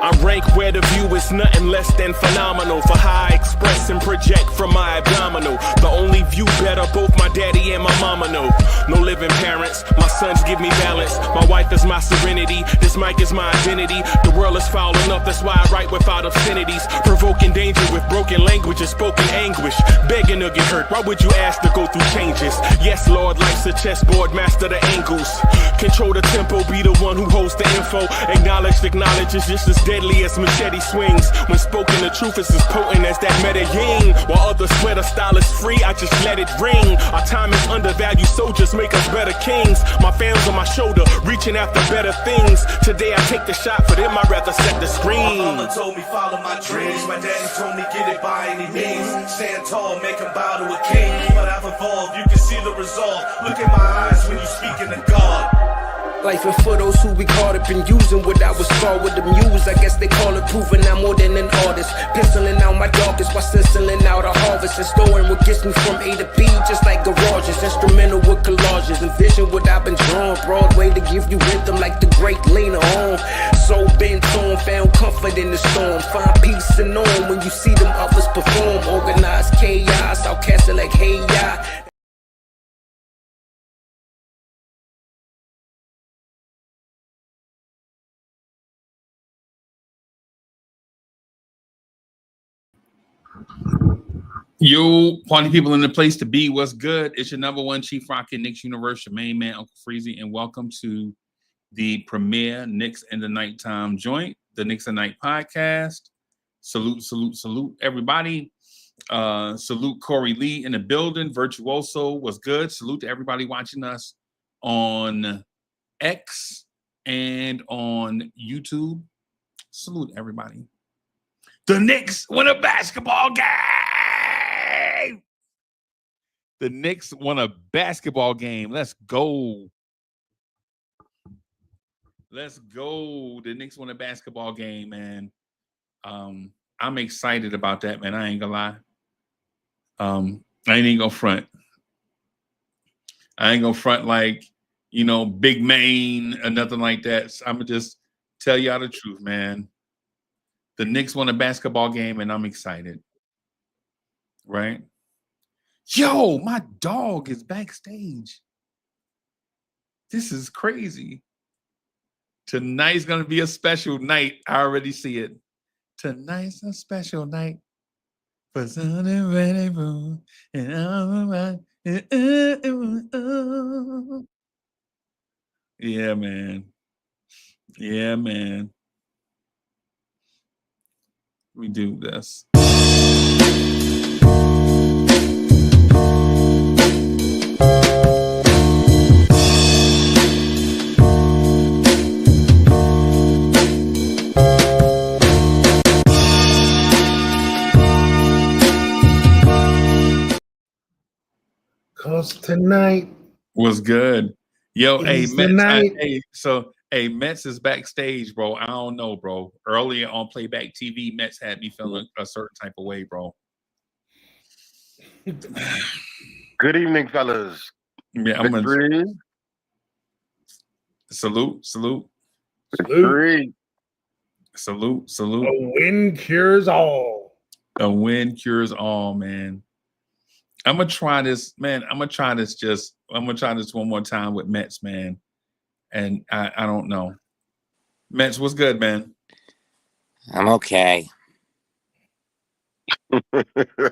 I rank where the view is nothing less than phenomenal. For how I express and project from my abdominal. The only view better, both my daddy and my mama know. No living parents, my sons give me balance. My wife is my serenity, this mic is my identity. The world is foul enough, that's why I write without obscenities. Provoking danger with broken language and spoken anguish. Begging to get hurt, why would you ask to go through changes? Yes, Lord, life's a chessboard, master the angles. Control the tempo, be the one who holds the info. Acknowledge is just as deadly as machete swings. When spoken, the truth is as potent as that Medellin. While others swear the style is free, I just let it ring. Our time is undervalued, soldiers make us better kings. My fams on my shoulder, reaching after better things. Today I take the shot, for them I'd rather set the screen. My mama told me follow my dreams. My daddy told me get it by any means. Stand tall, make him bow to a king. But I've evolved, you can see the result. Look in my eyes when you speaking to God. Life and for those who be caught up in using what I was called with the muse. I guess they call it proving I'm more than an artist. Penciling out my darkest while stenciling out a harvest. And storing what gets me from A to B, just like garages. Instrumental with collages. Envision what I've been drawn. Broadway to give you rhythm like the great Lena on. So bent on, found comfort in the storm. Find peace and on when you see them others perform. Organized chaos, outcast it like hey ya. Yo, party people in the place to be. What's good? It's your number one Chief Rocket Knicks Universe, your main man, Uncle Freezy, and welcome to the premiere Knicks in the Nighttime joint, the Knicks at Night podcast. Salute, everybody. Salute Corey Lee in the building. Virtuoso, what's good? Salute to everybody watching us on X and on YouTube. Salute everybody. The Knicks win a basketball game. The Knicks won a basketball game. Let's go. Let's go. The Knicks won a basketball game, man. I'm excited about that, man. I ain't gonna lie. I ain't gonna front. I ain't gonna front like, you know, big Maine or nothing like that. So I'm gonna just tell y'all the truth, man. The Knicks won a basketball game, and I'm excited. Right? Yo, my dog is backstage. This is crazy. Tonight's going to be a special night. I already see it. Tonight's a special night for something ready for and all right. Yeah, man. Yeah, man. We do this. Cause tonight was good. Yo, hey, Mets. Mets is backstage, bro. I don't know, bro. Earlier on Playback TV, Mets had me feeling a certain type of way, bro. Good evening, fellas. Yeah, I'm gonna salute. Victory. Salute. A win cures all. A win cures all, man. I'm gonna try this, man. I'm gonna try this one more time with Mets, man. And I don't know. Mets, what's good, man? I'm okay.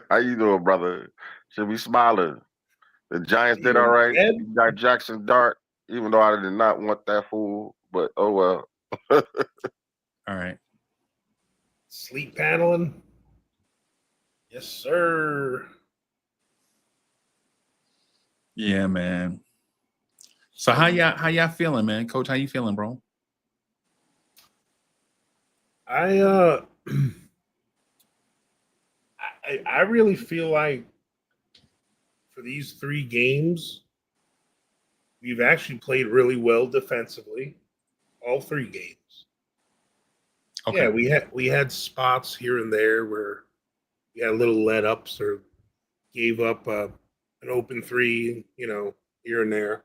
How you doing, brother? Should be smiling. The Giants did all right. You got Jackson Dart, even though I did not want that fool, but oh well. All right. Sleep paneling. Yes, sir. Yeah, man. So how y'all feeling, man? Coach, how you feeling, bro? I really feel like for these 3 games, we've actually played really well defensively. All 3 games. Okay. Yeah, we had spots here and there where we had a little let ups or gave up an open 3, you know, here and there.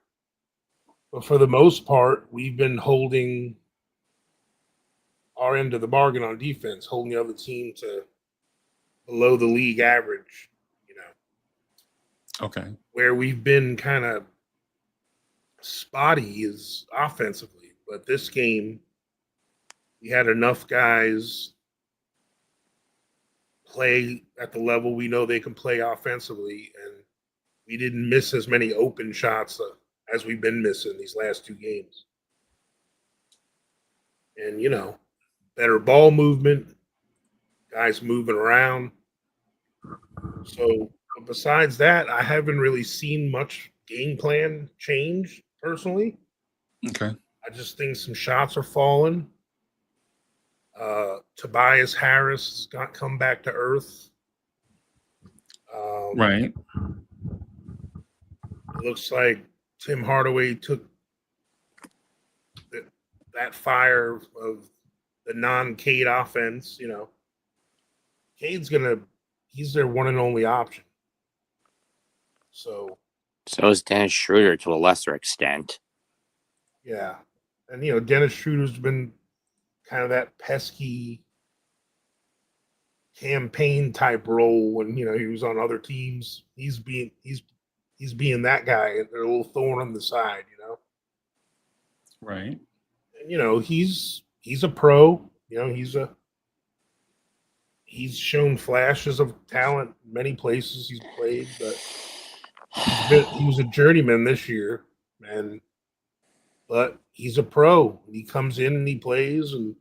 But for the most part, we've been holding our end of the bargain on defense, holding the other team to below the league average. Okay. Where we've been kind of spotty is offensively, but this game we had enough guys play at the level we know they can play offensively, and we didn't miss as many open shots as we've been missing these last 2 games. And better ball movement, guys moving around. So but besides that, I haven't really seen much game plan change personally. Okay. I just think some shots are falling. Tobias Harris has come back to earth. Right. It looks like Tim Hardaway took that fire of the non-Cade offense. Cade's he's their one and only option. So is Dennis Schroeder to a lesser extent. yeah. And Dennis Schroeder's been kind of that pesky campaign type role when he was on other teams. He's being that guy, a little thorn on the side, Right. And he's a pro. He's shown flashes of talent in many places he's played, but he was a journeyman this year, but he's a pro. He comes in and he plays, and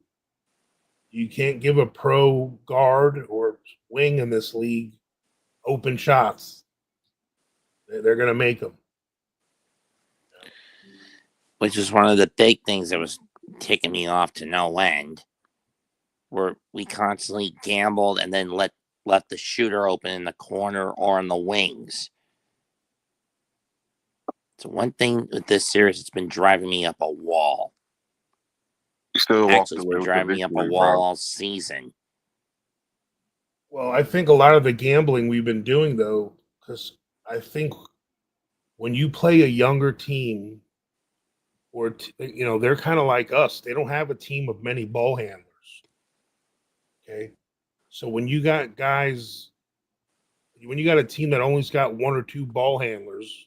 you can't give a pro guard or wing in this league open shots. They're going to make them. Which is one of the big things that was ticking me off to no end, where we constantly gambled and then left the shooter open in the corner or on the wings. So one thing with this series, it's been driving me up a wall. Still Actually, it's been driving me up a wall all season. Well, I think a lot of the gambling we've been doing, though, because I think when you play a younger team, or they're kind of like us. They don't have a team of many ball handlers. Okay, so when you got a team that only's got 1 or 2 ball handlers,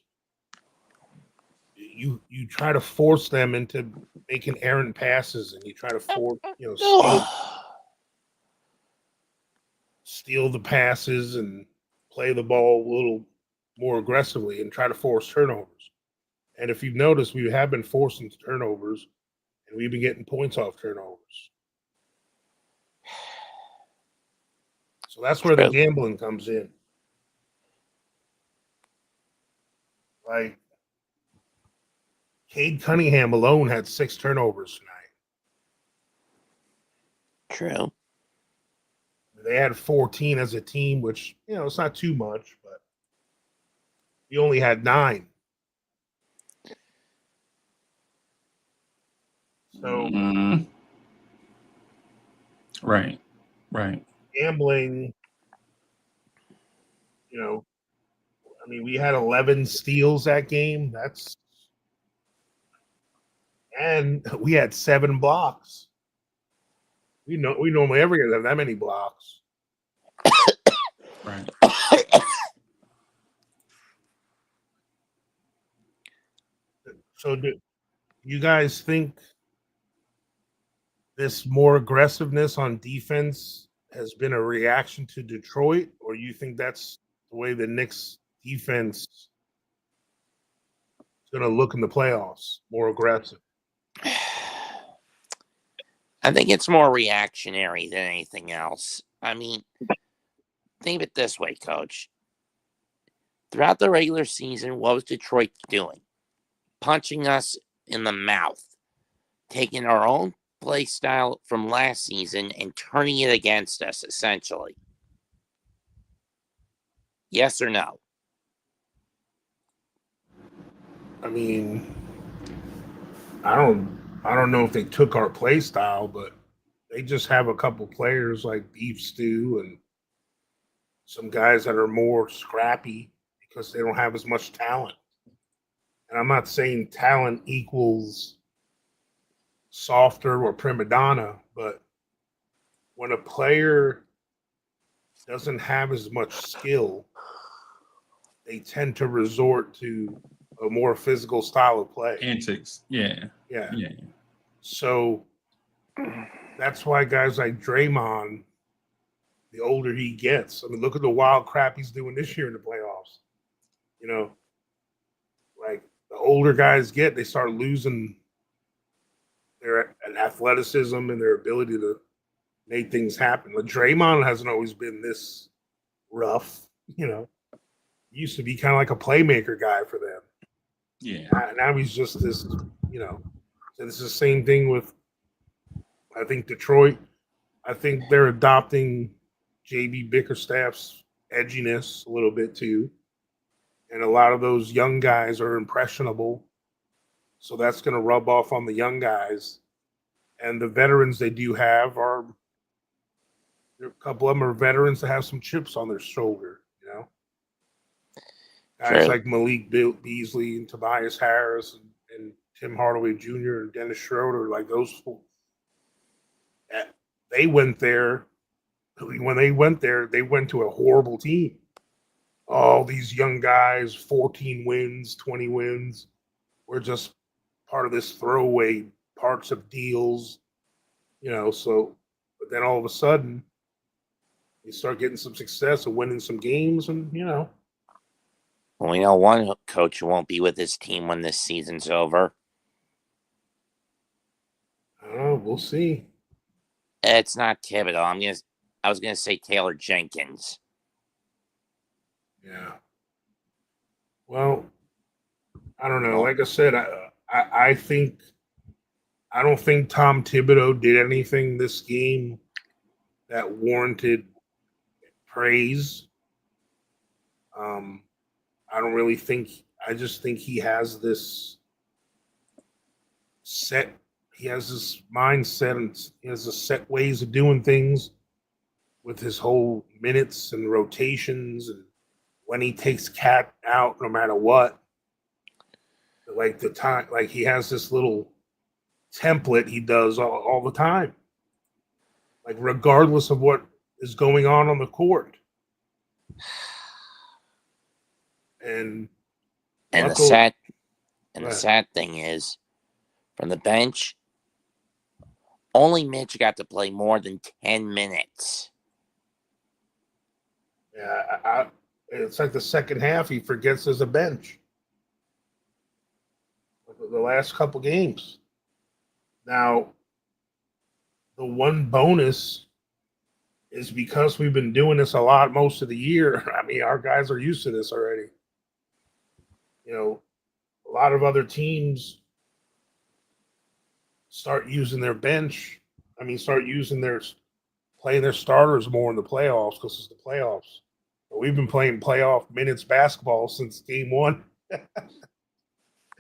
you try to force them into making errant passes, and you try to steal the passes and play the ball a little more aggressively and try to force turnovers. And if you've noticed, we have been forcing turnovers, and we've been getting points off turnovers. So that's where the gambling comes in. Like, Cade Cunningham alone had 6 turnovers tonight. True. They had 14 as a team, which, it's not too much, but he only had 9. So, right. Gambling, we had 11 steals that game. And we had 7 blocks. We normally ever get that many blocks. Right. So do you guys think this more aggressiveness on defense has been a reaction to Detroit, or you think that's the way the Knicks defense is going to look in the playoffs, more aggressive? I think it's more reactionary than anything else. I mean, think of it this way, Coach. Throughout the regular season, what was Detroit doing? Punching us in the mouth, taking our own play style from last season and turning it against us, essentially. Yes or no? I mean, I don't know if they took our play style, but they just have a couple players like Beef Stew and some guys that are more scrappy because they don't have as much talent. And I'm not saying talent equals softer or prima donna, but when a player doesn't have as much skill, they tend to resort to a more physical style of play. Antics. Yeah. Yeah. Yeah. So that's why guys like Draymond, the older he gets, I mean, look at the wild crap he's doing this year in the playoffs. You know, like the older guys get, they start losing their athleticism and their ability to make things happen. But Draymond hasn't always been this rough, you know. He used to be kind of like a playmaker guy for them. Yeah. Now he's just this, you know. So it's the same thing with, I think, Detroit. I think they're adopting JB Bickerstaff's edginess a little bit too. And a lot of those young guys are impressionable. So that's going to rub off on the young guys. And the veterans they do have are, a couple of them are veterans that have some chips on their shoulder, you know. Guys like Malik Beasley and Tobias Harris and Tim Hardaway Jr. and Dennis Schroeder, like those, they went there. When they went there, they went to a horrible team. All these young guys, 14 wins, 20 wins, were just part of this throwaway parts of deals, you know. So, but then all of a sudden, you start getting some success and winning some games, and you know. Well, we know one coach who won't be with his team when this season's over. Oh, we'll see. It's not Thibodeau. I was gonna say Taylor Jenkins. Yeah. Well, I don't know. Like I said, I think I don't think Tom Thibodeau did anything this game that warranted praise. I don't really think. I just think he has this set. He has this mindset, and he has a set ways of doing things with his whole minutes and rotations, and when he takes Cat out, no matter what. Like the time, like he has this little template he does all the time, like regardless of what is going on the court. And the sad thing is, from the bench, only Mitch got to play more than 10 minutes. Yeah, it's like the second half he forgets there's a bench. The last couple games. Now, the one bonus is because we've been doing this a lot most of the year. I mean, our guys are used to this already. You know, a lot of other teams start using their bench. I mean, playing their starters more in the playoffs because it's the playoffs. But we've been playing playoff minutes basketball since game one.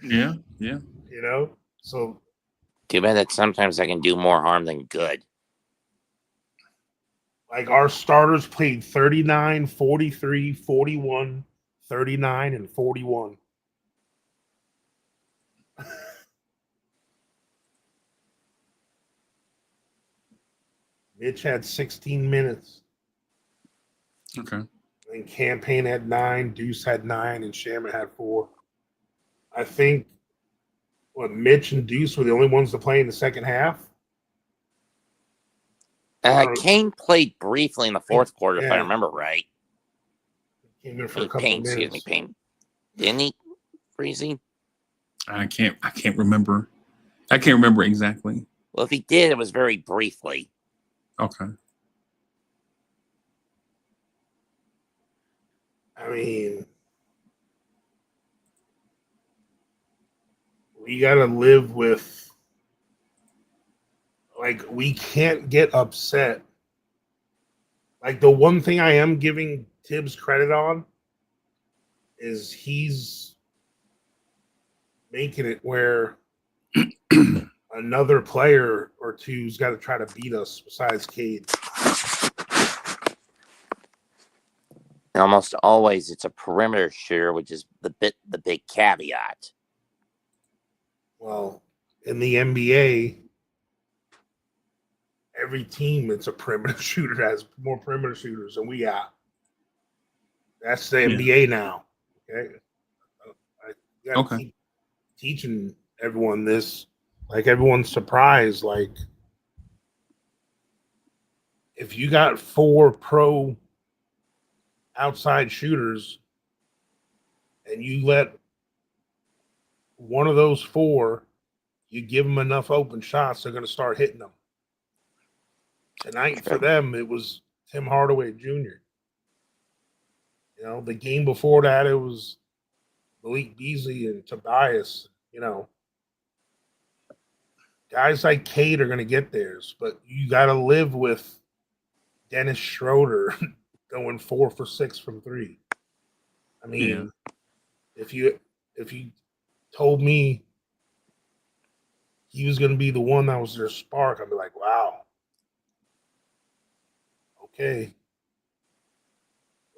Yeah. You know, so too bad that sometimes I can do more harm than good. Like our starters played 39, 43, 41, 39, and 41. Mitch had 16 minutes. Okay. And Campaign had 9, Deuce had 9, and Shammer had 4. I think Mitch and Deuce were the only ones to play in the second half. Kane played briefly in the fourth quarter, if I remember right. Came in for a couple minutes. Excuse me, Payne. Didn't he, Freezy? I can't remember. I can't remember exactly. Well, if he did, it was very briefly. Okay. I mean, we got to live with, like, we can't get upset. Like, the one thing I am giving Tibbs credit on is he's making it where another player or two's got to try to beat us besides Cade. Almost always it's a perimeter shooter, which is the big caveat. Well, in the NBA, every team that's a perimeter shooter has more perimeter shooters than we got. That's the NBA now. Okay, I got to keep teaching everyone this. Like everyone's surprised. Like if you got 4 pro outside shooters and you let one of those 4, you give them enough open shots, they're going to start hitting them. Tonight for them, it was Tim Hardaway Jr. You know, the game before that, it was Malik Beasley and Tobias. You know, guys like Cade are going to get theirs, but you got to live with Dennis Schroeder going 4 for 6 from 3. I mean, if you told me he was going to be the one that was their spark, I'd be like, wow. Okay.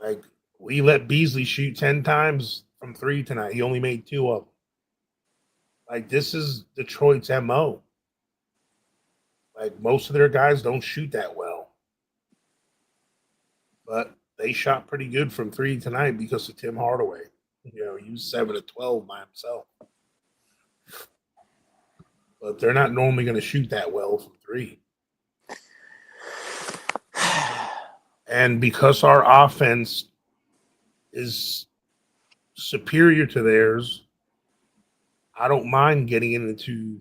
Like, we let Beasley shoot 10 times from 3 tonight. He only made 2 of them. Like, this is Detroit's MO. Like, most of their guys don't shoot that well. But they shot pretty good from 3 tonight because of Tim Hardaway. You know, he was 7 of 12 by himself. But they're not normally going to shoot that well from 3. And because our offense is superior to theirs, I don't mind getting into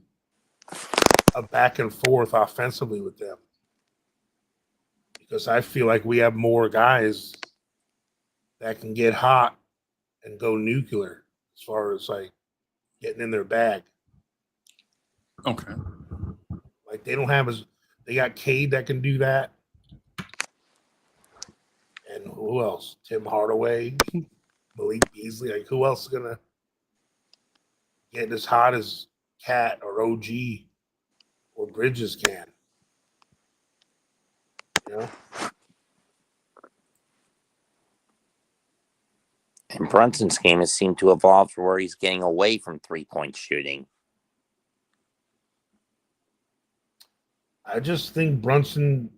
a back and forth offensively with them. Because I feel like we have more guys that can get hot and go nuclear as far as like getting in their bag. Okay. Like they don't have they got Cade that can do that. And who else? Tim Hardaway, Malik Beasley. Like who else is gonna get as hot as Cat or OG or Bridges can? You know? And Brunson's game has seemed to evolve to where he's getting away from 3-point shooting. I just think Brunson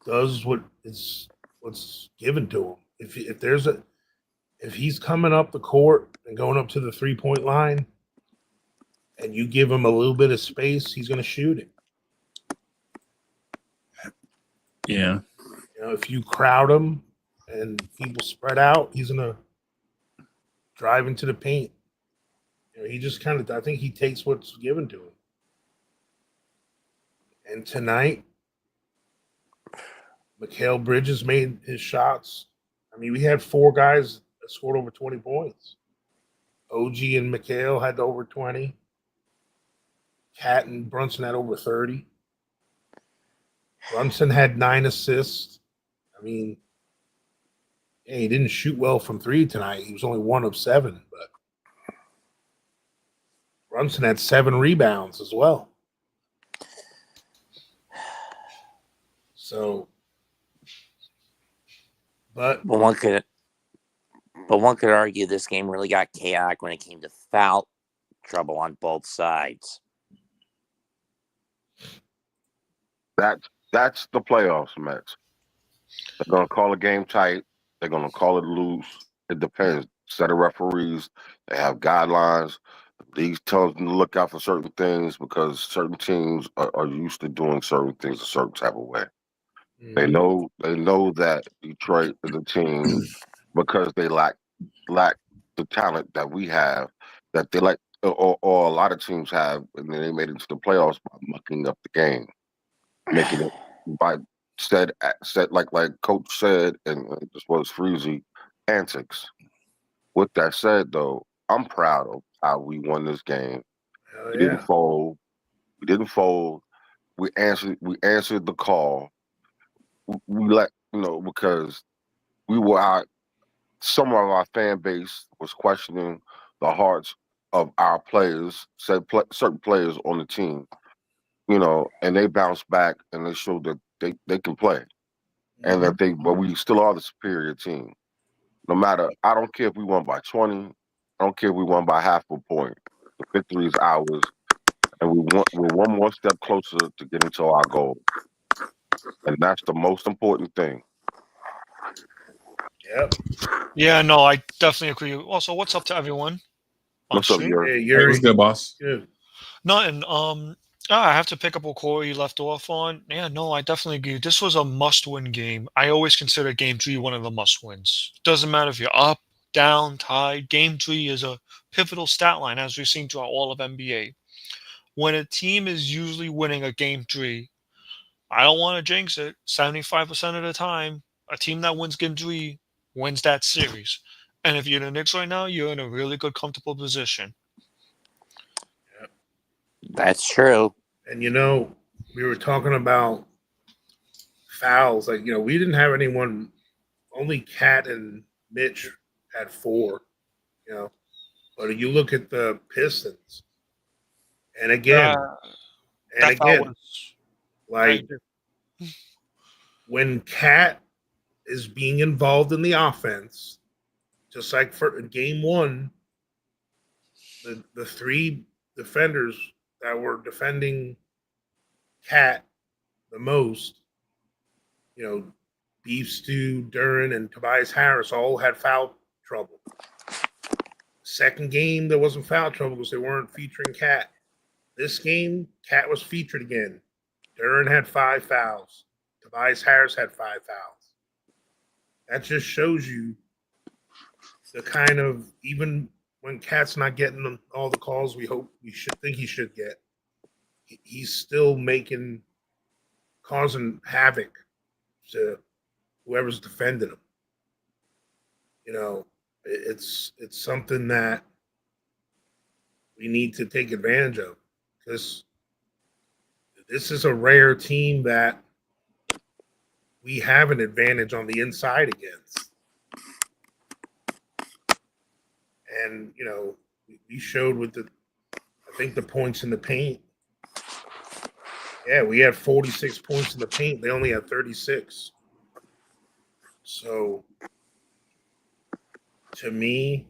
does what's given to him. If he's coming up the court and going up to the 3-point line, and you give him a little bit of space, he's going to shoot it. Yeah. You know, if you crowd him and people spread out, he's going to drive into the paint. You know, he just I think he takes what's given to him. And tonight, Mikal Bridges made his shots. I mean, we had 4 guys that scored over 20 points. OG and Mikal had over 20. Cat and Brunson had over 30. Brunson had 9 assists. I mean, yeah, he didn't shoot well from 3 tonight. He was only 1 of 7, but Brunson had 7 rebounds as well. So, but one could argue this game really got chaotic when it came to foul trouble on both sides. That's the playoffs, Max. They're gonna call a game tight. They're gonna call it loose. It depends. Set of referees. They have guidelines. These tells them to look out for certain things because certain teams are used to doing certain things a certain type of way. They know that Detroit is a team because they lack the talent that we have, that they like, or a lot of teams have, and then they made it to the playoffs by mucking up the game, making it by said like Coach said, and this was Freezy antics. With that said, though, I'm proud of how we won this game. We didn't fold. We didn't fold. We answered the call. We let because we were out. Some of our fan base was questioning the hearts of our players, certain players on the team, and they bounced back and they showed that they can play, and that but we still are the superior team. No matter, I don't care if we won by 20, I don't care if we won by half a point. The victory is ours, and we're one more step closer to getting to our goal, and that's the most important thing. Yep. Yeah, no, I definitely agree. Also, what's up to everyone on What's up, stream? Yuri? Hey, Hey, you're what's good, boss? good. Nothing. I have to pick up what Corey left off on. Yeah, no, I definitely agree. This was a must-win game. I always consider Game 3 one of the must-wins. Doesn't matter if you're up, down, tied. Game 3 is a pivotal stat line, as we've seen throughout all of NBA. When a team is usually winning a Game 3, I don't want to jinx it. 75% of the time, a team that wins Game 3 wins that series. And if you're the Knicks right now, you're in a really good, comfortable position. That's true. And we were talking about fouls. Like, we didn't have anyone. Only Cat and Mitch had 4. But you look at the Pistons, and again, That foul was like when Cat is being involved in the offense, just like for Game 1, the 3 defenders that were defending Cat the most, Beef Stew, Duran, and Tobias Harris all had foul trouble. Second game, there wasn't foul trouble because they weren't featuring Cat. This game, Cat was featured again. Duran had 5 fouls. Tobias Harris had 5 fouls. That just shows you the kind of, even when Cat's not getting all the calls we should think he should get, he's still causing havoc to whoever's defending him. It's something that we need to take advantage of, because this is a rare team that we have an advantage on the inside against. And, we showed with the points in the paint. Yeah, we had 46 points in the paint. They only had 36. So, to me,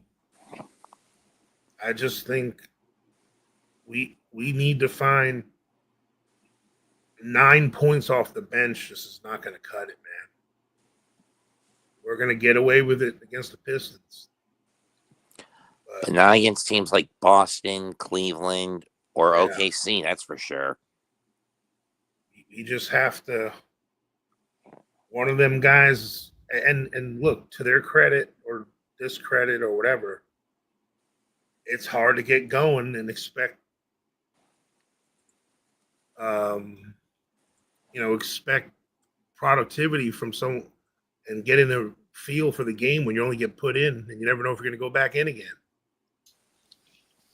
I just think we need to find 9 points off the bench. This is not going to cut it, man. We're going to get away with it against the Pistons. But not against teams like Boston, Cleveland, or Yeah. OKC, that's for sure. You just have to, one of them guys, and look, to their credit or discredit or whatever, it's hard to get going and expect productivity from someone and getting a feel for the game when you only get put in and you never know if you're going to go back in again.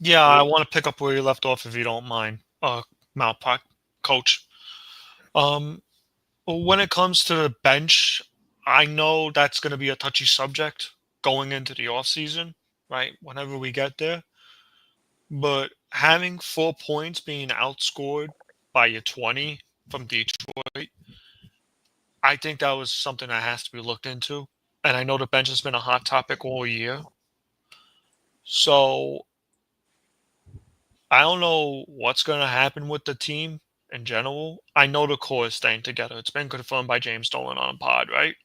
Yeah, I want to pick up where you left off, if you don't mind, Malpak, Coach. When it comes to the bench, I know that's going to be a touchy subject going into the offseason, right? Whenever we get there. But having 4 points being outscored by your 20 from Detroit, I think that was something that has to be looked into. And I know the bench has been a hot topic all year. So I don't know what's going to happen with the team in general. I know the core is staying together. It's been confirmed by James Dolan on a pod, right?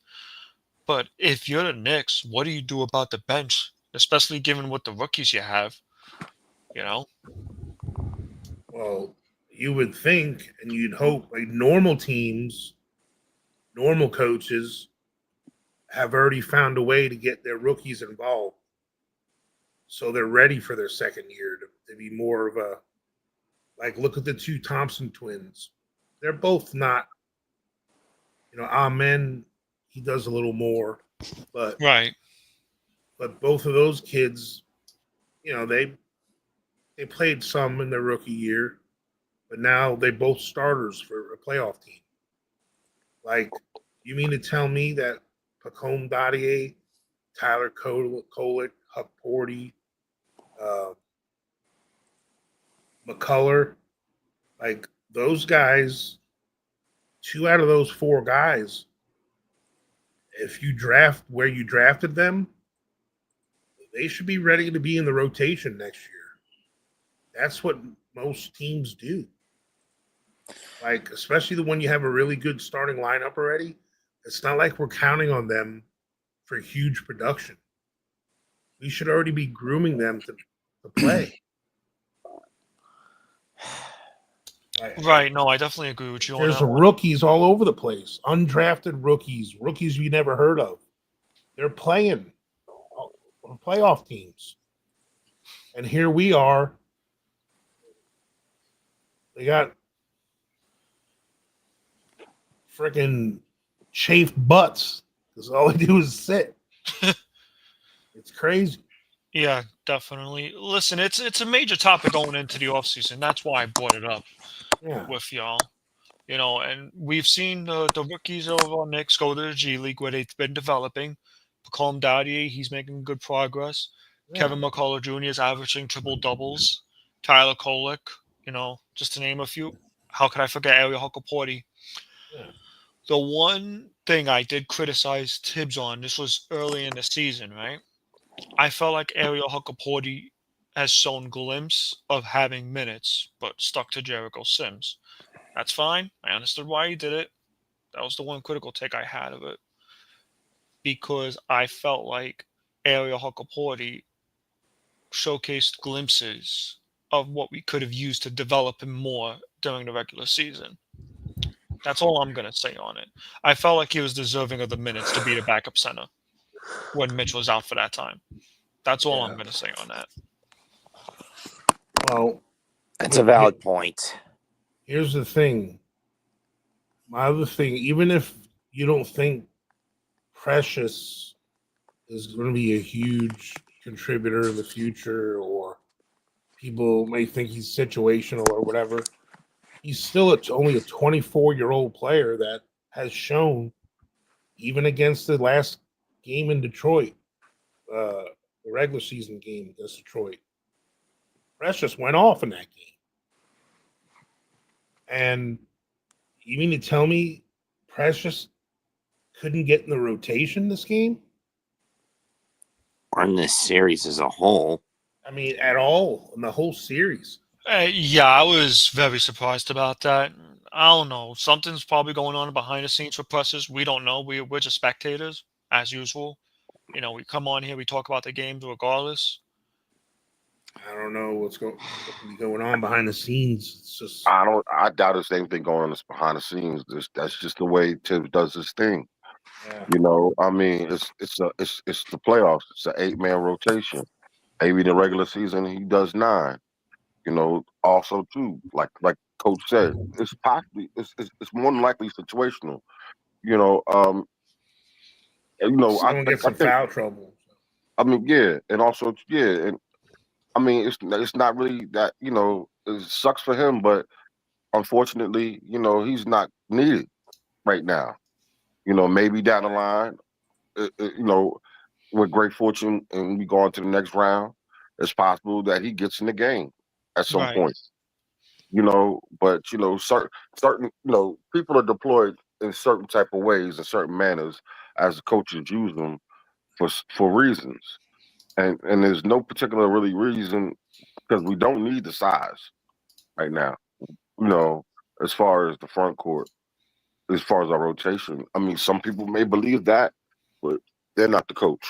But if you're the Knicks, what do you do about the bench, especially given what the rookies you have? Well, you would think and you'd hope, like normal teams, normal coaches have already found a way to get their rookies involved. So they're ready for their second year to be more of a, like, look at the 2 Thompson twins. They're both not, Amen, he does a little more, but Right. But both of those kids, they played some in their rookie year, but now they both starters for a playoff team. Like, you mean to tell me that Pacome Dadier, Tyler Kolick, Huck Porty, McCullough, like those guys, 2 out of those 4 guys, if you draft where you drafted them, they should be ready to be in the rotation next year. that's what most teams do. Like, especially the one you have a really good starting lineup already. It's not like we're counting on them for huge production. We should already be grooming them to play. Right. No, I definitely agree with you on There's that one. rookies all over the place, undrafted rookies you never heard of. They're playing on playoff teams. And here we are. They got freaking chafed butts because all they do is sit. It's crazy. Yeah, definitely. Listen, it's a major topic going into the offseason. That's why I brought it up Yeah. with y'all. You know, and we've seen the rookies over on Knicks go to the G League where they've been developing. Pacom Dadier, he's making good progress. Yeah. Kevin McCullough Jr. is averaging triple doubles. Tyler Kolek, you know, just to name a few. How could I forget Ariel Huckaporty? Yeah. The one thing I did criticize Tibbs on, this was early in the season, right? I felt like Ariel Huckaporty has shown glimpse of having minutes, but stuck to Jericho Sims. That's fine. I understood why he did it. That was the one critical take I had of it. Because I felt like Ariel Huckaporty showcased glimpses of what we could have used to develop him more during the regular season. That's all I'm going to say on it. I felt like he was deserving of the minutes to be the backup center when Mitch was out for that time. That's all I'm going to say on that. Well, That's a valid point. here's the thing. My other thing, even if you don't think Precious is going to be a huge contributor in the future, or people may think he's situational or whatever, he's still only a 24-year-old player that has shown, even against the last game in Detroit, the regular season game against Detroit, Precious went off in that game. And you mean to tell me Precious couldn't get in the rotation this game? On this series as a whole. I mean, at all in the whole series. Yeah, I was very surprised about that. I don't know. Something's probably going on behind the scenes for Precious. We don't know. We're just spectators, as usual. You know, we come on here, we talk about the games regardless. I don't know what can be going on behind the scenes. It's just I doubt the same thing going on behind the scenes. That's just the way Tibbs does his thing. yeah. You know, I mean, it's the playoffs. It's an 8-man rotation. Maybe in the regular season he does 9. You know, also too, like Coach said, it's possibly it's more than likely situational. You know, Someone gets I in think foul trouble. I mean, yeah, and also yeah, and I mean it's not really that, you know, it sucks for him, but unfortunately, you know, he's not needed right now. You know, maybe down the line, you know, with great fortune and we go on to the next round, it's possible that he gets in the game at some Right. point. You know, but you know, certain you know, people are deployed in certain type of ways and certain manners as the coaches use them for reasons. And there's no particular really reason because we don't need the size right now. You know, as far as the front court, as far as our rotation. I mean, some people may believe that, but they're not the coach.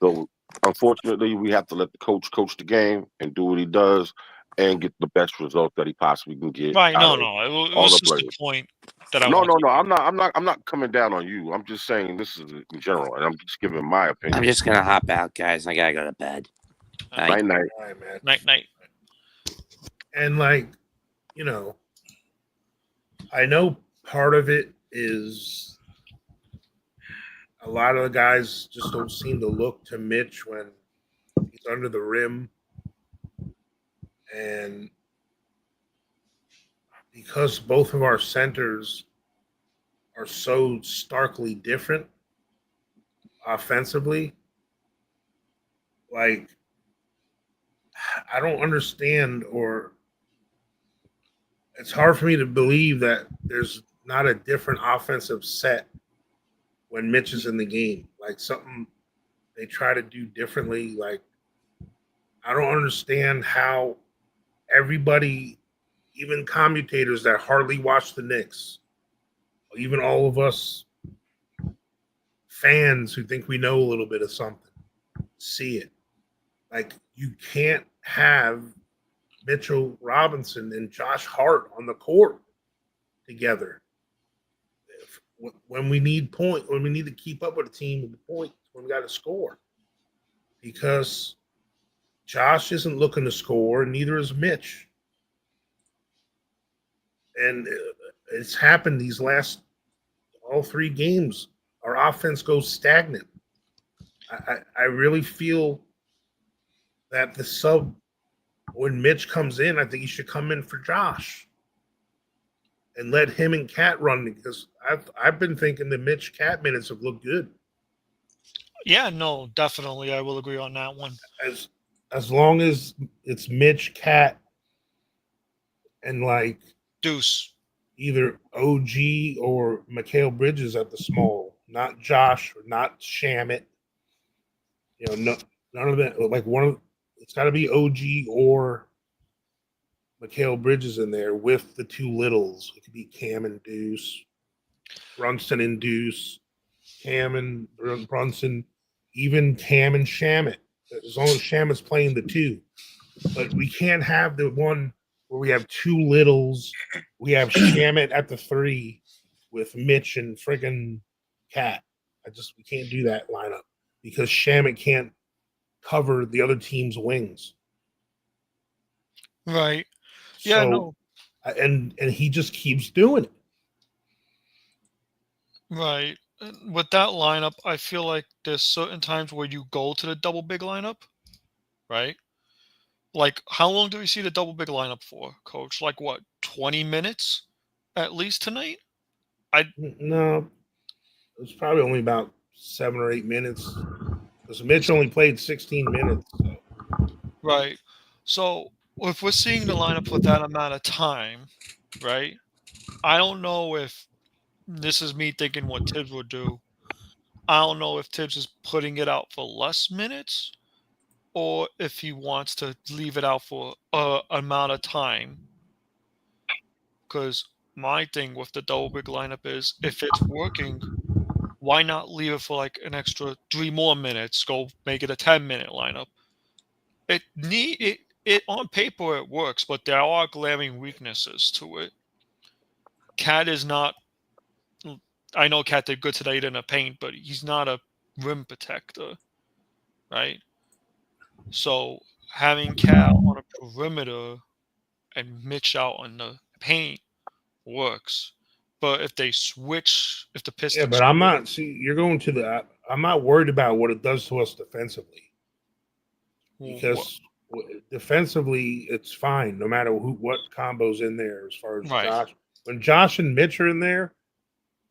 So unfortunately, we have to let the coach the game and do what he does and get the best result that he possibly can get Right. out No, of no. It all was the just the players. point that I No, wanted no, to no. make. I'm not coming down on you. I'm just saying this is in general, and I'm just giving my I'm opinion. just going to hop out, guys. I got to go to bed. Night night. All right, man. Night. And like, you know, I know part of it is a lot of the guys just don't seem to look to Mitch when he's under the rim. And because both of our centers are so starkly different offensively, like, I don't understand, or it's hard for me to believe that there's not a different offensive set when Mitch is in the game. Like, something they try to do differently. Like, I don't understand how everybody, even commentators that hardly watch the Knicks, even all of us fans who think we know a little bit of something, see it. Like, you can't have Mitchell Robinson and Josh Hart on the court together. When we need when we need to keep up with a team with the points, when we got to score, because Josh isn't looking to score, and neither is Mitch. And it's happened these last all three games. Our offense goes stagnant. I really feel that the sub, when Mitch comes in, I think he should come in for Josh and let him and Cat run, because I've been thinking the Mitch Cat minutes have looked good. Yeah, no, definitely, I will agree on that one. As long as it's Mitch, Cat, and like Deuce, either OG or Mikal Bridges at the small, not Josh or not Shamit. You know, no, none of that. Like it's got to be OG or Mikal Bridges in there with the two littles. It could be Cam and Deuce, Brunson and Deuce, Cam and Brunson, even Cam and Shamit. As long as Shamit's playing the two, but we can't have the one where we have two littles. We have Shamit at the three with Mitch and friggin' Cat. We can't do that lineup because Shamit can't cover the other team's wings. right? Yeah, So, no, and he just keeps doing it. right. With that lineup, I feel like there's certain times where you go to the double big lineup, right? Like, how long do we see the double big lineup for, Coach? Like, what, 20 minutes at least tonight? No, it's probably only about 7 or 8 minutes because Mitch only played 16 minutes. So. Right. So, if we're seeing the lineup for that amount of time, right? I don't know if this is me thinking what Tibbs would do. I don't know if Tibbs is putting it out for less minutes or if he wants to leave it out for a amount of time. Because my thing with the double big lineup is if it's working, why not leave it for like an extra 3 more minutes? Go make it a 10-minute lineup. It on paper it works, but there are glaring weaknesses to it. Cat is not. I know Cat did good today in the paint, but he's not a rim protector, right? So having Cat on a perimeter and Mitch out on the paint works. But if they switch, if the Pistons, Yeah, but I'm not. See, you're going to the. I'm not worried about what it does to us defensively, because defensively it's fine no matter what combo's in there. As far as right. Josh, when Josh and Mitch are in there,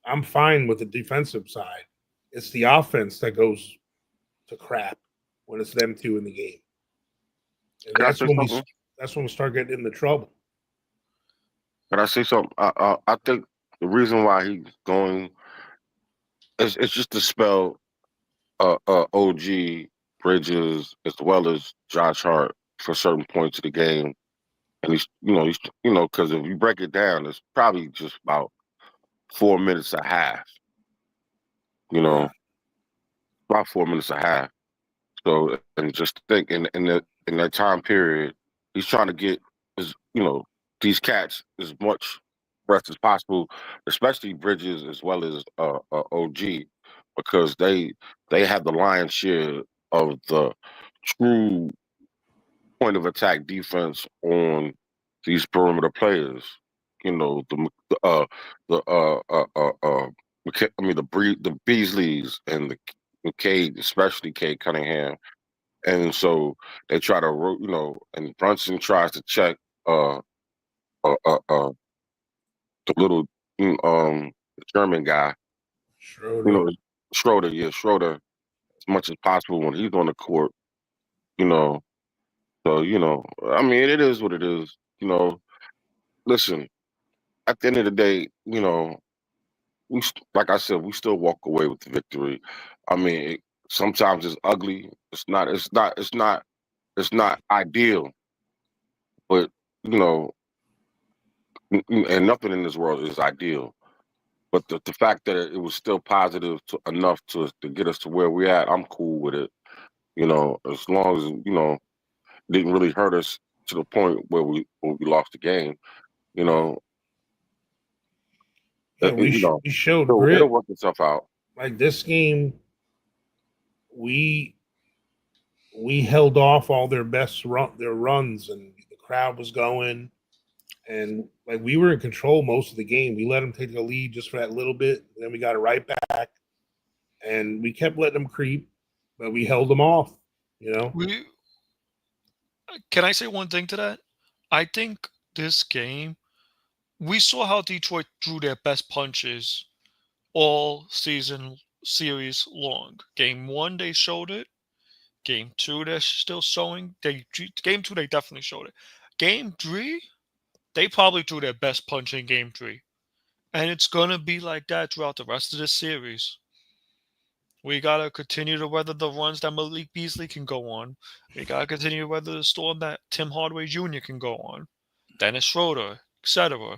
I'm fine with the defensive side. It's the offense that goes to crap when it's them two in the game, and that's when we start getting into trouble. Can I say something? I think the reason why he's going is it's just to spell OG Bridges as well as Josh Hart for certain points of the game, and he's because if you break it down, it's probably just about 4 minutes a half. About 4 minutes a half. So, and just think in that time period, he's trying to get these cats as much rest as possible, especially Bridges as well as OG, because they have the lion's share of the true point of attack defense on these perimeter players. The Beasleys and the Cade, especially Cade Cunningham. And so they try to, and Brunson tries to check the little German guy, Schroeder. Schroeder, as much as possible when he's on the court, you know. So, I mean, it is what it is, Listen, at the end of the day, like I said, we still walk away with the victory. I mean, sometimes it's ugly. It's not ideal, but you know, and nothing in this world is ideal. But the fact that it was still positive enough to get us to where we're at, I'm cool with it. As long as it didn't really hurt us to the point where we lost the game. You know, Yeah, it, you know, we showed it'll grit. work itself out. Like this game, we held off all their their runs, and the crowd was going, and like we were in control most of the game. We let them take the lead just for that little bit, then we got it right back, and we kept letting them creep, but we held them off. We Can I say one thing to that? I think this game, we saw how Detroit drew their best punches all season series long. Game 1 they showed it. Game 2 they're still showing. Game 2 they definitely showed it. Game 3 they probably drew their best punch in Game 3, and it's gonna be like that throughout the rest of the series. We gotta continue to weather the runs that Malik Beasley can go on. We gotta continue to weather the storm that Tim Hardaway Jr. can go on, Dennis Schroeder, etc.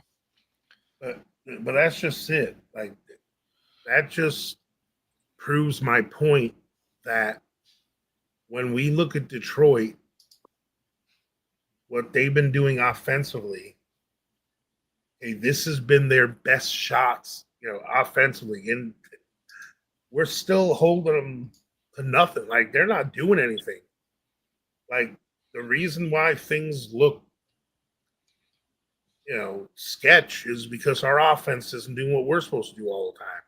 But that's just it. Like that just proves my point that when we look at Detroit, what they've been doing offensively, hey, this has been their best shots, offensively, and we're still holding them to nothing. Like they're not doing anything. Like the reason why things look, sketch is because our offense isn't doing what we're supposed to do all the time.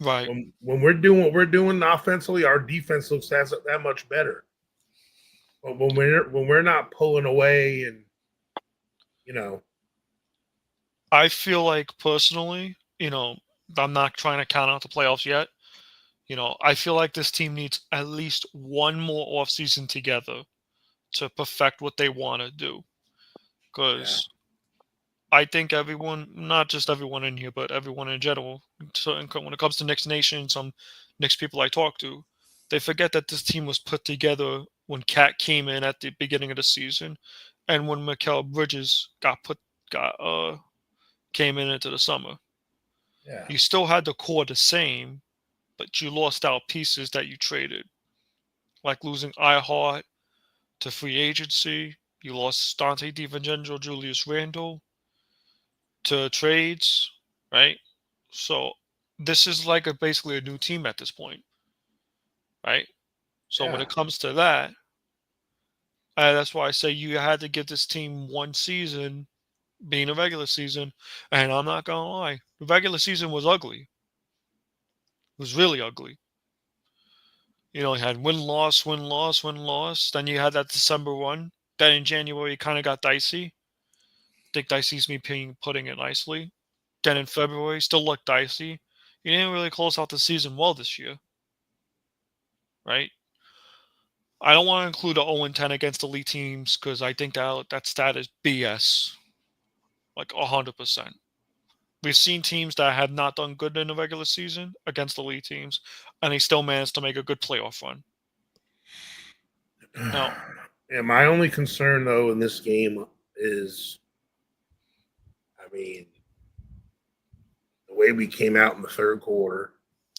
Right. When we're doing what we're doing offensively, our defense looks that much better. But when we're not pulling away, and I feel like personally, I'm not trying to count out the playoffs yet. I feel like this team needs at least one more offseason together to perfect what they want to do. Because I think everyone, not just everyone in here, but everyone in general, so when it comes to Knicks Nation, some Knicks people I talk to, they forget that this team was put together when Cat came in at the beginning of the season, and when Mikal Bridges came in into the summer. Yeah. You still had the core the same, but you lost out pieces that you traded, like losing iHeart to free agency. You lost Dante DiVincenzo, Julius Randle to trades, right? So this is like basically a new team at this point, right? So when it comes to that, that's why I say you had to give this team one season, being a regular season, and I'm not gonna lie, the regular season was ugly. It was really ugly. You had win-loss, win-loss, win-loss. Then you had that December one. Then in January, it kind of got dicey. I think dicey's me putting it nicely. Then in February, still looked dicey. You didn't really close out the season well this year, right? I don't want to include a 0-10 against elite teams because I think that stat is BS, like 100%. We've seen teams that have not done good in the regular season against elite teams, and they still managed to make a good playoff run. No. Yeah, my only concern though in this game is, the way we came out in the third quarter.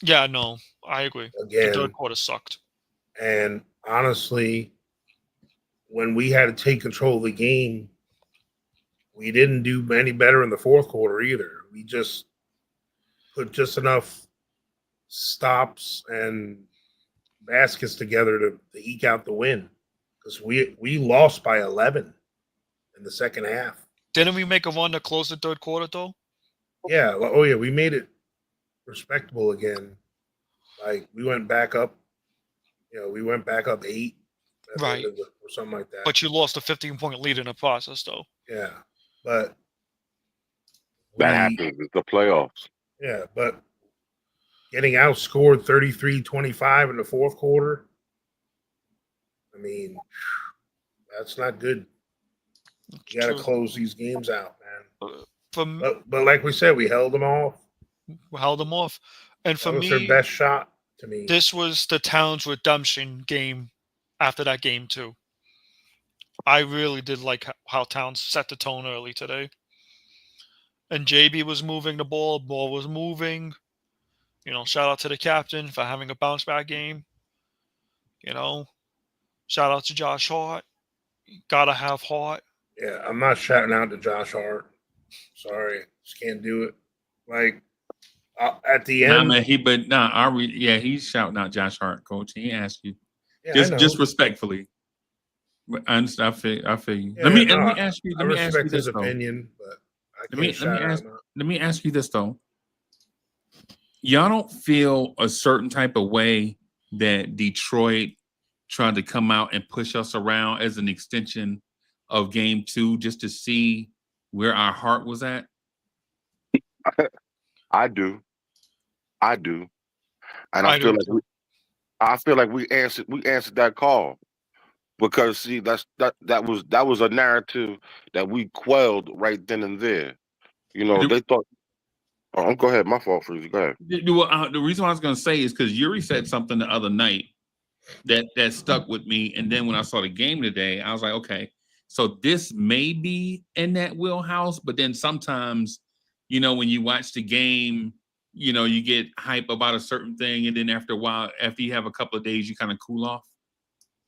Yeah, no, I agree. Again, the third quarter sucked. And honestly, when we had to take control of the game, we didn't do any better in the fourth quarter either. We just put just enough stops and baskets together to eke out the win, because we lost by 11 in the second half. Didn't we make a run to close the third quarter though? Yeah. Oh yeah, we made it respectable again. Like we went back up. We went back up 8, right, or something like that. But you lost a 15-point lead in the process, though. Yeah, but that happens. It's the playoffs. Yeah, but getting outscored 33-25 in the fourth quarter, that's not good. You got to close these games out, man. But like we said, we held them off. And for me, their best shot to me. This was the Towns redemption game after that game too. I really did like how Towns set the tone early today. And JB was moving the ball was moving. Shout out to the captain for having a bounce back game. Shout out to Josh Hart. Gotta have Hart. Yeah, I'm not shouting out to Josh Hart. Sorry, just can't do it. Like at the Nah, end, man, he's shouting out Josh Hart, coach. He asked you yeah, I just know. respectfully. But I feel you. Yeah, Let me no, ask you. I Let me ask you respect his this though. opinion, but I Let can't me let me shout ask him out. let me ask you this though. Y'all don't feel a certain type of way that Detroit tried to come out and push us around as an extension of game 2 just to see where our heart was at? I do, I do, and I do too. I feel like we answered that call because see that was a narrative that we quelled right then and there. They thought. Oh, go ahead. My fault, Freezy. Go ahead. The reason why I was going to say is because Yuri said something the other night that stuck with me, and then when I saw the game today, I was like, okay, so this may be in that wheelhouse, but then sometimes, when you watch the game, you get hype about a certain thing, and then after a while, after you have a couple of days, you kind of cool off.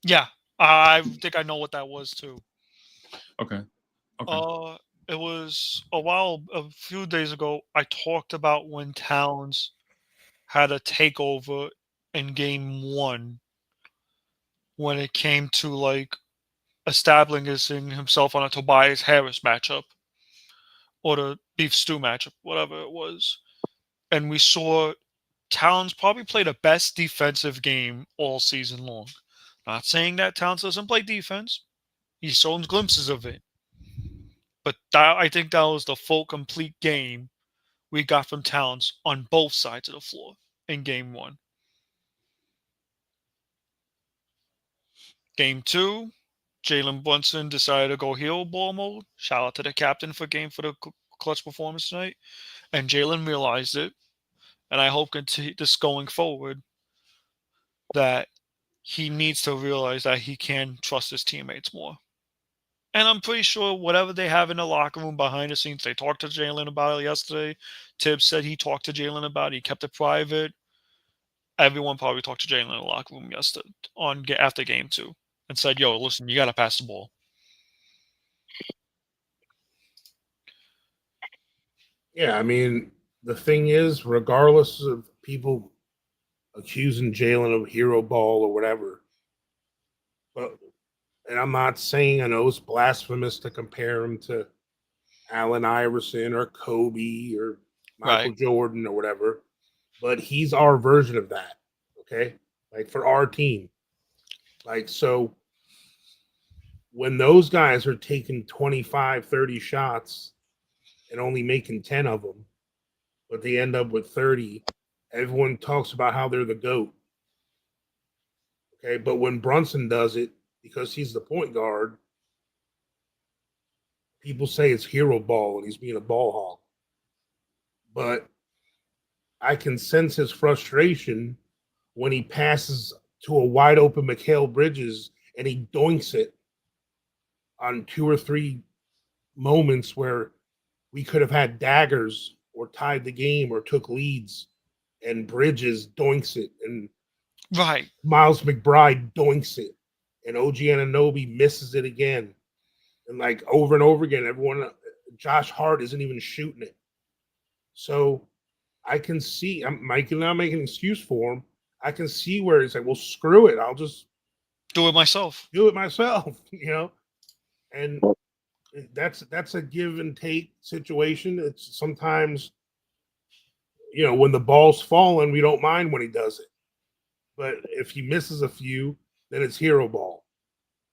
Yeah, I think I know what that was too. Okay. It was a few days ago. I talked about when Towns had a takeover in game 1 when it came to like establishing himself on a Tobias Harris matchup or the beef stew matchup, whatever it was. And we saw Towns probably play the best defensive game all season long. Not saying that Towns doesn't play defense. He's shown glimpses of it. But I think that was the full, complete game we got from Towns on both sides of the floor in game 1. Game 2, Jalen Brunson decided to go hero ball mode. Shout out to the captain for the clutch performance tonight. And Jalen realized it. And I hope this going forward that he needs to realize that he can trust his teammates more. And I'm pretty sure whatever they have in the locker room behind the scenes, they talked to Jalen about it yesterday. Tibbs said he talked to Jalen about it. He kept it private. Everyone probably talked to Jalen in the locker room yesterday after game 2 and said, "Yo, listen, you got to pass the ball." Yeah, I mean, the thing is, regardless of people accusing Jalen of hero ball or whatever, but and I'm not saying I know it's blasphemous to compare him to Allen Iverson or Kobe or Michael Right. Jordan or whatever, but he's our version of that. Okay, like for our team, like so. When those guys are taking 25, 30 shots and only making 10 of them, but they end up with 30, everyone talks about how they're the GOAT. Okay. But when Brunson does it, because he's the point guard, people say it's hero ball and he's being a ball hog. But I can sense his frustration when he passes to a wide open Mikal Bridges and he doinks it on 2 or 3 moments where we could have had daggers or tied the game or took leads, and Bridges doinks it, and Right. Miles McBride doinks it, and OG Anunoby misses it again, and like over and over again, Josh Hart isn't even shooting it. So I can see, I'm not making an excuse for him. I can see where he's like, well, screw it, I'll just Do it myself. do it myself, and that's a give and take situation. It's sometimes, when the ball's falling, we don't mind when he does it. But if he misses a few, then it's hero ball.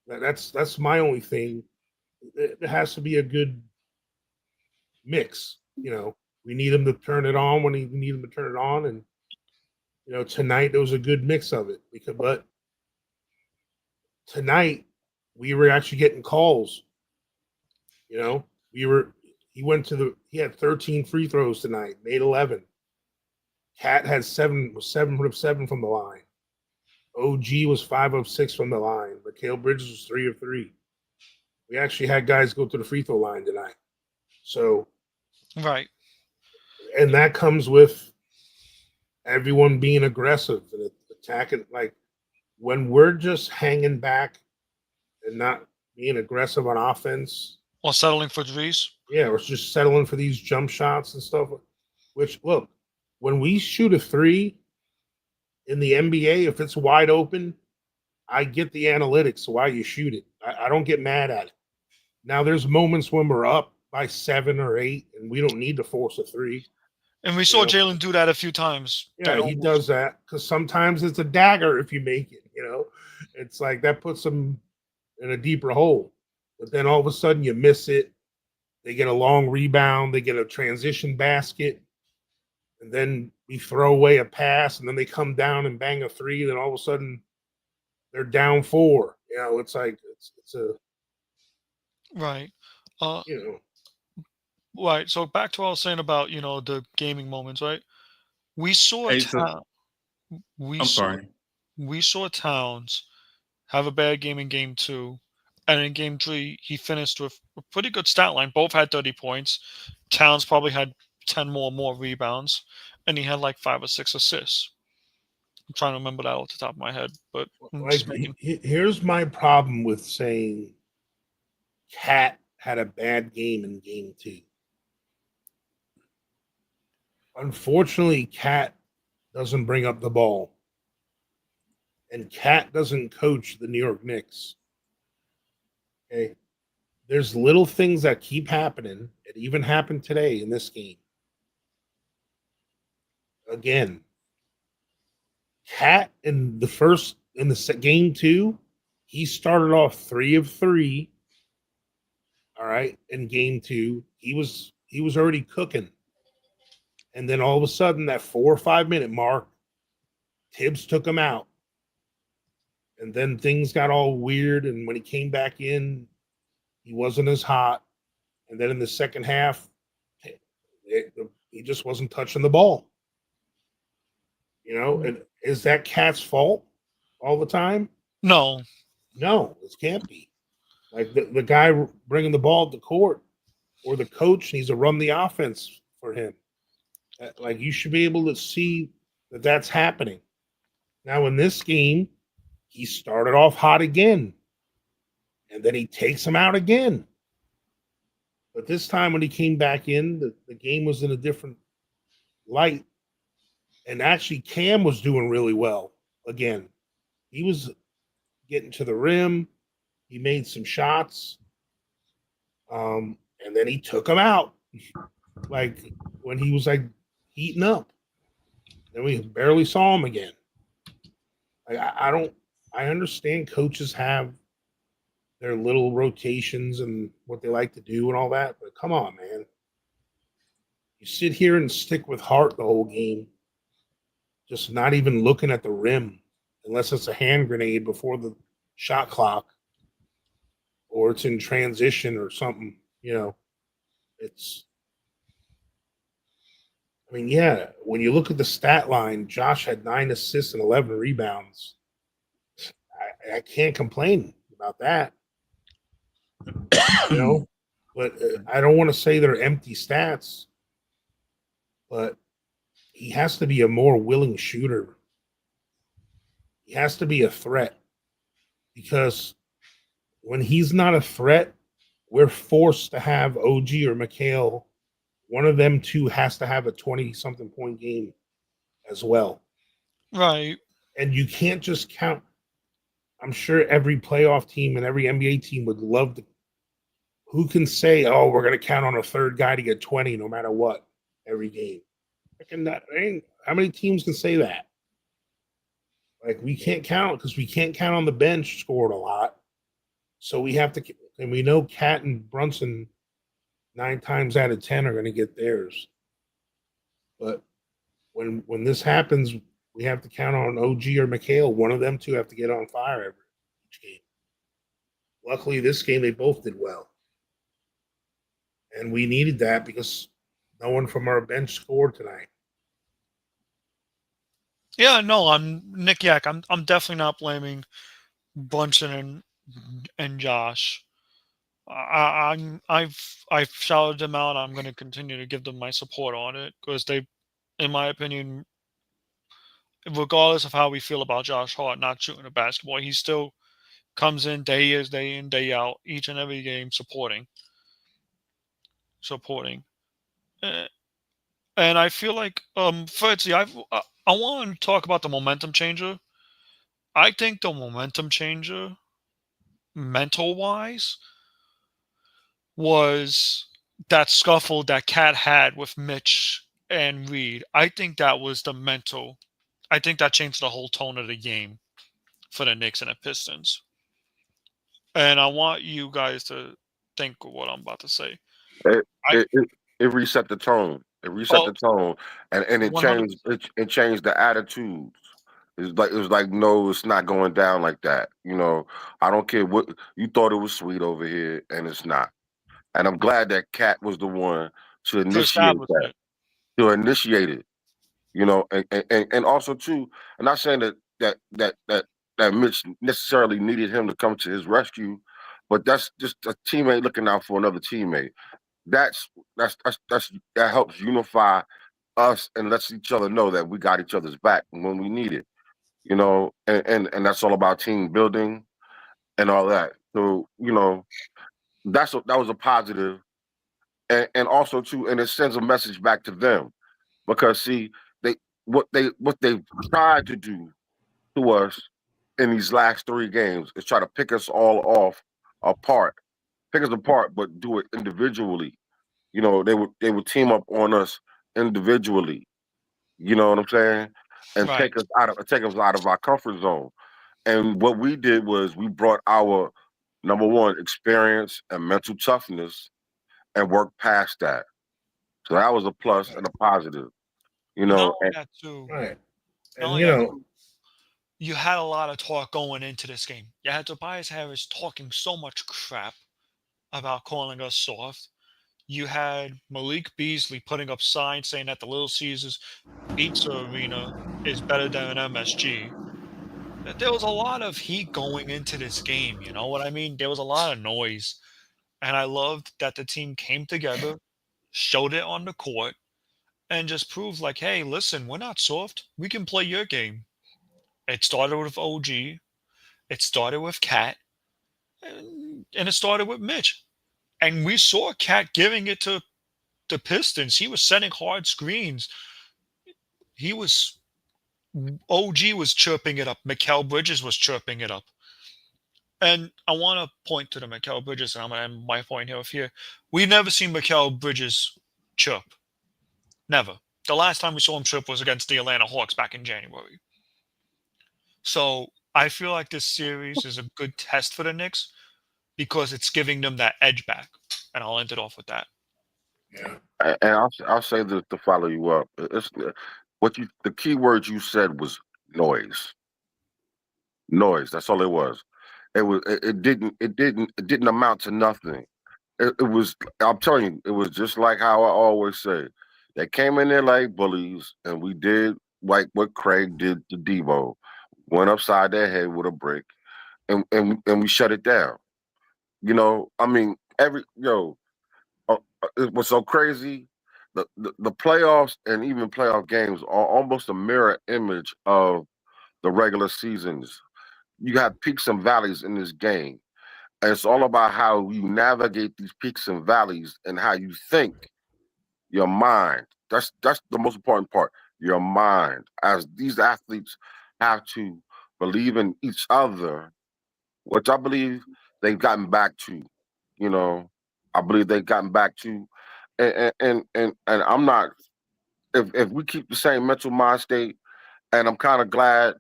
That's my only thing. It has to be a good mix. We need him to turn it on when we need him to turn it on, and tonight there was a good mix of it. But tonight we were actually getting calls. He had 13 free throws tonight, made 11. Cat had 7 of 7 from the line. OG was 5 of 6 from the line. Mikal Bridges was 3 of 3. We actually had guys go to the free throw line tonight. So, Right. and that comes with everyone being aggressive and attacking. Like when we're just hanging back and not being aggressive on offense, Or settling for threes. yeah, we're just settling for these jump shots and stuff. Which, look, when we shoot a three in the NBA, if it's wide open, I get the analytics why you shoot it. I don't get mad at it. Now, there's moments when we're up by 7 or 8, and we don't need to force a three. And we saw Jalen do that a few times. Yeah, he does that because sometimes it's a dagger if you make it. It's like that puts them in a deeper hole. But then all of a sudden you miss it. They get a long rebound. They get a transition basket. And then we throw away a pass, and then they come down and bang a three. Then all of a sudden they're down 4. It's like it's a Right. you know. Right. So back to what I was saying about, the gaming moments, right? We saw Hey, so we I'm saw sorry. we saw Towns have a bad game in game 2. And in game 3, he finished with a pretty good stat line. Both had 30 points. Towns probably had 10 more rebounds. And he had like 5 or 6 assists. I'm trying to remember that off the top of my head. But I'm Like just making. here's my problem with saying Cat had a bad game in game 2. Unfortunately, Cat doesn't bring up the ball. And Cat doesn't coach the New York Knicks. Okay. There's little things that keep happening. It even happened today in this game. Again, Cat in the game 2, he started off 3 of 3. All right, in game 2, he was already cooking. And then all of a sudden, that 4 or 5 minute mark, Tibbs took him out. And then things got all weird. And when he came back in, he wasn't as hot. And then in the second half, he just wasn't touching the ball. And is that Cat's fault all the time? No. No, it can't be. Like the guy bringing the ball to the court or the coach needs to run the offense for him. Like you should be able to see that that's happening. Now in this game, he started off hot again, and then he takes him out again. But this time when he came back in, the game was in a different light. And actually, Cam was doing really well again. He was getting to the rim. He made some shots. And then he took him out. Like when he was like heating up. Then we barely saw him again. Like I understand coaches have their little rotations and what they like to do and all that, but come on, man. You sit here and stick with heart the whole game, just not even looking at the rim unless it's a hand grenade before the shot clock or it's in transition or something, when you look at the stat line, Josh had 9 assists and 11 rebounds. I can't complain about that, but I don't want to say they're empty stats, but he has to be a more willing shooter. He has to be a threat because when he's not a threat, we're forced to have OG or McHale. One of them two has to have a 20-something point game as well. Right. And you can't just count. I'm sure every playoff team and every NBA team would love to. Who can say, oh, we're going to count on a third guy to get 20 no matter what every game? How many teams can say that? Like, we can't count because we can't count on the bench scored a lot. So we have to, and we know Cat and Brunson 9 times out of 10 are going to get theirs. But when this happens, we have to count on OG or McHale. One of them two have to get on fire each game. Luckily, this game, they both did well. And we needed that because no one from our bench scored tonight. Yeah, no, I'm Nick Yak. I'm definitely not blaming Brunson and Josh. I've shouted them out. I'm going to continue to give them my support on it because they, in my opinion, regardless of how we feel about Josh Hart not shooting a basketball, he still comes in, day in, day out, each and every game, supporting. Uh, And I feel like, Fritzy, I want to talk about the momentum changer. I think the momentum changer, mental wise, was that scuffle that Cat had with Mitch and Reed. I think that was the mental. I think that changed the whole tone of the game for the Knicks and the Pistons. And I want you guys to think of what I'm about to say. It I it it, it reset the tone. It reset oh, the tone, and it changed 100%. it changed the attitudes. It was like no, it's not going down like that. I don't care what you thought it was sweet over here, and it's not. And I'm glad that Cat was the one to To initiate establish that, it. to initiate it. And also too, I'm not saying that Mitch necessarily needed him to come to his rescue, but that's just a teammate looking out for another teammate. That helps unify us and lets each other know that we got each other's back when we need it. And that's all about team building and all that. So that was a positive, and also too, and it sends a message back to them because see they what they tried to do to us in these last three games is try to pick us all off apart, pick us apart, but do it individually. They would team up on us individually. You know what I'm saying? And Right. take us out of our comfort zone. And what we did was we brought our number one experience and mental toughness and worked past that. So that was a plus and a positive. You Not know, only and that, too. Right. Not And only that, too. You had a lot of talk going into this game. You had Tobias Harris talking so much crap about calling us soft. You had Malik Beasley putting up signs saying that the Little Caesars Pizza Arena is better than an MSG. There was a lot of heat going into this game, you know what I mean? There was a lot of noise. And I loved that the team came together, showed it on the court, and just proved like, hey, listen, we're not soft. We can play your game. It started with OG, it started with Cat, and it started with Mitch. And we saw Cat giving it to the Pistons. He was sending hard screens. He was OG was chirping it up. Mikal Bridges was chirping it up. And I want to point to the Mikal Bridges, and I'm going to end my point here. We've never seen Mikal Bridges chirp. Never. The last time we saw him chirp was against the Atlanta Hawks back in January. So I feel like this series is a good test for the Knicks because it's giving them that edge back. And I'll end it off with that. yeah. and I'll say this to follow you up. The key word you said was noise. Noise. That's all it was. It didn't amount to nothing. It was. I'm telling you, it was just like how I always say. They came in there like bullies, and we did like what Craig did to Debo. Went upside their head with a brick, and we shut it down. I mean, it was so crazy. The playoffs and even playoff games are almost a mirror image of the regular seasons. You have peaks and valleys in this game. And it's all about how you navigate these peaks and valleys and how you think, your mind. That's the most important part. Your mind. As these athletes have to believe in each other, which I believe they've gotten back to. You know, I believe they've gotten back to, and I'm not. If we keep the same mental mind state, and I'm kind of glad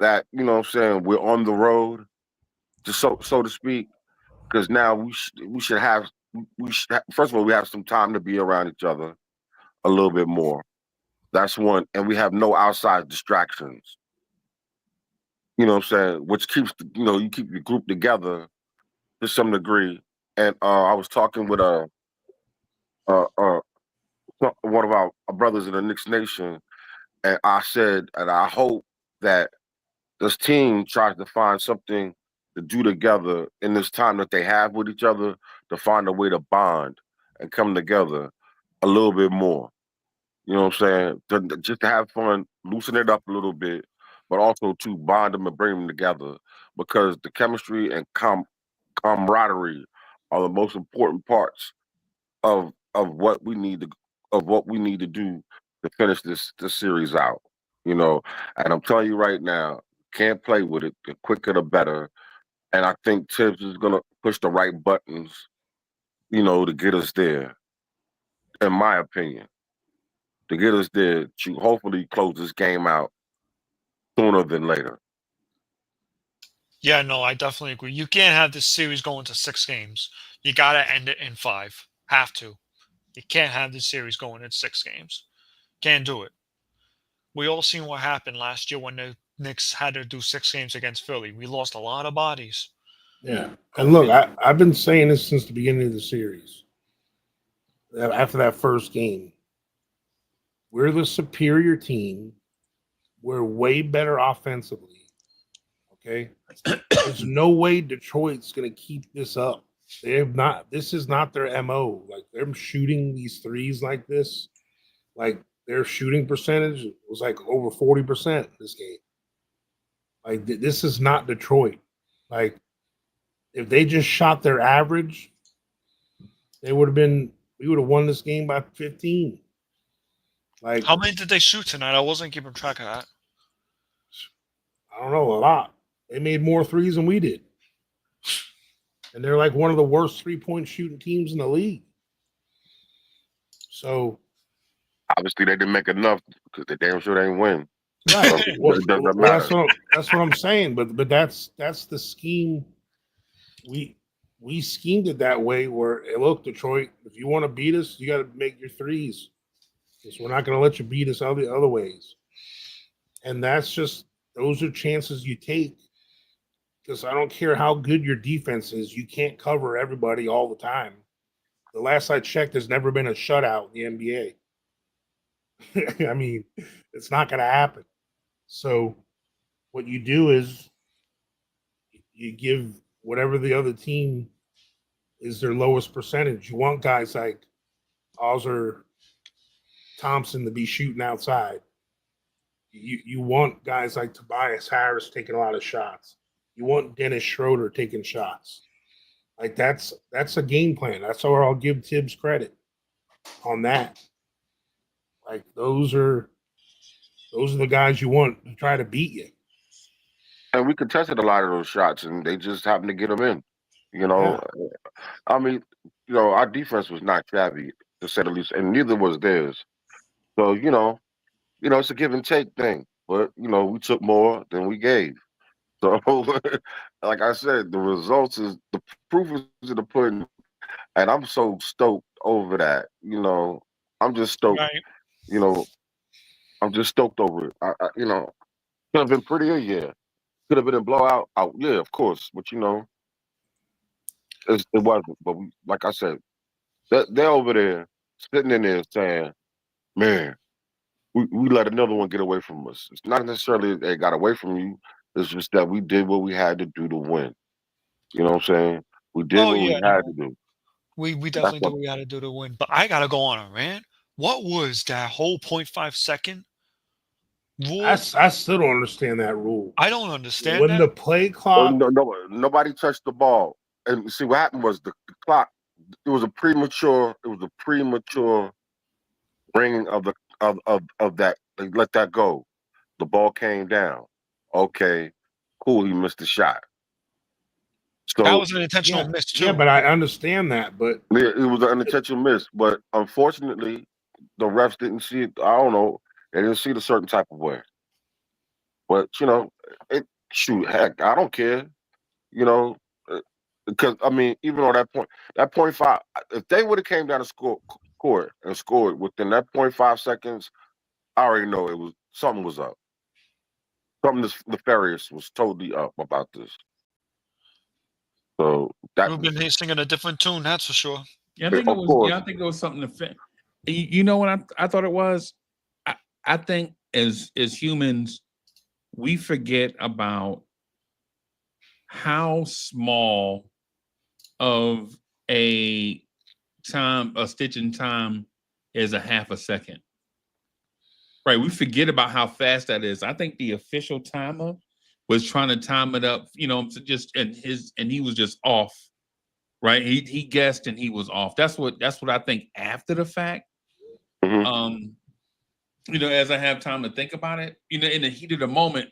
that what I'm saying, we're on the road, so to speak, because now we should have first of all we have some time to be around each other a little bit more. That's one, and we have no outside distractions. You know what I'm saying? Which keeps you keep your group together to some degree. And I was talking with uh, uh, one of our brothers in the Knicks Nation, and I said, and I hope that this team tries to find something to do together in this time that they have with each other to find a way to bond and come together a little bit more. You know what I'm saying? Just to have fun, loosen it up a little bit, but also to bond them and bring them together because the chemistry and camaraderie are the most important parts of what we need to do to finish this series out. You know, and I'm telling you right now, can't play with it. The quicker the better. And I think Tibbs is gonna push the right buttons, you know, to get us there. In my opinion, to get us there to hopefully close this game out sooner than later. Yeah, no, I definitely agree. You can't have this series going to 6 games. You got to end it in 5. Have to. You can't have this series going in 6 games. Can't do it. We all seen what happened last year when the Knicks had to do 6 games against Philly. We lost a lot of bodies. Yeah. And look, I've been saying this since the beginning of the series. After that first game, we're the superior team. We're way better offensively. Okay. There's no way Detroit's going to keep this up. They have not. This is not their MO. Like they're shooting these threes like this. Like their shooting percentage was like over 40% this game. Like this is not Detroit. Like if they just shot their average, we would have won this game by 15. Like How many did they shoot tonight? I wasn't keeping track of that. I don't know, a lot. They made more threes than we did. And they're like one of the worst 3-point shooting teams in the league. So obviously they didn't make enough because they damn sure they ain't win. right. It doesn't matter. That's what I'm saying. But that's the scheme. We schemed it that way where hey, look, Detroit, if you want to beat us, you got to make your threes. Because we're not going to let you beat us other ways. And that's just those are chances you take. Because I don't care how good your defense is, you can't cover everybody all the time. The last I checked, there's never been a shutout in the NBA. I mean, it's not going to happen. So what you do is you give whatever the other team is their lowest percentage. You want guys like Ozzer Thompson to be shooting outside. You want guys like Tobias Harris taking a lot of shots. You want Dennis Schroeder taking shots. Like that's a game plan. That's where I'll give Tibbs credit on that. Like those are the guys you want to try to beat you. And we contested a lot of those shots, and they just happened to get them in. You know, I mean, you know, our defense was not shabby to say the least, and neither was theirs. So you know, it's a give and take thing. But you know, we took more than we gave. So, like I said, the results is the proof is in the pudding, and I'm so stoked over that. You know, I'm just stoked. Right. You know, I'm just stoked over it. You know, could have been prettier, yeah. Could have been a blowout, yeah, of course. But you know, it wasn't. But like I said, they're over there sitting in there saying, "Man, we let another one get away from us." It's not necessarily they got away from you. It's just that we did what we had to do to win. You know what I'm saying? We did what we had to do. We definitely did what we had to do to win. But I gotta go on a rant. What was that whole 0.5 second rule? I still don't understand that rule. I don't understand when that. the play clock. Nobody touched the ball. And see what happened was the clock. It was a premature ringing of that. They let that go. The ball came down. Okay, cool. He missed the shot. So that was an intentional miss too. Yeah, but I understand that. But it was an unintentional miss. But unfortunately, the refs didn't see it. I don't know. They didn't see it a certain type of way. But you know, heck, I don't care. You know, because I mean, even on that 0.5, if they would have came down to court and scored within that 0.5 seconds, I already know something was up. Something nefarious was totally up about this. So that Ruben he's singing a different tune, that's for sure. Yeah, I think it was. Yeah, I think it was something to. You know what I thought it was? I think as humans, we forget about how small of a stitch in time is a half a second. Right. We forget about how fast that is. I think the official timer was trying to time it up, and he was just off. Right. He guessed and he was off. That's what I think after the fact. Mhm. As I have time to think about it, in the heat of the moment,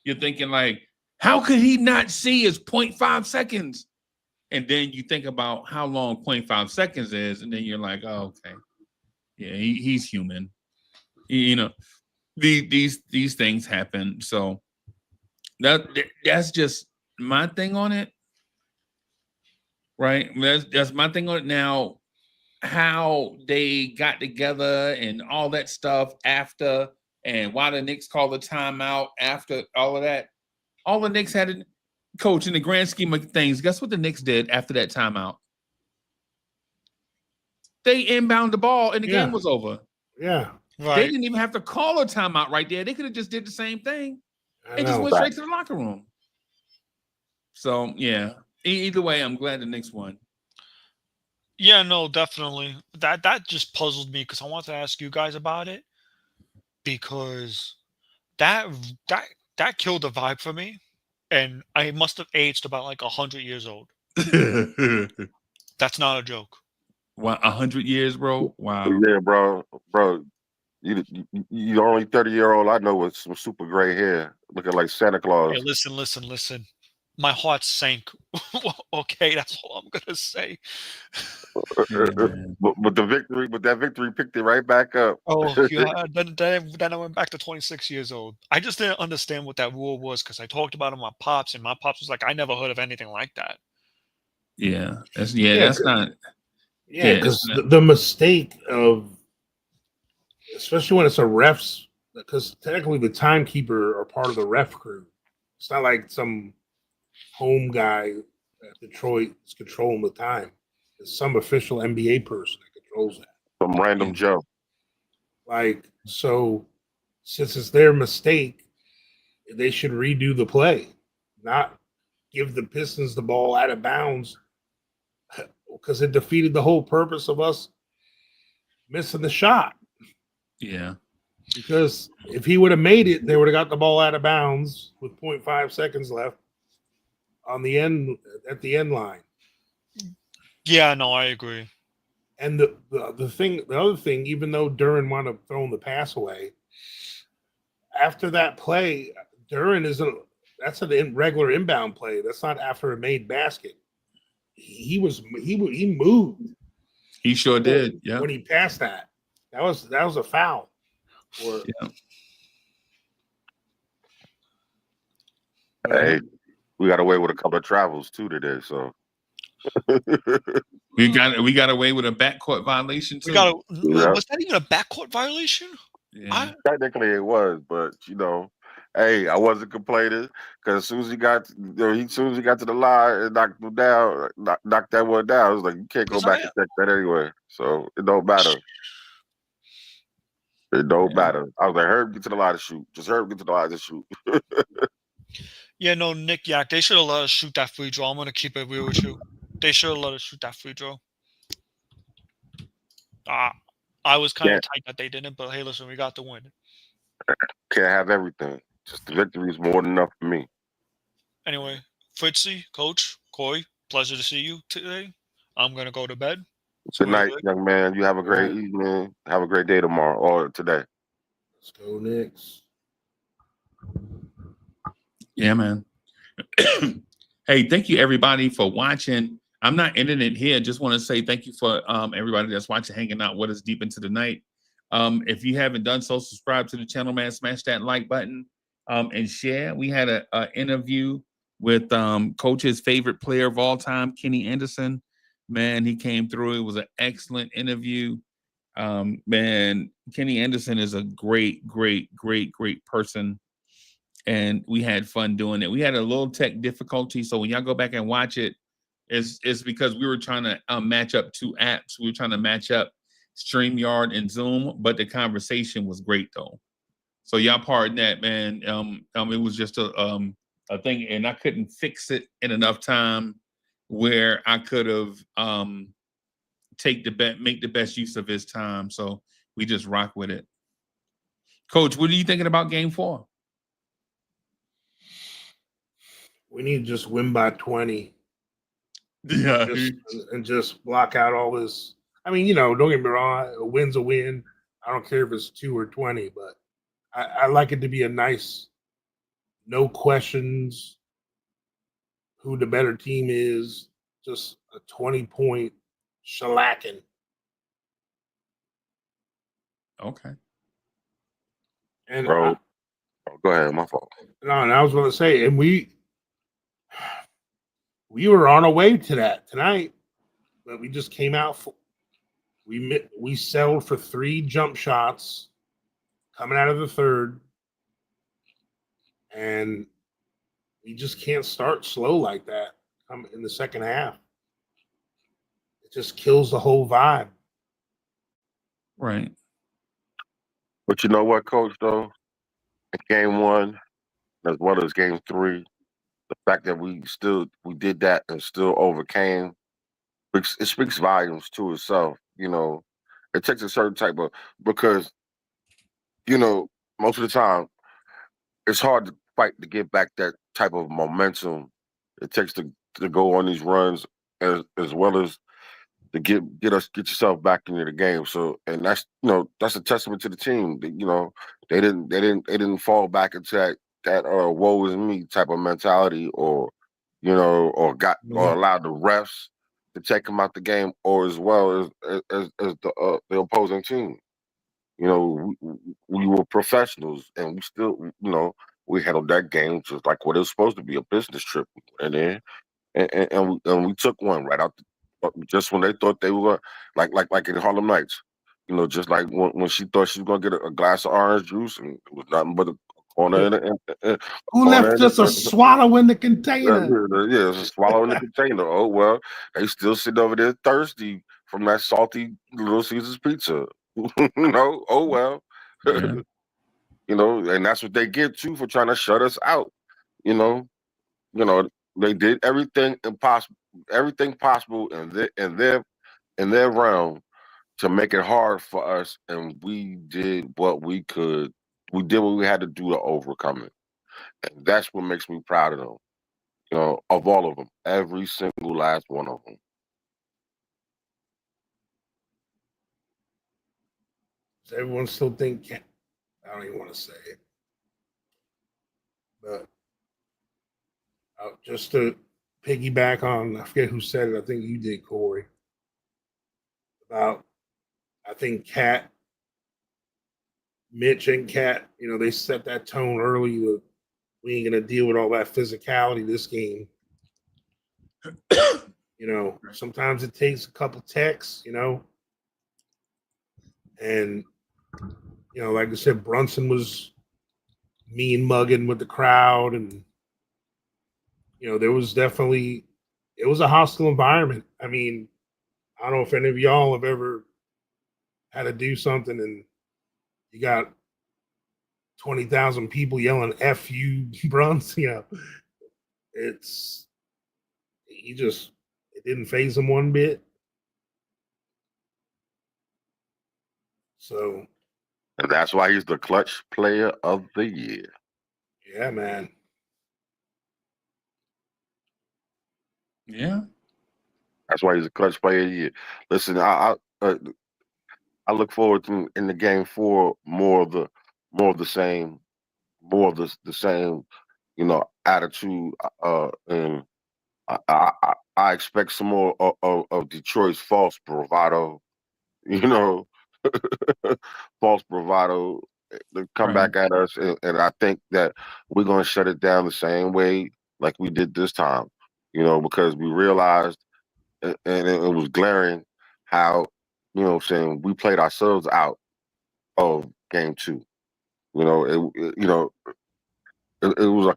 you're thinking like, how could he not see his 0.5 seconds? And then you think about how long 0.5 seconds is, and then you're like, oh, okay. Yeah, he's human. These things happen. So that's just my thing on it. Right? That's my thing on it. Now, how they got together and all that stuff after, and why the Knicks called the timeout after all of that. All the Knicks had to coach in the grand scheme of things. Guess what the Knicks did after that timeout? They inbound the ball and the game was over. Yeah. Right. They didn't even have to call a timeout right there. They could have just did the same thing and just went straight to the locker room. So yeah, either way, I'm glad the Knicks won. Yeah, no, definitely. That just puzzled me because I wanted to ask you guys about it, because that killed the vibe for me, and I must have aged about like 100 years old. That's not a joke. Wow, 100 years, bro. Wow. Yeah, bro. You only 30-year-old I know with some super gray hair, looking like Santa Claus. Hey, listen. My heart sank. Okay, that's all I'm gonna say. But that victory picked it right back up. Oh, yeah. Then I went back to 26 years old. I just didn't understand what that rule was because I talked about it with my pops, and my pops was like, "I never heard of anything like that." Yeah, that's not. Yeah, because the mistake of, especially when it's a refs, because technically the timekeeper are part of the ref crew. It's not like some home guy at Detroit is controlling the time. It's some official NBA person that controls that. Some random Joe. Like, so since it's their mistake, they should redo the play, not give the Pistons the ball out of bounds, because it defeated the whole purpose of us missing the shot. Yeah. Because if he would have made it, they would have got the ball out of bounds with 0.5 seconds left on the end, at the end line. Yeah, no, I agree. And the other thing, even though Duran wound up throwing the pass away, after that play, Duran that's a regular inbound play. That's not after a made basket. He moved. He sure did. Yeah. When he passed that was a foul. Yeah. Hey, we got away with a couple of travels too today, so we got away with a backcourt violation too. Was that even a backcourt violation? Yeah. Technically it was, but hey, I wasn't complaining because as soon as he got to the line and knocked him down, knocked that one down, I was like, you can't go back and check that anyway. So it don't matter. It don't matter. I was like, Herb, get to the line to shoot. Just Herb, get to the line to shoot. Yeah, no, Nick Yak, they should have let us shoot that free throw. I'm gonna keep it real with you. They should have let us shoot that free throw. I was kind of tight that they didn't, but hey, listen, we got the win. Can't have everything. Just the victory is more than enough for me. Anyway, Fritzy, Coach, Corey, pleasure to see you today. I'm gonna go to bed. Good night, young man. You have a great evening. Have a great day tomorrow or today. Let's go Knicks. Yeah, man. Hey, thank you everybody for watching. I'm not ending it here. Just want to say thank you for everybody that's watching, hanging out with us deep into the night. If you haven't done so, subscribe to the channel, man. Smash that like button and share. We had an interview with Coach's favorite player of all time, Kenny Anderson. Man, he came through. It was an excellent interview. Man, Kenny Anderson is a great person. And we had fun doing it. We had a little tech difficulty. So when y'all go back and watch it, it's because we were trying to match up two apps. We were trying to match up StreamYard and Zoom, but the conversation was great though. So y'all pardon that, man. It was just a I think, and I couldn't fix it in enough time where I could have make the best use of his time. So we just rock with it. Coach, what are you thinking about game 4? We need to just win by 20. Yeah. And just block out all this. I mean, you know, don't get me wrong, a win's a win. I don't care if it's 2 or 20, but I like it to be a nice, no questions, who the better team is, just a 20-point shellacking. Okay. And Bro, go ahead, my fault. No, and I was going to say, and we were on our way to that tonight, but we just came out. We settled for 3 jump shots coming out of the third, and we just can't start slow like that in the second half. It just kills the whole vibe. Right. But you know what, Coach, though? In game 1, as well as game 3, the fact that we did that and still overcame, it speaks volumes to itself. You know, it takes a certain type of, because, you know, most of the time, it's hard to fight to get back that type of momentum it takes to go on these runs, as well as to get yourself back into the game. So, and that's, you know, that's a testament to the team. You know, they didn't fall back into that woe is me type of mentality, or, you know, or allowed the refs to take them out the game, or as well as the opposing team. You know, we were professionals, and we still, you know, we handled that game just like what it was supposed to be, a business trip. And then and we took one right out just when they thought they were like in Harlem Nights. You know, just like when she thought she was gonna get a glass of orange juice, and it was nothing but a corner Who left us a swallow in the container? Yeah, it's a swallow in the container. Oh well, they still sitting over there thirsty from that salty Little Caesars pizza. You know, oh well. Yeah. You know, and that's what they get too for trying to shut us out. You know, they did everything possible in their realm to make it hard for us, and we did what we could. We did what we had to do to overcome it, and that's what makes me proud of them. You know, of all of them, every single last one of them. Does everyone still think? I don't even want to say it, but just to piggyback on, I forget who said it. I think you did, Corey. About, I think Mitch and Cat, you know, they set that tone early. We ain't gonna deal with all that physicality this game. You know, sometimes it takes a couple texts, you know, and you know, like I said, Brunson was mean mugging with the crowd, and you know, it was a hostile environment. I mean, I don't know if any of y'all have ever had to do something and you got 20,000 people yelling "F you, Brunson." You know, it didn't faze him one bit. So, And that's why he's the clutch player of the year. yeah, man. Yeah. That's why he's a clutch player of the year. Listen, I look forward to in the game 4 more of the same, the same, you know, attitude. And I expect some more of Detroit's false bravado. You know, false bravado to come back at us, and I think that we're going to shut it down the same way like we did this time. You know, because we realized, and it was glaring how, you know, saying we played ourselves out of game 2. You know, it was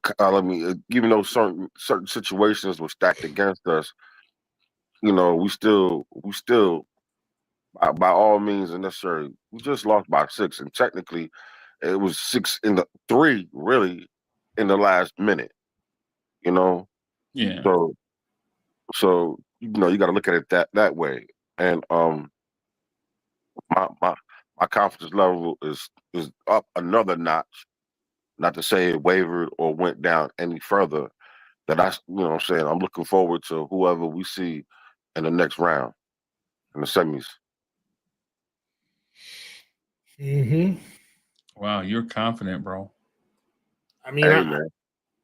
even though certain situations were stacked against us, you know, we still by all means and necessary, we just lost by 6, and technically it was 6 in the 3 really in the last minute. You know, Yeah. so you know you got to look at it that way. And my my my confidence level is up another notch. Not to say it wavered or went down any further. That you know what I'm saying, I'm looking forward to whoever we see in the next round in the semis. Mm-hmm. Wow, you're confident, bro. I mean, Hey man,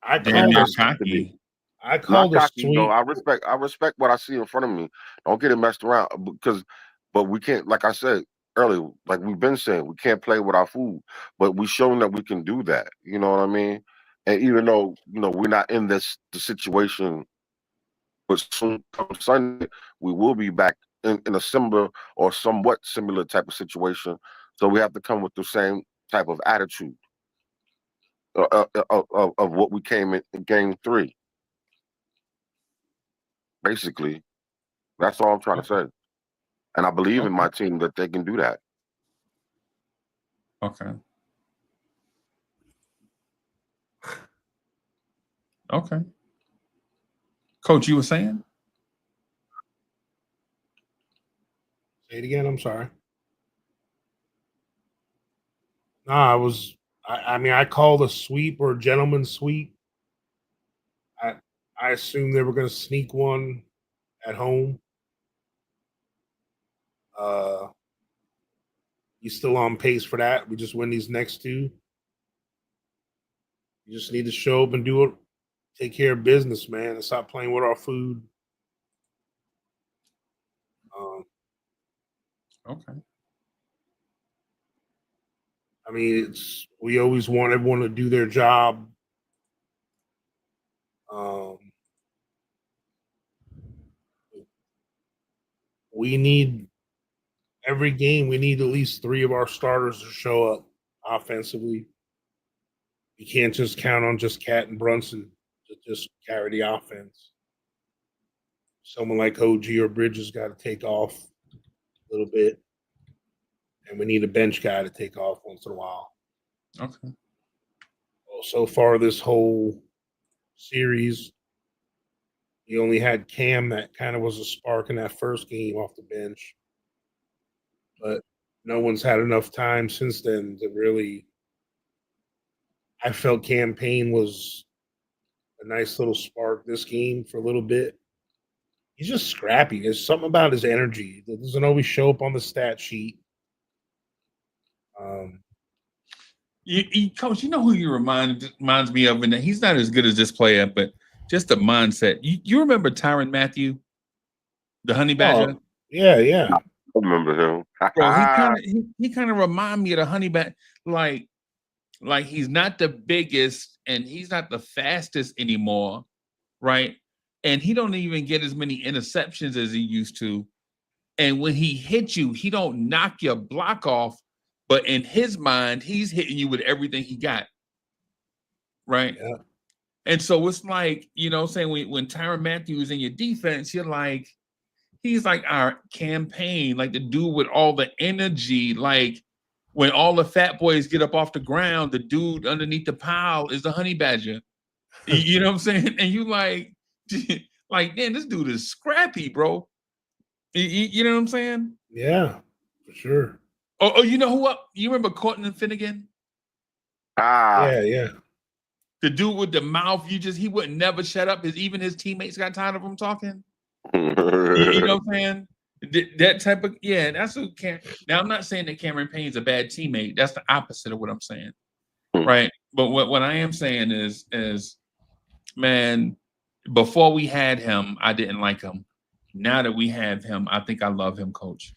I Damn called near this. to be. cocky. I Not called a cocky though. sweep. I respect what I see in front of me. Don't get it messed around but we can't, like I said earlier, like we've been saying, we can't play with our food. But we shown that we can do that. You know what I mean? And even though, you know, we're not in the situation, but soon come Sunday, we will be back in a similar or somewhat similar type of situation. So we have to come with the same type of attitude of what we came in game 3. Basically, that's all I'm trying to say. And I believe in Okay. my team that they can do that. Okay. Okay. Coach, you were saying? Say it again. I'm sorry. Nah, I was. I mean, I called a sweep or a gentleman's sweep. I I assumed they were going to sneak one at home. Uh, he's still on pace for that. We just win these next 2. You just need to show up and do it. Take care of business, man, and stop playing with our food. Um, Okay. I mean, we always want everyone to do their job. Um, we need every game. We need at least 3 of our starters to show up offensively. You can't just count on just Cat and Brunson to just carry the offense. Someone like OG or Bridges got to take off a little bit, and we need a bench guy to take off once in a while. Okay. Well, so far this whole series, you only had Cam that kind of was a spark in that first game off the bench, but no one's had enough time since then to really. I felt Cam Payne was a nice little spark this game for a little bit. He's just scrappy. There's something about his energy that doesn't always show up on the stat sheet. Um, Coach, you know who you reminds me of, and he's not as good as this player, but just the mindset. You remember Tyrann Mathieu, the Honey Badger? yeah. I remember him. Bro, he kind of remind me of the Honey Badger, like he's not the biggest and he's not the fastest anymore, right? And he don't even get as many interceptions as he used to. And when he hits you, he don't knock your block off, but in his mind, he's hitting you with everything he got, right? Yeah. And so it's like, you know, saying when Tyrann Mathieu is in your defense, you're like, he's like our campaign, like the dude with all the energy. Like when all the fat boys get up off the ground, the dude underneath the pile is the Honey Badger. You know what I'm saying? And you like, man, this dude is scrappy, bro. You know what I'm saying? Yeah, for sure. Oh, you know who up? You remember Cortland Finnegan? Yeah. The dude with the mouth, he would never shut up. Even his teammates got tired of him talking. You know what I'm saying? That type of, yeah, that's who can. Now, I'm not saying that Cameron Payne's a bad teammate. That's the opposite of what I'm saying. Right. But what I am saying is, man, before we had him, I didn't like him. Now that we have him, I think I love him, Coach.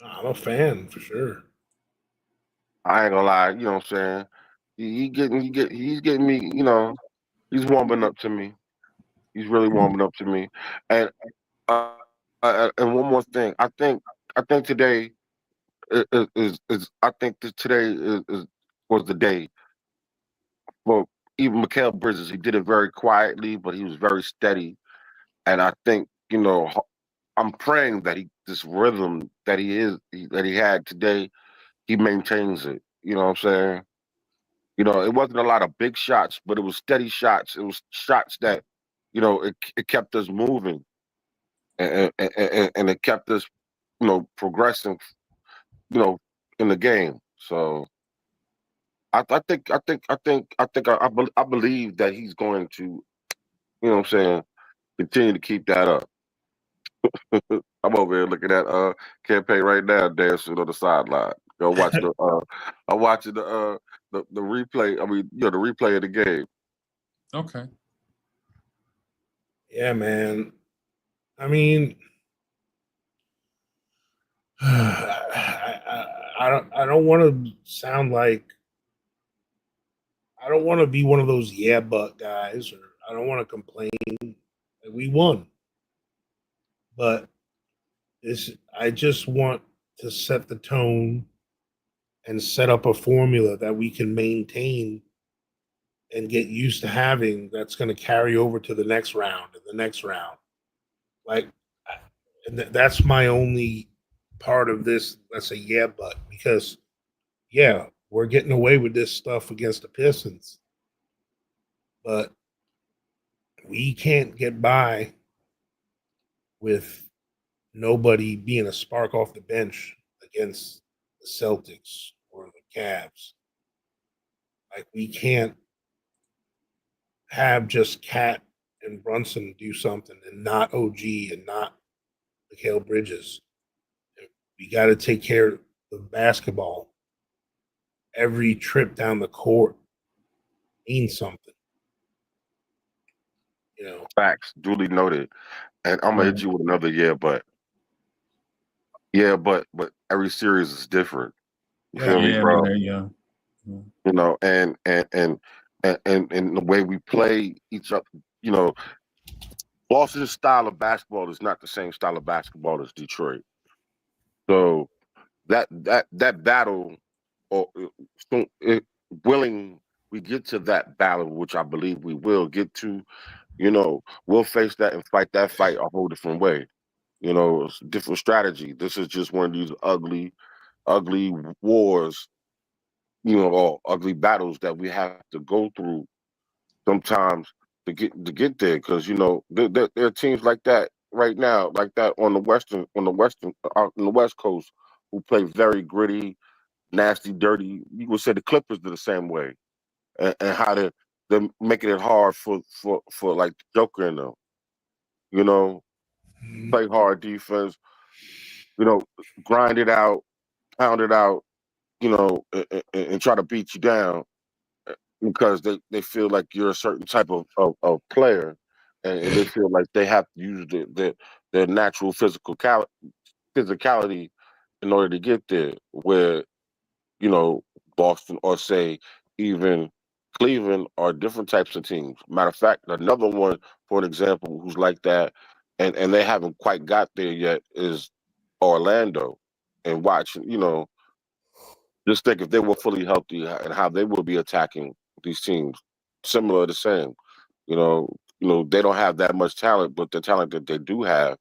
I'm a fan for sure. I ain't gonna lie, you know what I'm saying? He's getting me, you know, he's warming up to me. He's really warming up to me. And and one more thing, I think today is I think that today was the day for even Mikal Bridges. He did it very quietly, but he was very steady. And I think, you know, I'm praying that this rhythm that he had today, he maintains it. You know what I'm saying? You know, it wasn't a lot of big shots, but it was steady shots. It was shots that, you know, it kept us moving, and it kept us, you know, progressing, you know, in the game. So I believe that he's going to, you know what I'm saying, continue to keep that up. I'm over here looking at campaign right now, dancing on the sideline. Go watch the I'm watching the replay. I mean, you know, the replay of the game. Okay. Yeah, man. I mean, I don't want to sound like I don't want to be one of those yeah but guys, or I don't want to complain that we won, but this I just want to set the tone and set up a formula that we can maintain and get used to having that's going to carry over to the next round and the next round. Like, and that's my only part of this. Let's say yeah, but because yeah, we're getting away with this stuff against the Pistons, but we can't get by with nobody being a spark off the bench against the Celtics or the Cavs. Like, we can't have just Cat and Brunson do something and not OG and not Mikal Bridges. We got to take care of the basketball. Every trip down the court means something. You know, Facts, duly noted. And I'm gonna hit you with another but every series is different. You feel me, Yeah, bro? man. Yeah. You know, and the way we play each other, you know, Boston's style of basketball is not the same style of basketball as Detroit. So that battle, or willing we get to that battle, which I believe we will get to, you know, we'll face that and fight that fight a whole different way. You know, it's a different strategy. This is just one of these ugly wars, you know, or ugly battles that we have to go through sometimes to get there. Because you know, there are teams like that right now, like that on the western on the West Coast, who play very gritty, nasty, dirty. You would say the Clippers do the same way, and how they're making it hard for like Joker and them. You know, play hard defense. You know, grind it out, pound it out. You know, and try to beat you down because they feel like you're a certain type of player, and they feel like they have to use their natural physicality in order to get there. Where, you know, Boston, or say even Cleveland, are different types of teams. Matter of fact, another one, for an example, who's like that, and they haven't quite got there yet, is Orlando. And watch, you know, just think if they were fully healthy and how they would be attacking these teams, similar, the same. They don't have that much talent, but the talent that they do have,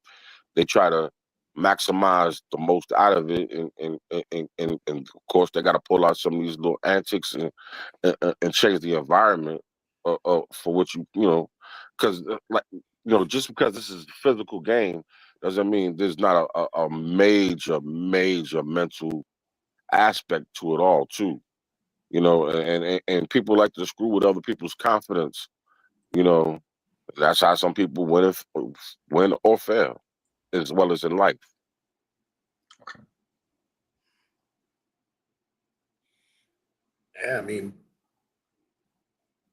they try to maximize the most out of it, and of course they got to pull out some of these little antics and change the environment for what you know, because like, you know, just because this is a physical game doesn't mean there's not a major mental aspect to it all too. You know, and people like to screw with other people's confidence. You know, that's how some people win or fail, as well as in life. Okay. yeah, I mean,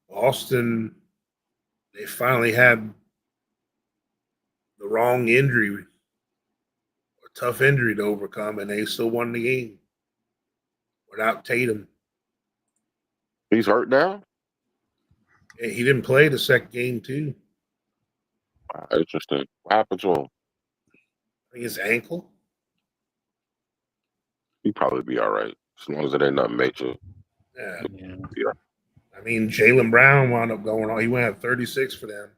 Boston, they finally had the wrong injury or tough injury to overcome, and they still won the game without Tatum. He's hurt now. And he didn't play the second game too. Interesting. What happened to him? I think his ankle. He'd probably be all right as long as it ain't nothing major. Yeah. Yeah. I mean, Jaylen Brown wound up going on. He went at 36 for them.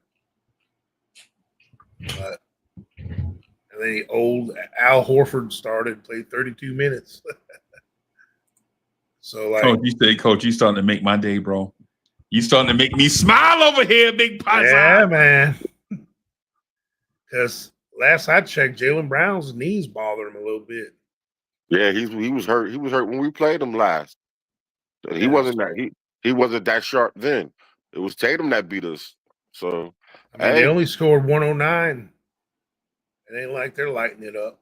But and then old Al Horford started, played 32 minutes. So like, Coach, you starting to make my day, bro. You starting to make me smile over here, big pie. yeah, man. Because last I checked, Jaylen Brown's knees bother him a little bit. Yeah, he was hurt. He was hurt when we played him last. He wasn't he wasn't that sharp then. It was Tatum that beat us. So I mean, they only scored 109. It ain't like they're lighting it up.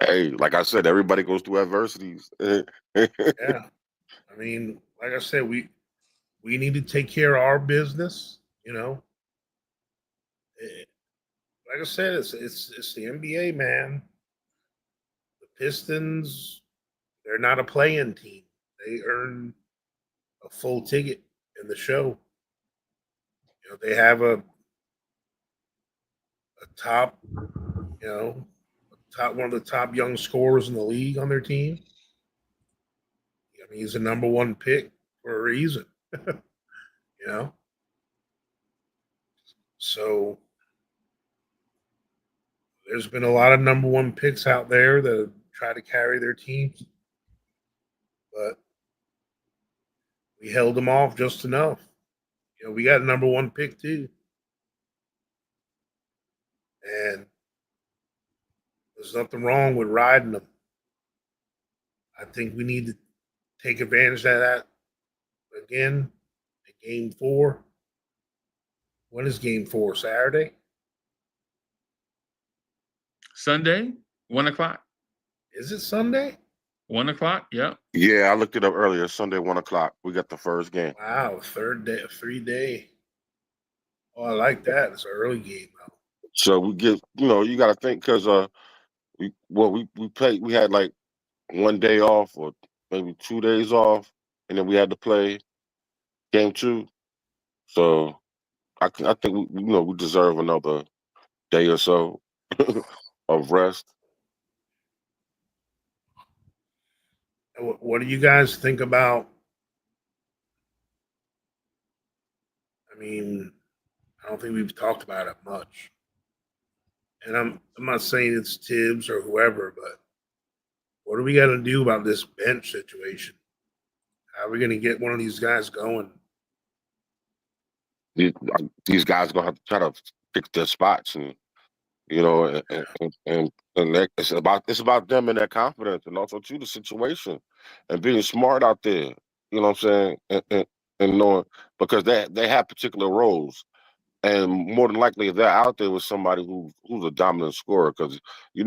Hey, like I said, everybody goes through adversities. Yeah. I mean, like I said, we need to take care of our business, you know. Like I said, it's the NBA, man. The Pistons, they're not a play-in team. They earn a full ticket in the show. You know, they have a top, you know, one of the top young scorers in the league on their team. I mean, he's a number one pick for a reason. You know? So there's been a lot of number one picks out there that try to carry their teams. But we held them off just enough. You know, we got a number one pick too. And there's nothing wrong with riding them. I think we need to take advantage of that again in game 4. When is game 4? Saturday? Sunday, 1 o'clock. Is it Sunday? 1 o'clock, yeah. Yeah, I looked it up earlier. Sunday, 1 o'clock. We got the first game. Wow, 3-day. Oh, I like that. It's an early game though. So we get, you got to think because we had like 1 day off or maybe 2 days off, and then we had to play game 2. So I think we deserve another day or so of rest. What do you guys think about? I mean, I don't think we've talked about it much. And I'm not saying it's Tibbs or whoever, but what are we going to do about this bench situation? How are we going to get one of these guys going? These guys are gonna have to try to pick their spots, and it's about them and their confidence, and also the situation, and being smart out there. You know what I'm saying, and knowing because they have particular roles, and more than likely they're out there with somebody who's a dominant scorer. Because you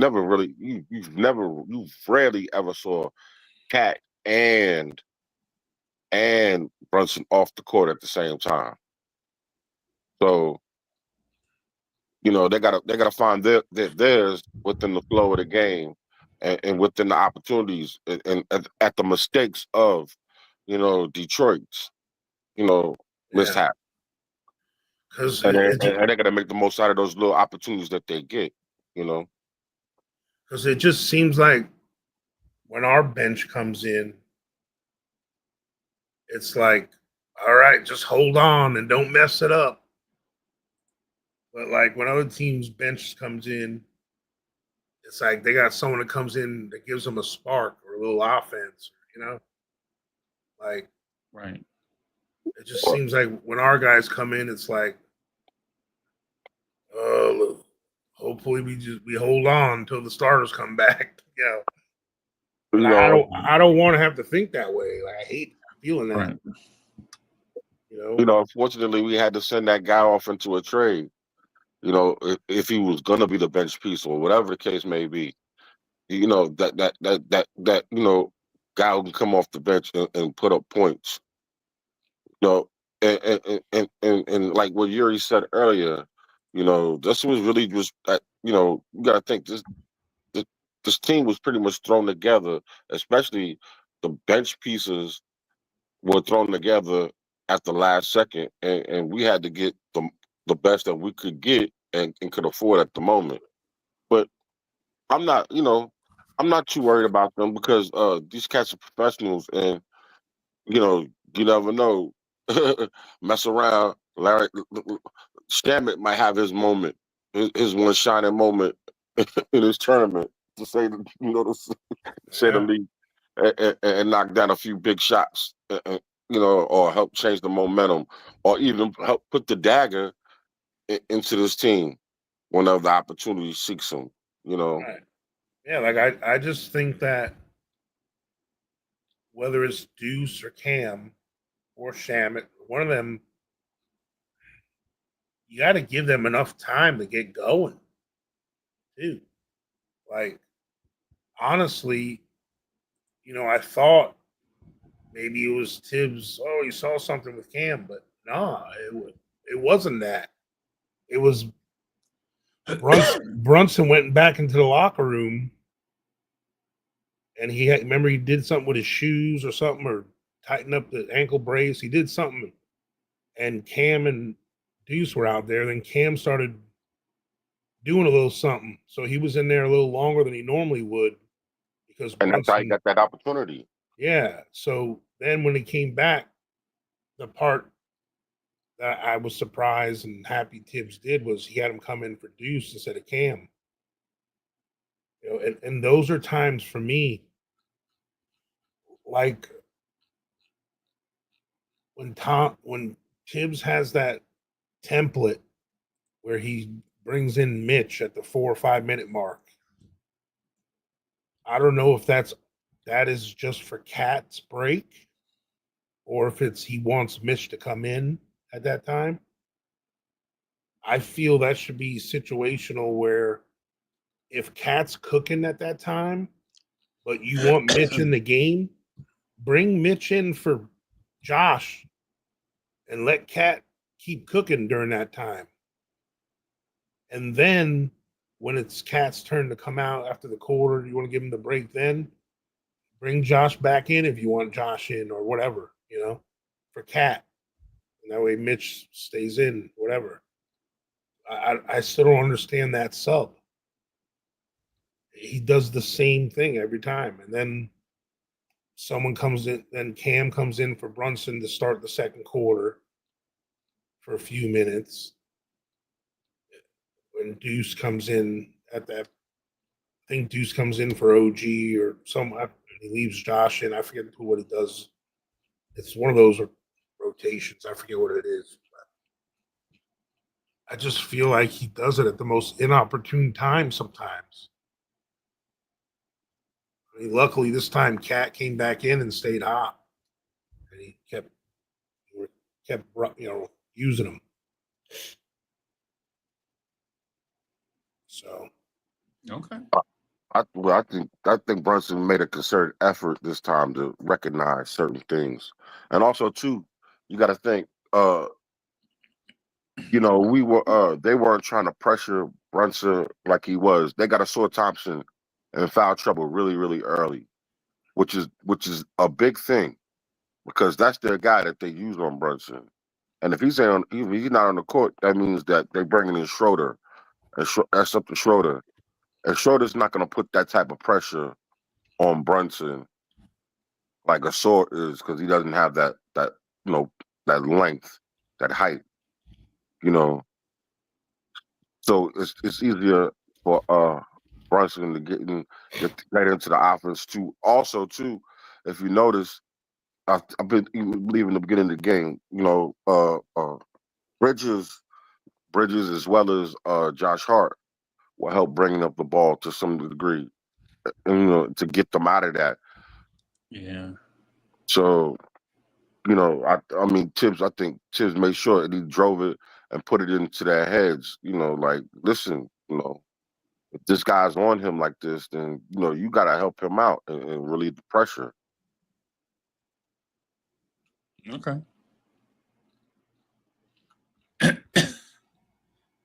rarely ever saw Cat and Brunson off the court at the same time. So they gotta find theirs within the flow of the game, and within the opportunities, and at the mistakes of Detroit's mishap. Because And they're gonna make the most out of those little opportunities that they get. Because it just seems like when our bench comes in, it's like, all right, just hold on and don't mess it up. But like when other teams' bench comes in, it's like they got someone that comes in that gives them a spark or a little offense, Like, right. It just seems like when our guys come in, it's like, hopefully we hold on until the starters come back. I don't want to have to think that way. Like I hate feeling that. Right. Unfortunately, we had to send that guy off into a trade. If he was gonna be the bench piece or whatever the case may be, that guy who can come off the bench and put up points. And like what Yuri said earlier, this was really just you got to think this team was pretty much thrown together, especially the bench pieces were thrown together at the last second, and we had to get the best that we could get and could afford at the moment. But I'm not too worried about them because these cats are professionals, and you never know. Mess around, Larry Stammet might have his moment, his one shining moment in his tournament, to say the least. and knock down a few big shots, or help change the momentum, or even help put the dagger into this team whenever the opportunity seeks them. Right. Yeah, like I just think that whether it's Deuce or Cam or Shamit, one of them, you got to give them enough time to get going, too. Like, honestly, I thought maybe it was Tibbs. Oh, you saw something with Cam, but nah, it wasn't that. It was Brunson went back into the locker room, and remember he did something with his shoes or something, or tightened up the ankle brace. He did something, and Cam and Deuce were out there. Then Cam started doing a little something, so he was in there a little longer than he normally would because And that's how he Brunson. got that opportunity. Yeah. So then when he came back, the part that I was surprised and happy Tibbs did was he had him come in for Deuce instead of Cam. And those are times for me, like when Tibbs has that template where he brings in Mitch at the 4 or 5 minute mark. I don't know if that is just for Cat's break, or if it's he wants Mitch to come in at that time. I feel that should be situational where if Cat's cooking at that time, but you want Mitch in the game, bring Mitch in for Josh and let Cat keep cooking during that time. And then when it's Cat's turn to come out after the quarter, you want to give him the break then, bring Josh back in if you want Josh in or whatever, for Cat. And that way Mitch stays in, whatever. I still don't understand that sub. He does the same thing every time. And then someone comes in, then Cam comes in for Brunson to start the second quarter for a few minutes. When Deuce comes in at that, I think Deuce comes in for OG or he leaves Josh in. I forget what he does. It's one of those rotations. I forget what it is. I just feel like he does it at the most inopportune time sometimes. I mean, luckily this time Cat came back in and stayed hot, and he kept using him. So Okay. I think Brunson made a concerted effort this time to recognize certain things, and also too, you got to think. They weren't trying to pressure Brunson like he was. They got to saw Thompson in foul trouble really, really early, which is a big thing because that's their guy that they use on Brunson. And if he's not on the court, that means that they're bringing in Schroeder, and that's up to Schroeder. And Schroeder's not going to put that type of pressure on Brunson like a sword is because he doesn't have that that length, that height, you know. So it's easier for Brunson to get right into the offense too. Also too, if you notice, I've been believe in the beginning of the game, Bridges as well as Josh Hart will help bringing up the ball to some degree, and, to get them out of that. Yeah. So, I mean, I think Tibbs made sure that he drove it and put it into their heads, like, listen, if this guy's on him like this, then, you got to help him out and relieve the pressure. Okay.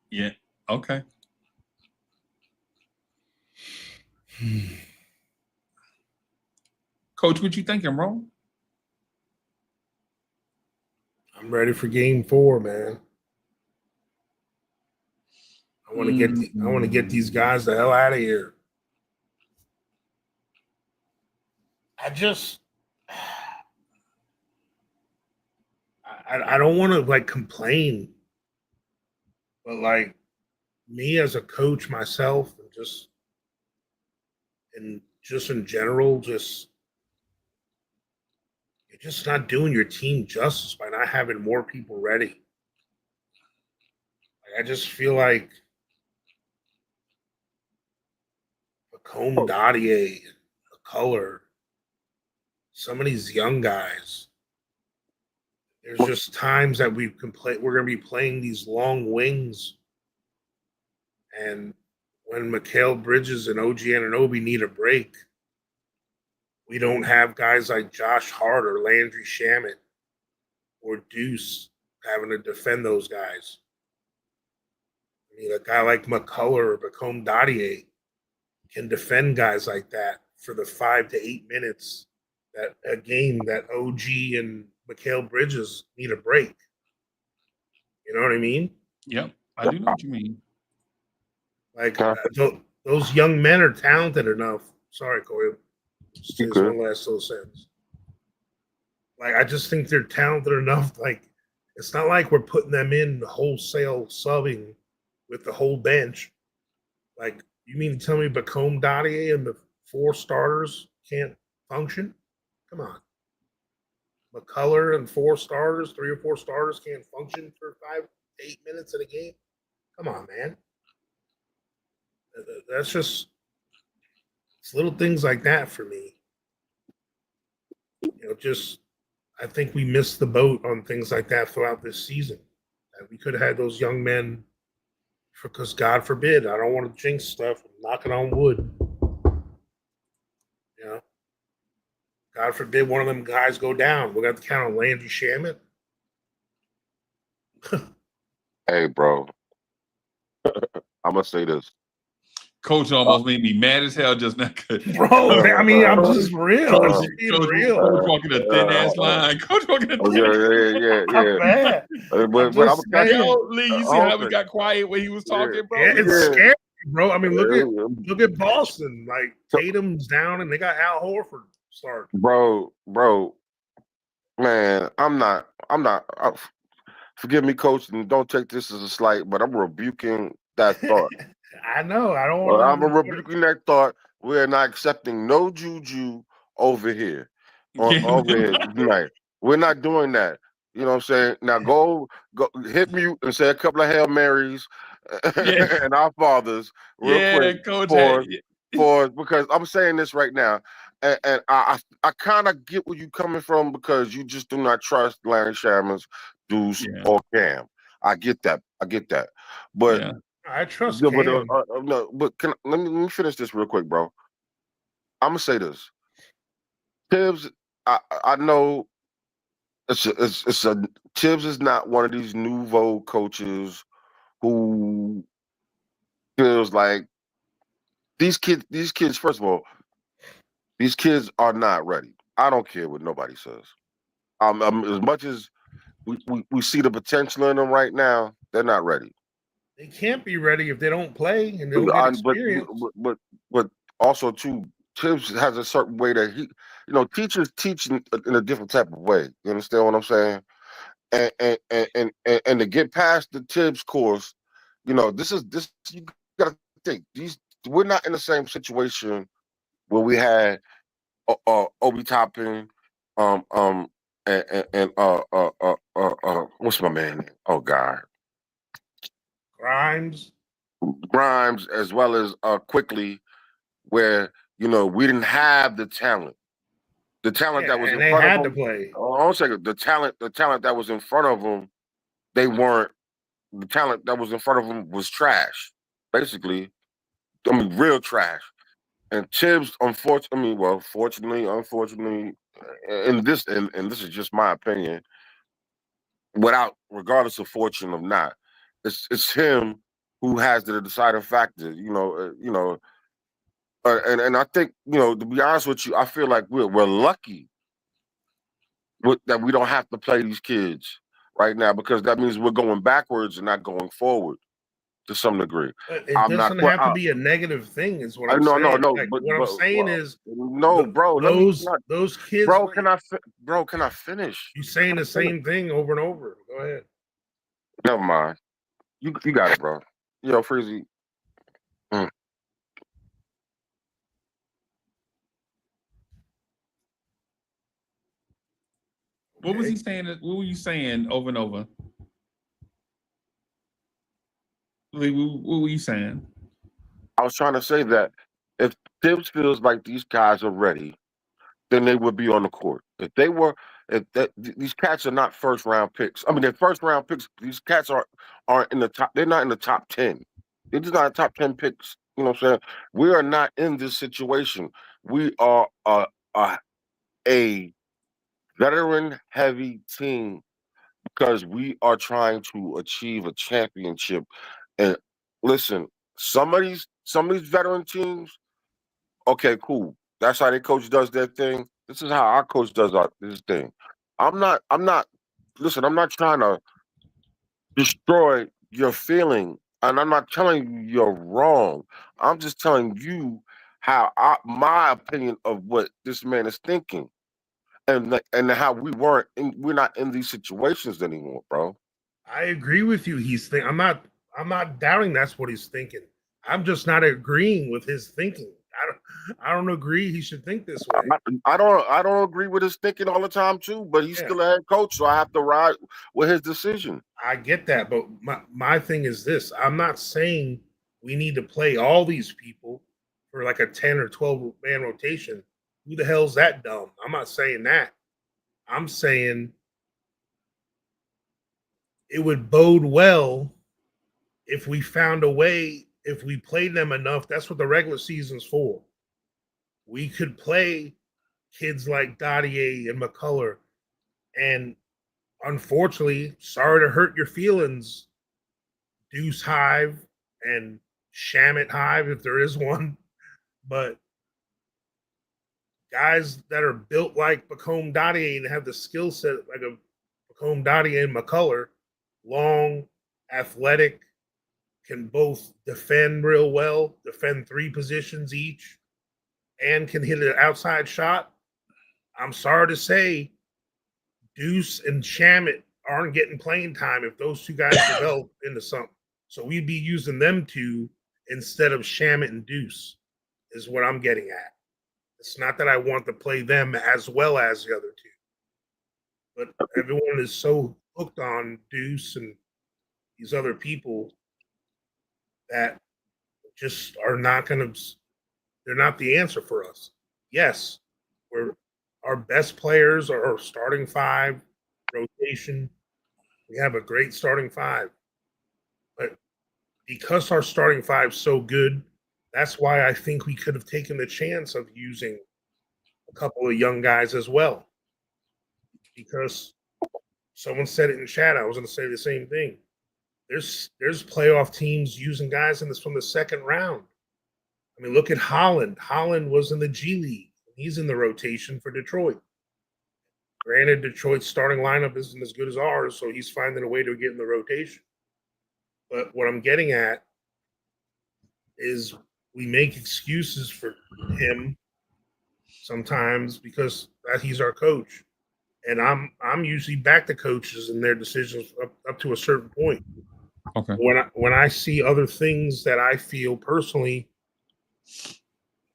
Yeah. Okay. Coach, what you thinking, bro? I'm ready for game 4, man. I want to get these guys the hell out of here. I don't want to like complain, but like me as a coach myself, and just in general, just you're just not doing your team justice by not having more people ready. Like, I just feel like Macomb Dottier, McCullough, some of these young guys. There's just times that we're going to be playing these long wings, and when Mikal Bridges and OG Anunoby need a break, we don't have guys like Josh Hart or Landry Shamet or Deuce having to defend those guys. I mean, a guy like McCullough or Macomb Dottier can defend guys like that for the 5 to 8 minutes that a game that OG and Mikal Bridges need a break. You know what I mean? Yep, I do know what you mean. Like those young men are talented enough. Sorry, Corey. Just say one last little sentence. Like, I just think they're talented enough. Like, it's not like we're putting them in wholesale subbing with the whole bench. Like, you mean to tell me Macomb Dottier and the 4 starters can't function? Come on. McCullough and 4 starters, 3 or 4 starters can't function for 5 to 8 minutes in a game? Come on, man. That's just it's little things like that for me. Just I think we missed the boat on things like that throughout this season. And we could have had those young men, because God forbid, I don't want to jinx stuff. I'm knocking on wood. God forbid one of them guys go down. We're going to have to count on Landry Shamet. Hey, bro. I'm going to say this. Coach almost made me mad as hell just now. Bro, I mean, I'm just real. Coach, Real. Coach walking a thin ass line. Coach walking a thin yeah. I'm mad. But I'm Yo, Lee, you see how we got quiet when he was talking, bro? Yeah, it's scary, bro. I mean, look at Boston. Like, Tatum's down, and they got Al Horford starting. Bro, man, I'm not. Forgive me, Coach, and don't take this as a slight, but I'm rebuking that thought. I know. I don't want. I'm rebuking that thought. We're not accepting no juju over here. Over here tonight. We're not doing that. You know what I'm saying? Now go hit mute and say a couple of Hail Marys and our fathers real quick. Coach, for because I'm saying this right now. And I kind of get where you're coming from, because you just do not trust Larry Sherman's Deuce or Cam. I get that. But I trust Cam. No, but let me finish this real quick, bro. I'm gonna say this. Tibbs, I know Tibbs is not one of these nouveau coaches who feels like these kids. First of all, these kids are not ready. I don't care what nobody says. As much as we see the potential in them right now, they're not ready. They can't be ready if they don't play and they don't get experience. But also too, Tibbs has a certain way that teachers teach in a different type of way. You understand what I'm saying? And to get past the Tibbs course, this you got to think we're not in the same situation where we had Obi Toppin, and what's my man name? Oh God, Grimes, as well as Quickly, where we didn't have the talent. The talent that was in front of them. To play. Hold on a second. The talent that was in front of them, they weren't. The talent that was in front of them was trash, basically. I mean, real trash. And Tibbs, unfortunately, and this is just my opinion, regardless of fortune or not, it's him who has the deciding factor. And I think, to be honest with you, I feel like we're lucky that we don't have to play these kids right now, because that means we're going backwards and not going forward to some degree. It doesn't have to be a negative thing, is what I'm saying. No. Like, what I'm saying is, bro. Those kids, bro. Can I finish? You're saying the same thing over and over. Go ahead. Never mind. You got it, bro. Freezy. What was he saying? What were you saying over and over? What were you saying? I was trying to say that if Tibbs feels like these guys are ready, then they would be on the court. If they were, if that these cats are not first round picks. I mean, they're first round picks. These cats aren't in the top. They're not in the top 10. They're just not top 10 picks. You know what I'm saying? We are not in this situation. We are a veteran heavy team because we are trying to achieve a championship. And listen, some of these veteran teams, okay, cool. That's how their coach does their thing. This is how our coach does this thing. I'm not listen, I'm not trying to destroy your feeling, and I'm not telling you you're wrong. I'm just telling you how my opinion of what this man is thinking. And how we're not in these situations anymore, bro. I agree with you. I'm not doubting that's what he's thinking. I'm just not agreeing with his thinking. I don't agree he should think this way. I don't agree with his thinking all the time too, but he's Yeah. still a head coach, so I have to ride with his decision. I get that, but my thing is this. I'm not saying we need to play all these people for like a 10 or 12 man rotation. Who the hell's that dumb? I'm not saying that. I'm saying it would bode well if we found a way, if we played them enough. That's what the regular season's for. We could play kids like Dottier and McCullough. And unfortunately, sorry to hurt your feelings, Deuce Hive and Shamit Hive, if there is one, but guys that are built like Bacome Dottier and have the skill set like a Bacome Dottier and McCullough, long, athletic, can both defend real well, defend three positions each, and can hit an outside shot. I'm sorry to say, Deuce and Shamit aren't getting playing time if those two guys develop into something. So we'd be using them two instead of Shamit and Deuce, is what I'm getting at. It's not that I want to play them as well as the other two, but everyone is so hooked on Deuce and these other people that just are not going to, they're not the answer for us. Yes, our best players are our starting five, rotation. We have a great starting five. But because our starting five is so good, that's why I think we could have taken the chance of using a couple of young guys as well. Because someone said it in chat, I was going to say the same thing. There's playoff teams using guys from the second round. I mean, look at Holland. Holland was in the G League. He's in the rotation for Detroit. Granted, Detroit's starting lineup isn't as good as ours, so he's finding a way to get in the rotation. But what I'm getting at is we make excuses for him sometimes because he's our coach. And I'm usually back to coaches and their decisions up to a certain point. Okay. When I see other things that I feel personally,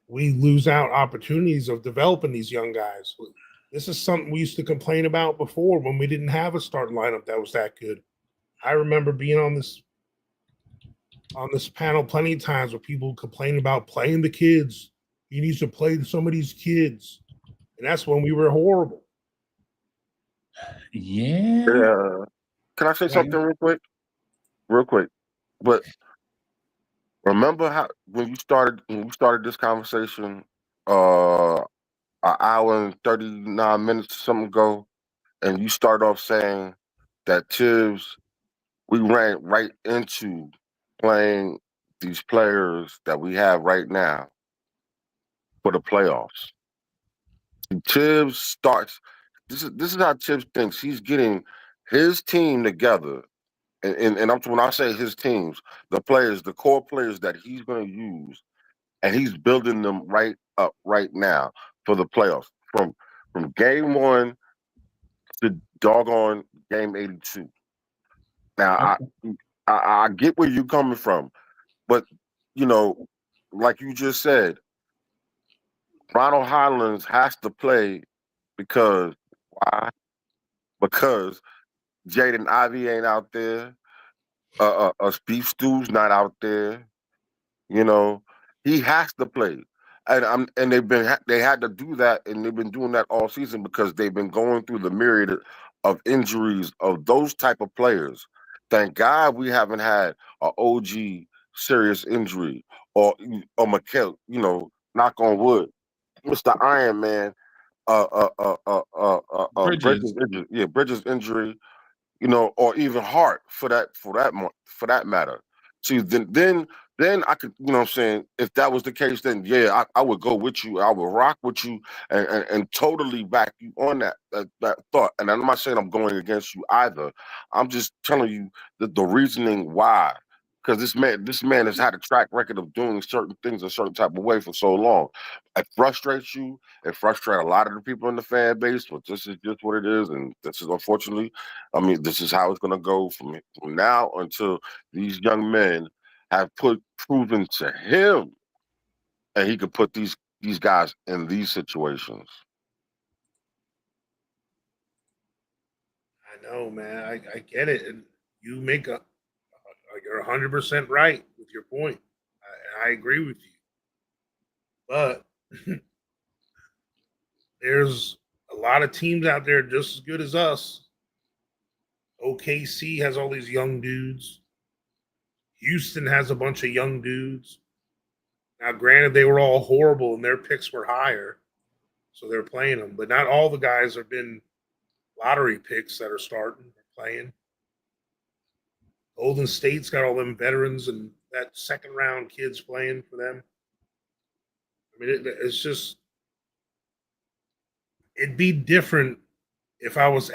we lose out opportunities of developing these young guys. This is something we used to complain about before when we didn't have a starting lineup that was that good. I remember being on this panel plenty of times where people complain about playing the kids. He needs to play some of these kids. And that's when we were horrible. Yeah. Yeah. Can I say something real quick? Real quick. But remember how when we started this conversation an hour and 39 minutes or something ago, and you start off saying that Tibbs, we ran right into playing these players that we have right now for the playoffs. Tibbs starts. This is how Tibbs thinks. He's getting his team together, and when I say his teams, the players, the core players that he's going to use, and he's building them right up right now for the playoffs from game one to doggone game 82. Now I get where you're coming from, but like you just said, Ronald Highlands has to play because why? because Jaden Ivey ain't out there. Beef Stew's not out there. You know, he has to play, and they had to do that, and they've been doing that all season because they've been going through the myriad of injuries of those type of players. Thank God we haven't had a OG serious injury or Mikel. Knock on wood, Mr. Iron Man. Bridges. Bridges injury. Yeah, Bridges injury. Or even Hart for that matter. See, then I could, what I'm saying, if that was the case, then yeah, I would go with you. I would rock with you and totally back you on that thought. And I'm not saying I'm going against you either. I'm just telling you the reasoning why. Because this man has had a track record of doing certain things a certain type of way for so long. It frustrates you. It frustrates a lot of the people in the fan base, but this is just what it is, and this is unfortunately, this is how it's going to go from now until these young men have proven to him, and he could put these guys in these situations. I know, man. I get it, and you you're 100% right with your point. I agree with you, but there's a lot of teams out there just as good as us. OKC has all these young dudes. Houston has a bunch of young dudes. Now, granted, they were all horrible and their picks were higher, so they're playing them. But not all the guys have been lottery picks that are starting or playing. Golden State's got all them veterans and that second round kids playing for them. I mean, it's just, it'd be different if I was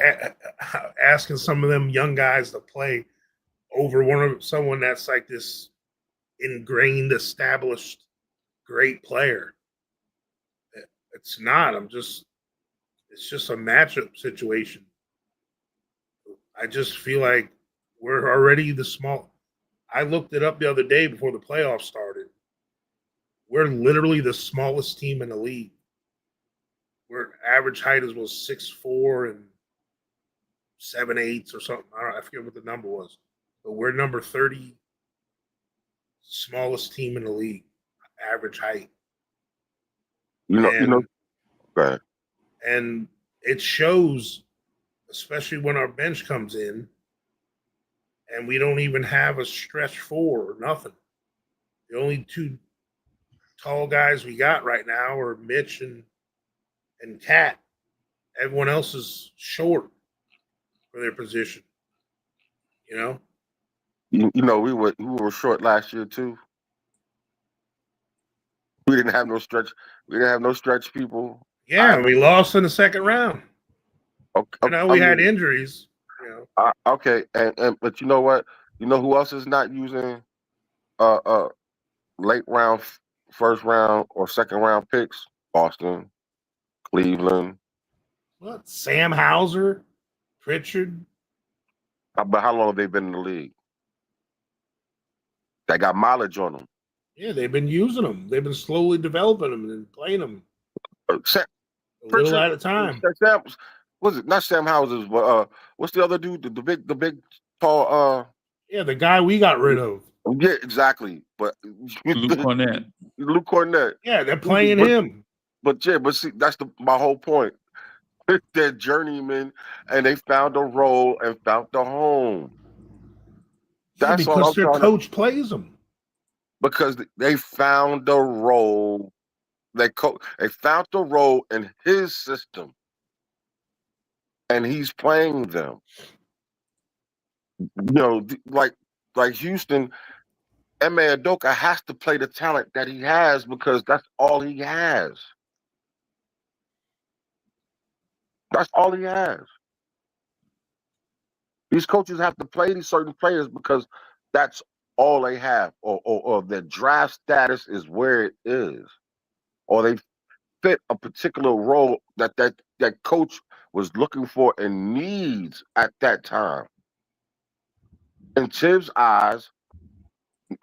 asking some of them young guys to play over someone that's like this ingrained, established, great player. It's not. It's just a matchup situation. I just feel like we're already the small. I looked it up the other day before the playoffs started. We're literally the smallest team in the league. Our average height was 6'4" and 7'8" or something. I forget what the number was, but we're number 30, smallest team in the league, average height. Right. And it shows, especially when our bench comes in, and we don't even have a stretch four or nothing. The only two tall guys we got right now are Mitch and Cat. Everyone else is short for their position. We were short last year too. We didn't have no stretch. We didn't have no stretch people. Yeah, we lost in the second round. Okay, we had injuries. Okay, but you know what? You know who else is not using late round, first round, or second round picks? Boston, Cleveland. What? Sam Hauser, Pritchard. But how long have they been in the league? They got mileage on them. Yeah, they've been using them. They've been slowly developing them and playing them a little at a time. Was it not Sam Hauser's? But what's the other dude? The big, tall. Yeah, the guy we got rid of. Yeah, exactly. But Luke Cornett. Luke Cornett. Yeah, they're playing him. But see, that's my whole point. They're journeymen, and they found a role and found a home. That's because their coach plays them. Because they found a role. They found the role in his system, and he's playing them. Like Houston, Ime Udoka has to play the talent that he has because that's all he has. That's all he has. These coaches have to play these certain players because that's all they have, or their draft status is where it is, or they fit a particular role that coach was looking for and needs at that time. In Tibbs' eyes,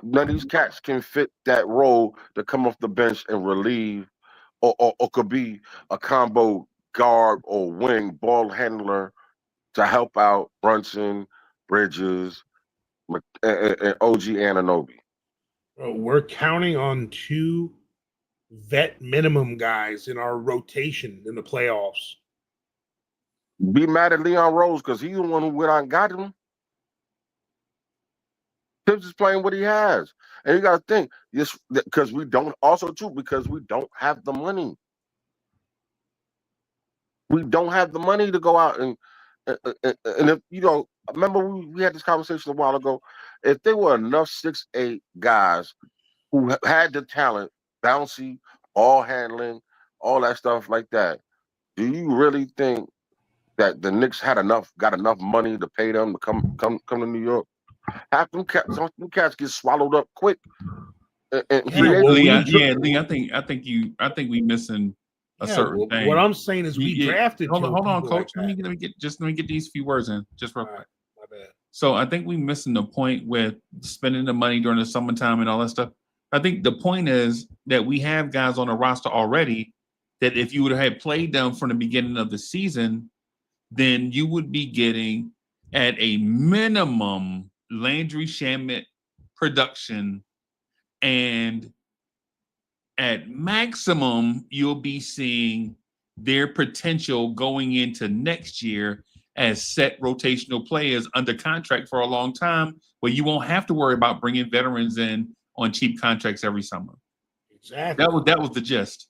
none of these cats can fit that role to come off the bench and relieve, or could be a combo guard or wing ball handler to help out Brunson, Bridges, and OG Anunoby. Bro, we're counting on 2 vet minimum guys in our rotation in the playoffs. Be mad at Leon Rose because he's the one who went out and got him. Tibbs is playing what he has. And you got to think, this because we don't have the money. We don't have the money to go out and if remember we had this conversation a while ago. If there were enough 6'8" guys who had the talent, bouncy, ball handling, all that stuff like that, do you really think that the Knicks got enough money to pay them to come to New York? Half them cats get swallowed up quick. Lee, I think we missing a certain thing. What I'm saying is we drafted. Hold on, coach. Like let me get these few words in just real quick. My bad. So I think we missing the point with spending the money during the summertime and all that stuff. I think the point is that we have guys on the roster already that if you would have played them from the beginning of the season, then you would be getting at a minimum Landry Shamet production, and at maximum you'll be seeing their potential going into next year as set rotational players under contract for a long time, where you won't have to worry about bringing veterans in on cheap contracts every summer. Exactly. That was the gist.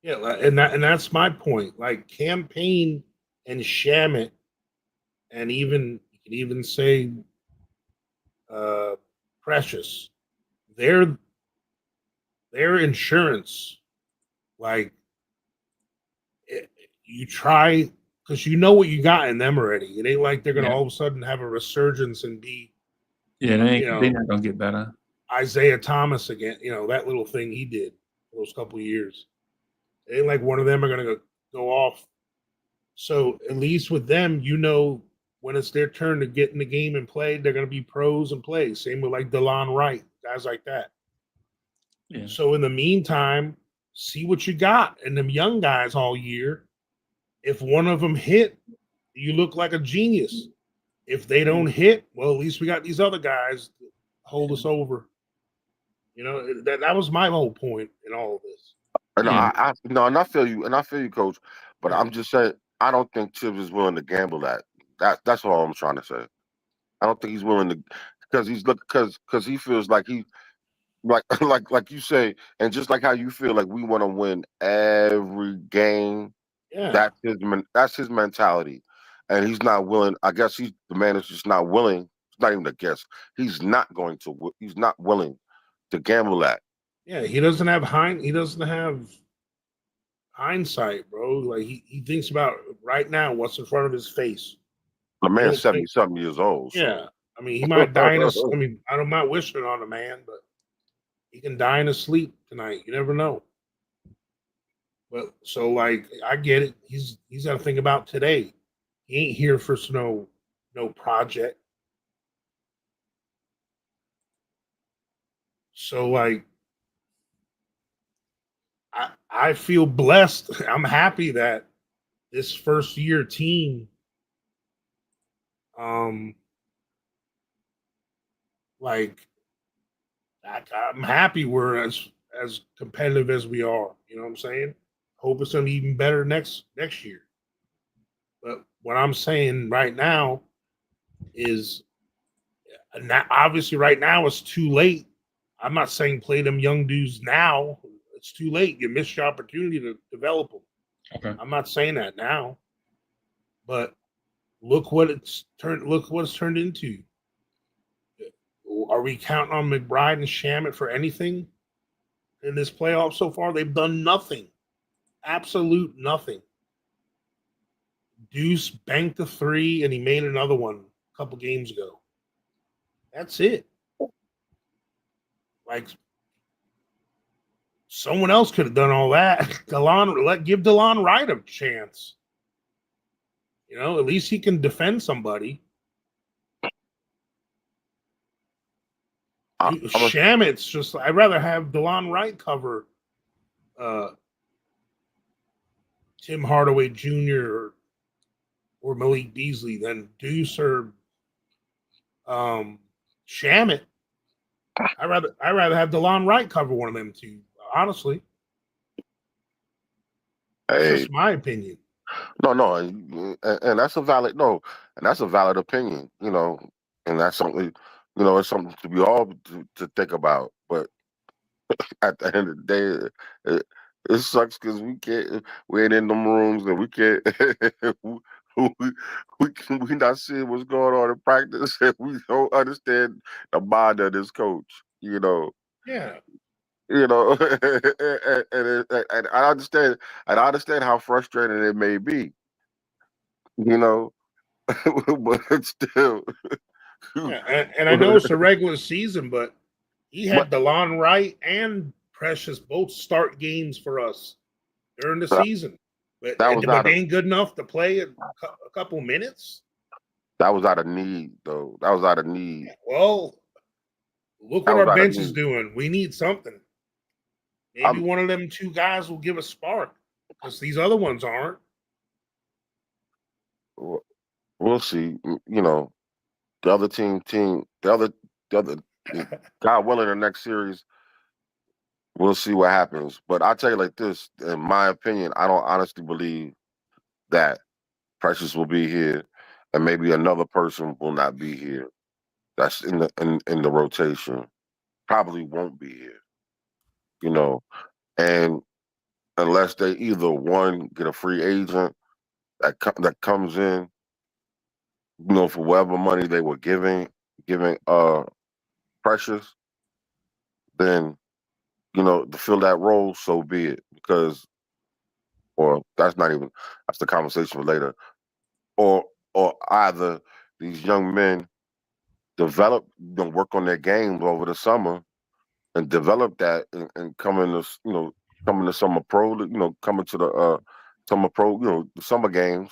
Yeah, and that's my point. Like Campaign and Shamet, and you can even say Precious, their insurance, like you try because you know what you got in them already. It ain't like they're gonna all of a sudden have a resurgence and be they're not gonna get better. Isaiah Thomas again, that little thing he did those couple of years. It ain't like one of them are gonna go off. So at least with them, when it's their turn to get in the game and play, they're going to be pros and play. Same with like DeLon Wright, guys like that. Yeah. So in the meantime, see what you got in them young guys all year. If one of them hit, you look like a genius. If they don't hit, well, at least we got these other guys to hold us over. That was my whole point in all of this. And I feel you, Coach. But I'm just saying, I don't think Tibbs is willing to gamble that. That's all I'm trying to say. I don't think he's willing to, because he feels like he, like you say, and just like how you feel like we want to win every game. Yeah, that's his mentality, and he's not willing. I guess the man is just not willing. It's not even a guess. He's not willing to gamble that. Yeah, he doesn't have hindsight, bro. Like he thinks about right now what's in front of his face. The man's 70-something years old. So. Yeah. I mean, he might die I'm not wishing it on a man, but he can die in his sleep tonight. You never know. But so I get it. He's got to think about today. He ain't here for no project. So I feel blessed. I'm happy that this first year team I'm happy we're as competitive as we are. You know what I'm saying? Hope it's gonna be even better next year. But what I'm saying right now is, obviously right now it's too late. I'm not saying play them young dudes now. It's too late. You missed your opportunity to develop them. Okay. I'm not saying that now, but look what it's turned into. Are we counting on McBride and Shamet for anything in this playoff so far? They've done nothing. Absolute nothing. Deuce banked a 3 and he made another one a couple games ago. That's it. Someone else could have done all that. Give DeLon Wright a chance. At least he can defend somebody. Shamet's just, I'd rather have DeLon Wright cover Tim Hardaway Jr. or or Malik Beasley than Deuce or Shamit. I'd rather have DeLon Wright cover one of them two. Honestly, that's Hey, just my opinion. no, and that's a valid no, and that's a valid opinion, and that's something, it's something to be all to think about. But at the end of the day, it sucks because we ain't in them rooms and we can't, we not seeing what's going on in practice, and we don't understand the mind of this coach. Yeah. And I understand how frustrating it may be, but still, Yeah, and I know it's a regular season, but he had but DeLon Wright and Precious both start games for us during the that season. But that was but out they of ain't good enough to play a couple minutes. that was out of need, though. That was out of need. Well, look That what was our out of bench is need. doing. We need something. Maybe I'm one of them two guys will give a spark because these other ones aren't. we'll see. The other the other, God willing, the next series, we'll see what happens. But I'll tell you like this, in my opinion, I don't honestly believe that Precious will be here, and maybe another person will not be here. That's in the rotation. Probably won't be here. You know, and unless they either one get a free agent that comes in, for whatever money they were giving Precious, then to fill that role, so be it. Because, or that's the conversation for later. Or either these young men develop, work on their games over the summer and develop that and come into coming to summer pro, coming to the summer pro, the summer games,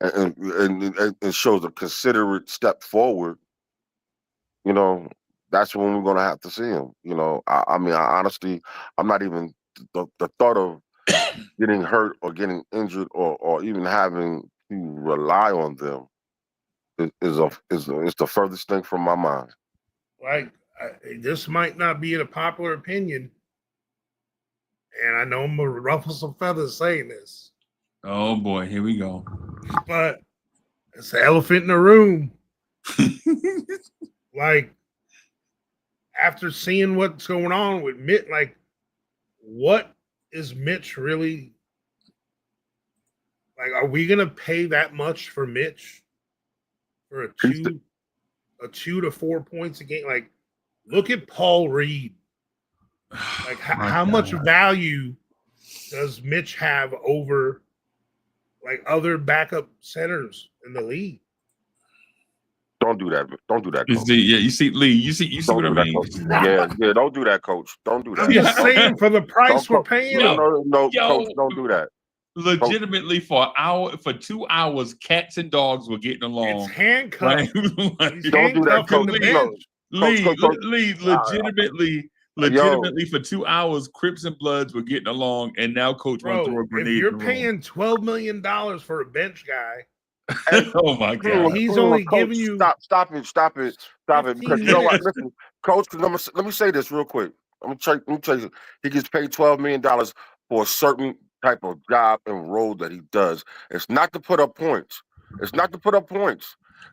and shows a considerate step forward. you know, that's when we're gonna have to see him. I mean, I honestly, I'm not even the thought of getting hurt or getting injured or even having to rely on them is the furthest thing from my mind. Like this might not be a popular opinion, and I know I'm gonna ruffle some feathers saying this, Oh boy, here we go. but it's the elephant in the room. Like after seeing what's going on with Mitch, like what is Mitch really like? Are we gonna pay that much for Mitch for a He's the- 2 to 4 points a game? Like, look at Paul Reed. Like, My how much God. value does Mitch have over like other backup centers in the league? Don't do that. Don't do that, You coach. see, yeah, you see, Lee, you see Don't what I do that, mean? coach. Yeah. Don't do that, coach. Don't do that. I'm just Don't- saying for the price we're don't- paying. No, Yo. coach. Don't do that. Legitimately, for 2 hours, cats and dogs were getting along. It's handcuffed. Right? He's Don't do that, handcuffed on coach. the No, bench. Lee, legitimately for 2 hours, Crips and Bloods were getting along, and now Coach wants to throw a Bro, grenade. if you're in the room. paying $12 million for a bench guy, Oh my God! he's only coach, giving you stop it, because 15 you know what? minutes. Listen, coach, let me say this real quick. Let me tell you, he gets paid $12 million for a certain type of job and role that he does. It's not to put up points.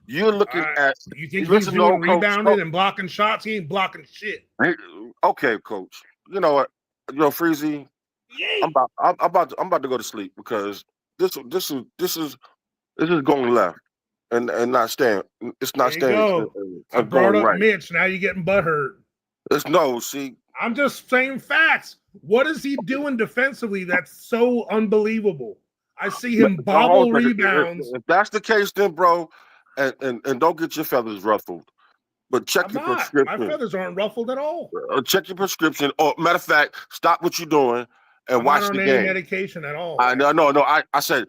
You're looking at. You think he's Listen, doing no, coach. rebounding and blocking shots? He ain't blocking shit. Okay, coach. You know what? Freezy, Yay! I'm about to go to sleep because this is going left and not staying. It's not There you staying. go. I It's brought going up right. Mitch. Now you're getting butthurt. It's no. See, I'm just saying facts. What is he doing defensively that's so unbelievable? I see him hold bobble on a second. rebounds. If that's the case, then bro, and don't get your feathers ruffled, but check I'm your not. My prescription. feathers aren't ruffled at all. Check your prescription. Or matter of fact, stop what you're doing and I'm watch not on the any game. medication at all. I know. No. I said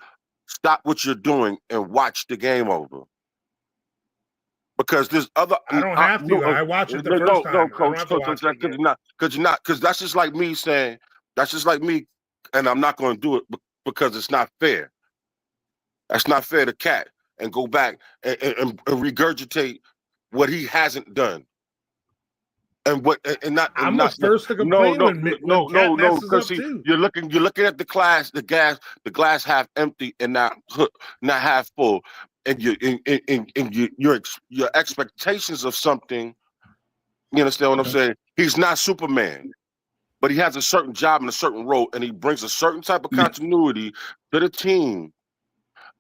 stop what you're doing and watch the game over. Because there's other. I don't have to. I watched it the first time. No, I don't coach, have to watch it again. because that's just like me saying, that's just like me, and I'm not going to do it because it's not fair. That's not fair to Cat and go back and regurgitate what he hasn't done. And what and not and I'm the not first to complain when Cat messes because up see, too. you're looking at the glass half empty and not half full, and your expectations of something. You understand what I'm saying? He's not Superman, but he has a certain job and a certain role, and he brings a certain type of continuity to the team.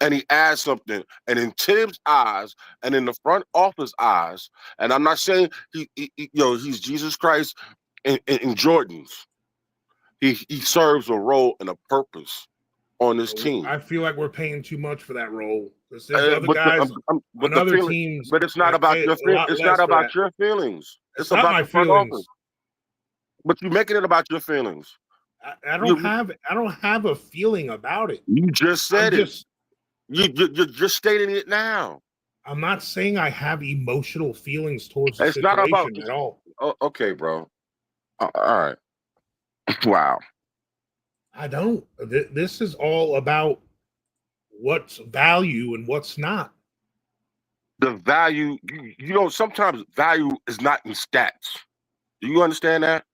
And he adds something, and in Tibbs' eyes, and in the front office eyes, and I'm not saying he's Jesus Christ in Jordans. He serves a role and a purpose on this team. I feel like we're paying too much for that role. There's other But guys but on other feeling, teams, but it's not about your it's not about your feelings. It's about not my the front feelings. office. But you're making it about your feelings. I don't have a feeling about it. You just said it. You're just stating it now. I'm not saying I have emotional feelings towards the It's not about at all. Oh, okay, bro. All right. Wow. I don't. This is all about what's value and what's not. The value, sometimes value is not in stats. Do you understand that?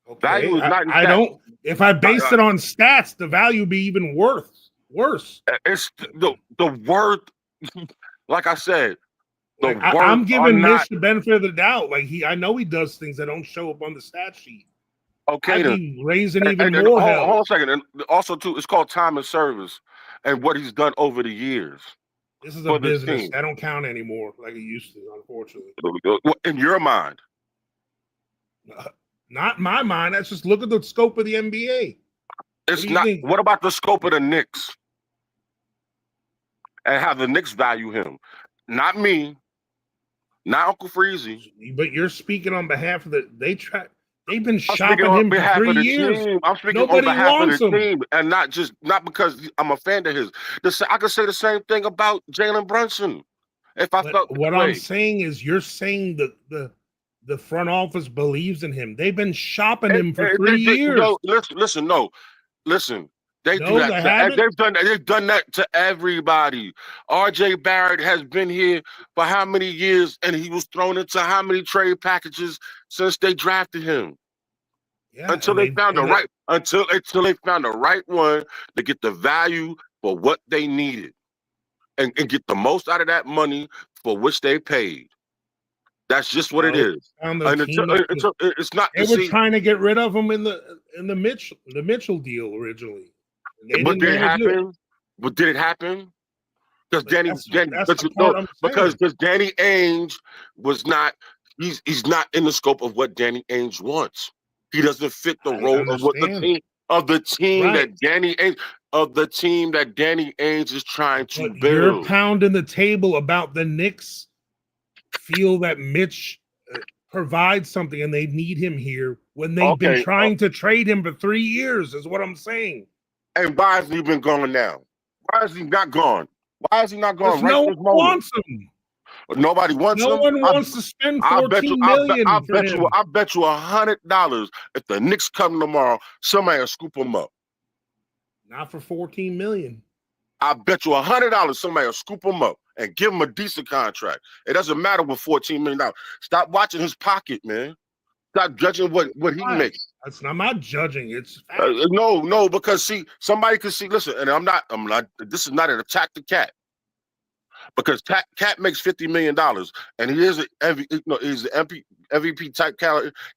Okay. Value is not in stats. I don't. If I based it on stats, the value would be even worse. It's the worth. Like I said, I'm giving Mitch the benefit of the doubt. Like I know he does things that don't show up on the stat sheet. Okay, I'd be raising even more hell. Hold on a second. And also, too, it's called time and service and what he's done over the years. This is a business. That don't count anymore like it used to, unfortunately. In your mind. Not my mind. That's just look at the scope of the NBA. It's not. What about the scope of the Knicks? And how the Knicks value him. Not me. Not Uncle Freezy. But you're speaking on behalf of they've been shopping him for 3 years. Team. I'm speaking on behalf of the team, and not because I'm a fan of his. I could say the same thing about Jalen Brunson. If I felt what I'm saying is, you're saying the front office believes in him. They've been shopping him for 3 years. No, listen. They do that. They've done that to everybody. RJ Barrett has been here for how many years, and he was thrown into how many trade packages since they drafted him. Yeah, until they found the right one to get the value for what they needed, and get the most out of that money for which they paid. That's just what it is. It's not. They were trying to get rid of him in the Mitchell deal originally. But did it happen? But did it happen? Because Danny Ainge was not. He's not in the scope of what Danny Ainge wants. He doesn't fit the role of what the team that Danny Ainge is trying to build. You're pounding the table about the Knicks feel that Mitch provides something and they need him here when they've been trying to trade him for 3 years. Is what I'm saying. And why has he been gone now? Why is he not gone? Why is he not gone? No one wants him. Nobody wants him. No one wants to spend $14 million. I bet you $100 if the Knicks come tomorrow, somebody will scoop him up. Not for $14 million. I bet you $100 somebody will scoop him up and give him a decent contract. It doesn't matter with $14 million. Stop watching his pocket, man. Stop judging what he makes. I'm not judging. It's no, because see, somebody could see. Listen, and I'm not. This is not an attack to Cat, because Cat makes $50 million, and he is he's an MVP type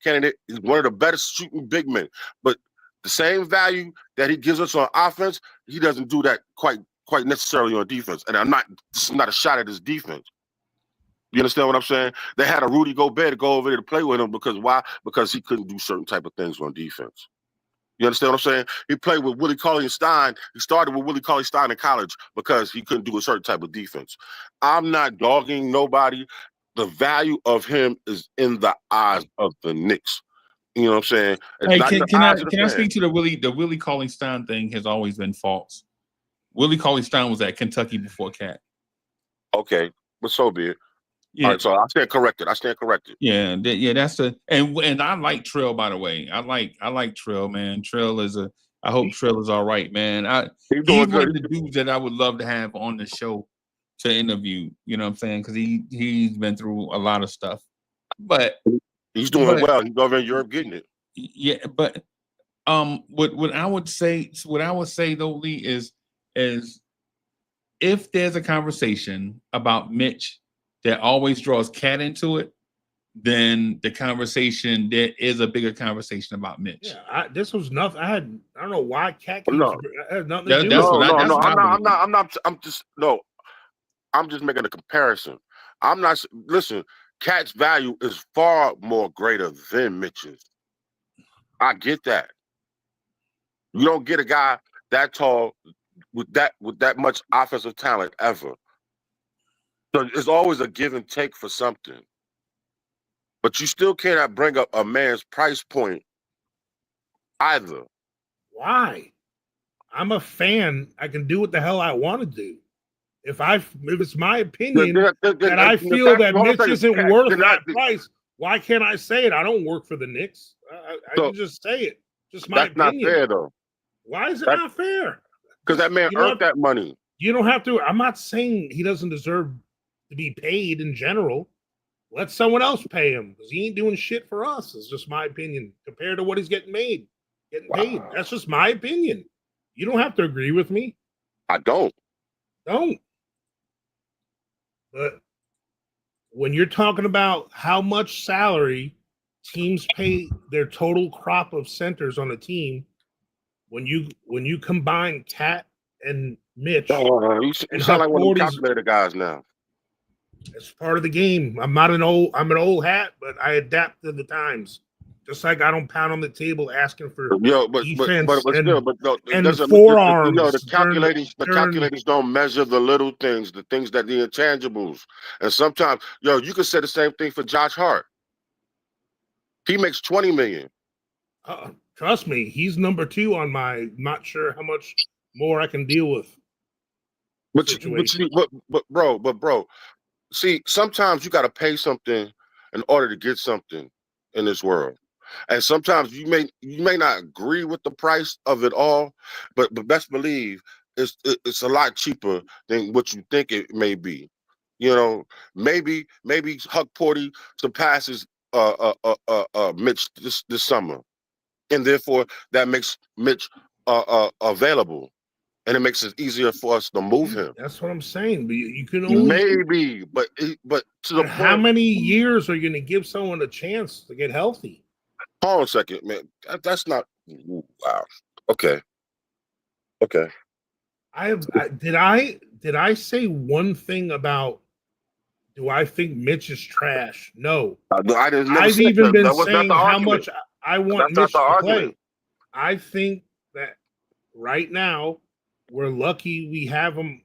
candidate. He's one of the better shooting big men. But the same value that he gives us on offense, he doesn't do that quite necessarily on defense. And this is not a shot at his defense. You understand what I'm saying? They had a Rudy Gobert to go over there to play with him because why? Because he couldn't do certain type of things on defense. You understand what I'm saying? He played with Willie Cauley-Stein. He started with Willie Cauley-Stein in college because he couldn't do a certain type of defense. I'm not dogging nobody. The value of him is in the eyes of the Knicks. You know what I'm saying? Can I speak to the Willie Cauley-Stein thing has always been false. Willie Cauley-Stein was at Kentucky before Cat. Okay, but so be it. Yeah. All right, so I stand corrected. Yeah, that's and I like Trill, by the way. I like Trill, man. Trill is I hope Trailer's all right, man. He's He's doing one of good. the dudes that I would love to have on the show to interview. You know what I'm saying? Because he's been through a lot of stuff. But He's doing well. He's over in Europe getting it. yeah, but what I would say though, Lee, is if there's a conversation about Mitch that always draws Cat into it, then there is a bigger conversation about Mitch. Yeah, this was nothing. I don't know why Cat keeps. No. I had nothing That- to do that's with what it. I- that's I'm just making a comparison. I'm not. Listen, Cat's value is far more greater than Mitch's. I get that. You don't get a guy that tall with that much offensive talent ever. So it's always a give and take for something. But you still cannot bring up a man's price point either. Why? I'm a fan. I can do what the hell I want to do. If it's my opinion that I feel that Mitch isn't worth that price, why can't I say it? I don't work for the Knicks. I can just say it. Just my opinion. That's not fair, though. Why is it not fair? Because that man earned that money. You don't have to. I'm not saying he doesn't deserve to be paid in general. Let someone else pay him because he ain't doing shit for us. It's just my opinion compared to what he's getting paid. That's just my opinion. You don't have to agree with me. I don't. But when you're talking about how much salary teams pay their total crop of centers on a team, when you combine Cat and Mitch, you sound like one of the calculator guys now. It's part of the game. I'm an old hat, but I adapt to the times. Just like I don't pound on the table asking for defense and forearms. The calculators don't measure the little things, the things that the intangibles. And sometimes, you could say the same thing for Josh Hart. He makes $20 million. Trust me, he's number 2 on my. Not sure how much more I can deal with. But bro. See, sometimes you got to pay something in order to get something in this world, and sometimes you may not agree with the price of it all, but best believe it's a lot cheaper than what you think it may be. Maybe Huck Porty surpasses Mitch this summer, and therefore that makes Mitch available. And it makes it easier for us to move him. That's what I'm saying. But you can only but to the point. How many years are you going to give someone a chance to get healthy? Hold on a second, man. That's not. Wow. Okay. Did I say one thing about? Do I think Mitch is trash? No. I didn't. I've even been saying how much I want Mitch to play. I think that right now. We're lucky we have him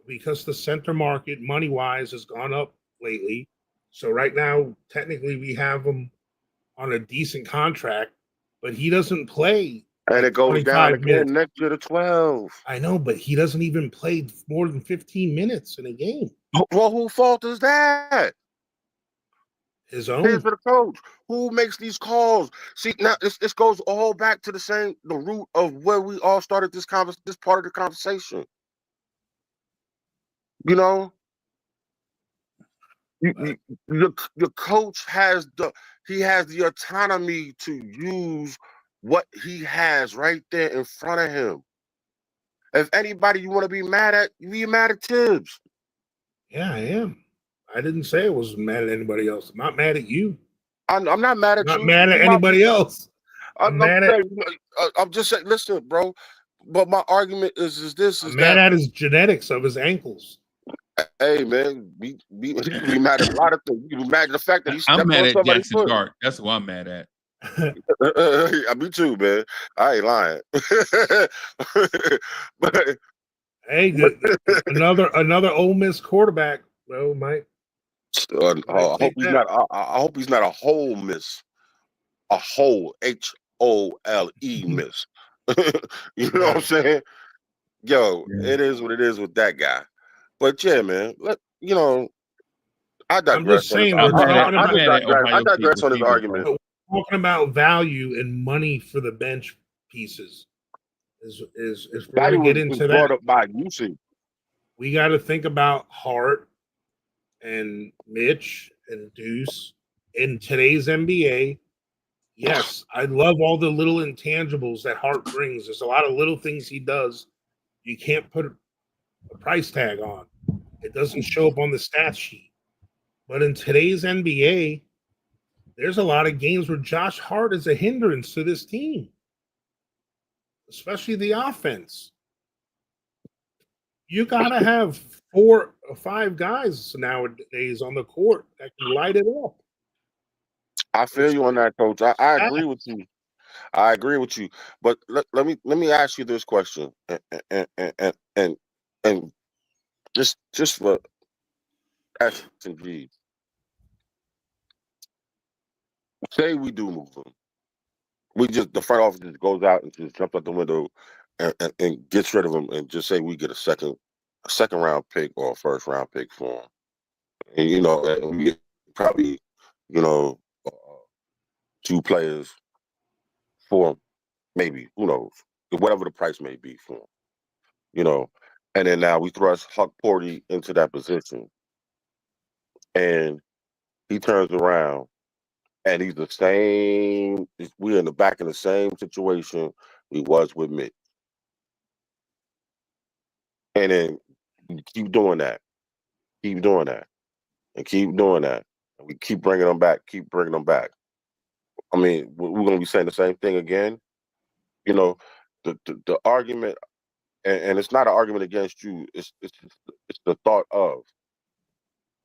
because the center market, money-wise, has gone up lately. So right now, technically, we have him on a decent contract, but he doesn't play. And it goes down again next year to 12. I know, but he doesn't even play more than 15 minutes in a game. Well, whose fault is that? His own. Here's for the coach. Who makes these calls? See, now this goes all back to the root of where we all started this part of the conversation. Your coach has the autonomy to use what he has right there in front of him. If anybody you want to be mad at, you be mad at Tibbs. Yeah, I am. I didn't say I was mad at anybody else. I'm not mad at you. I'm not mad at you. Not mad at anybody else. I'm just saying, listen, bro. But my argument is this: I'm mad at his genetics of his ankles. Hey, man, be mad at a lot of things. You be mad at the fact that he's. I'm mad at Jackson Dart. That's what I'm mad at. Me too, man. I ain't lying. But hey, another Ole Miss quarterback, bro, Mike. I hope he's not a whole miss. A whole HOLE miss. You know what I'm saying? It is what it is with that guy. But yeah, man, I digress. I'm just saying, I digress on his argument. We're talking about value and money for the bench pieces. Is if we're Value gonna get was into brought that, up by usage. we got to think about Hart and Mitch and Deuce in today's NBA. Yes, I love all the little intangibles that Hart brings. There's a lot of little things he does you can't put a price tag on. It doesn't show up on the stat sheet. But in today's NBA, there's a lot of games where Josh Hart is a hindrance to this team, especially the offense. You gotta have 4 or 5 guys nowadays on the court that can light it up. I feel you on that, coach. I agree with you. I agree with you. But let me ask you this question, and just for S and G. Say we do move them. We just the front office just goes out and just jumps out the window and gets rid of them, and just say we get a second round pick or a first round pick for him. And and we get probably you know uh, 2 players for him, maybe, who knows, whatever the price may be for him. you know. And then now we thrust Huck Porty into that position, and he turns around and he's the same. We're in the back in the same situation we was with Mitch, and then you keep doing that, keep doing that, and keep doing that, and we keep bringing them back, keep bringing them back. I mean, we're going to be saying the same thing again. You know, the argument, and it's not an argument against you. It's the thought of,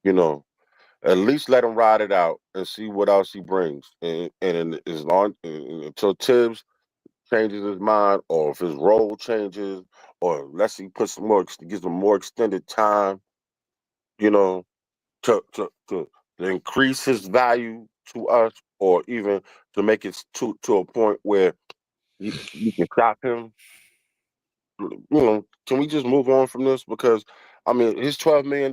you know, at least let him ride it out and see what else he brings. And as long until Tibbs changes his mind, or if his role changes, or unless he puts some more, gives him more extended time, you know, to increase his value to us, or even to make it to a point where you can stop him. Can we just move on from this? Because I mean, his $12 million,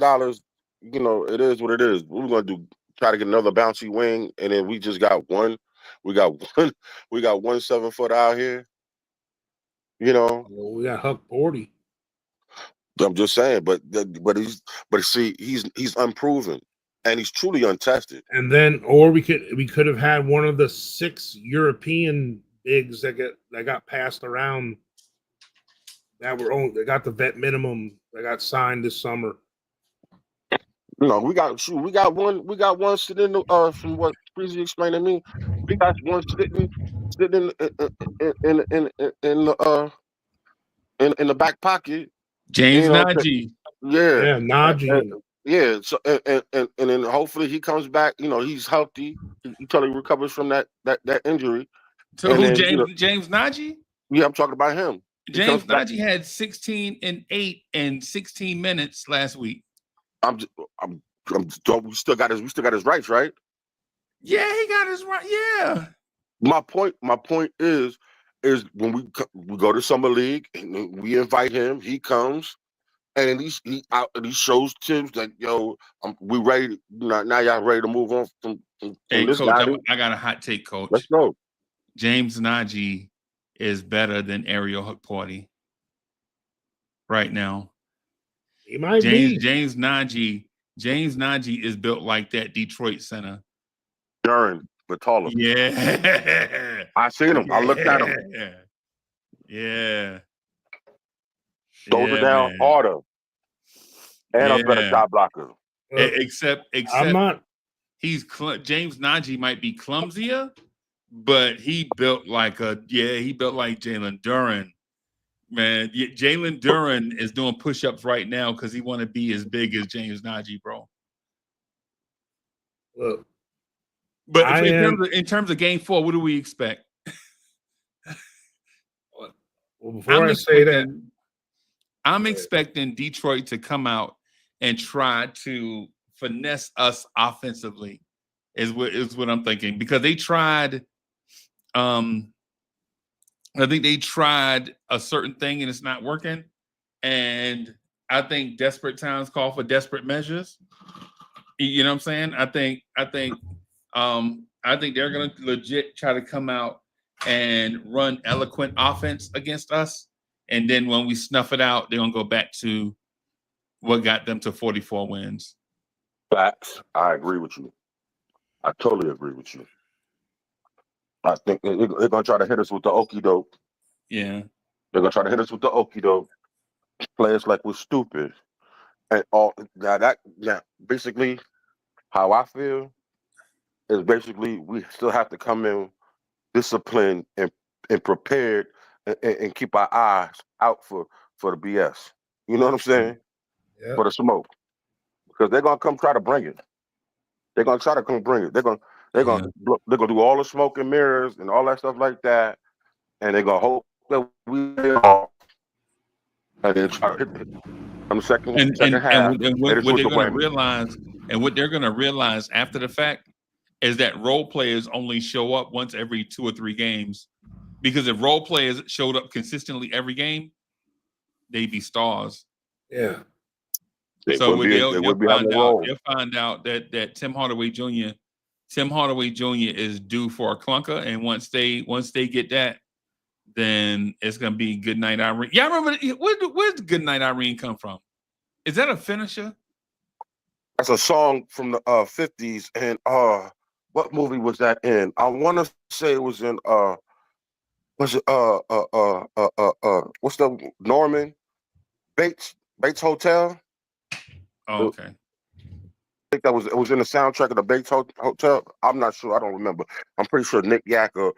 it is what it is. What we're gonna do? Try to get another bouncy wing, and then we just got one. We got one. We got one 7 foot out here. Well, we got Huck Porty. I'm just saying, but see, he's unproven, and he's truly untested. And then, or we could have had one of the 6 European bigs that got passed around that got the vet minimum that got signed this summer. We got one sitting from what Breezy explained to me. We got one sitting in the back pocket. James You know, Najee. Yeah, Najee. Yeah. So and then hopefully he comes back. He's healthy. He totally recovers from that injury. So And who, then, James Najee? Yeah, I'm talking about him. James Najee had 16 and 8 in 16 minutes last week. We still got his rights, right? Yeah, he got his right. Yeah. My point is when we go to summer league and we invite him, he comes, and he shows Tibbs that we ready. Now y'all ready to move on from Hey, this Coach, guy. I got a hot take, Coach. Let's go. James Najee is better than Ariel Hook Party right now. He might be. James Najee is built like that Detroit center. Duran, but taller. Yeah. I seen him. I looked at him. Yeah. Those are down harder. And a better shot blocker. Except I'm not. James Najee might be clumsier, but he built like Jalen Duran. Man, Jalen Duran is doing push-ups right now because he want to be as big as James Najee, bro. Look, but in terms of Game 4, what do we expect? Well, before I say that, I'm expecting Detroit to come out and try to finesse us offensively. Is what I'm thinking, because they tried. I think they tried a certain thing and it's not working. And I think desperate times call for desperate measures. You know what I'm saying? I think they're gonna legit try to come out and run eloquent offense against us. And then when we snuff it out, they're gonna go back to what got them to 44 wins. Facts. I agree with you. I totally agree with you. I think they're gonna try to hit us with the okie doke. Yeah. They're gonna try to hit us with the okie doke. Play us like we're stupid. And all now basically how I feel is basically we still have to come in disciplined and prepared and keep our eyes out for the BS. You know what I'm saying? Yeah. For the smoke. Because they're gonna come try to bring it. They're gonna try to come bring it. They're gonna do all the smoke and mirrors and all that stuff like that, and they're gonna hope that we are, and then try to hit on the second half. And what they're gonna realize, and what they're gonna realize after the fact, is that role players only show up once every 2 or 3 games, because if role players showed up consistently every game, they'd be stars. Yeah. So they'll find out that Tim Hardaway Jr. is due for a clunker, and once they get that, then it's gonna be Good Night Irene. Yeah, I remember where's Good Night Irene come from? Is that a finisher? That's a song from the 50s, and what movie was that in? I want to say it was in what's the Norman Bates Hotel? Oh, okay. I think it was in the soundtrack of the Bates Hotel. I'm not sure. I don't remember. I'm pretty sure Nick Yak or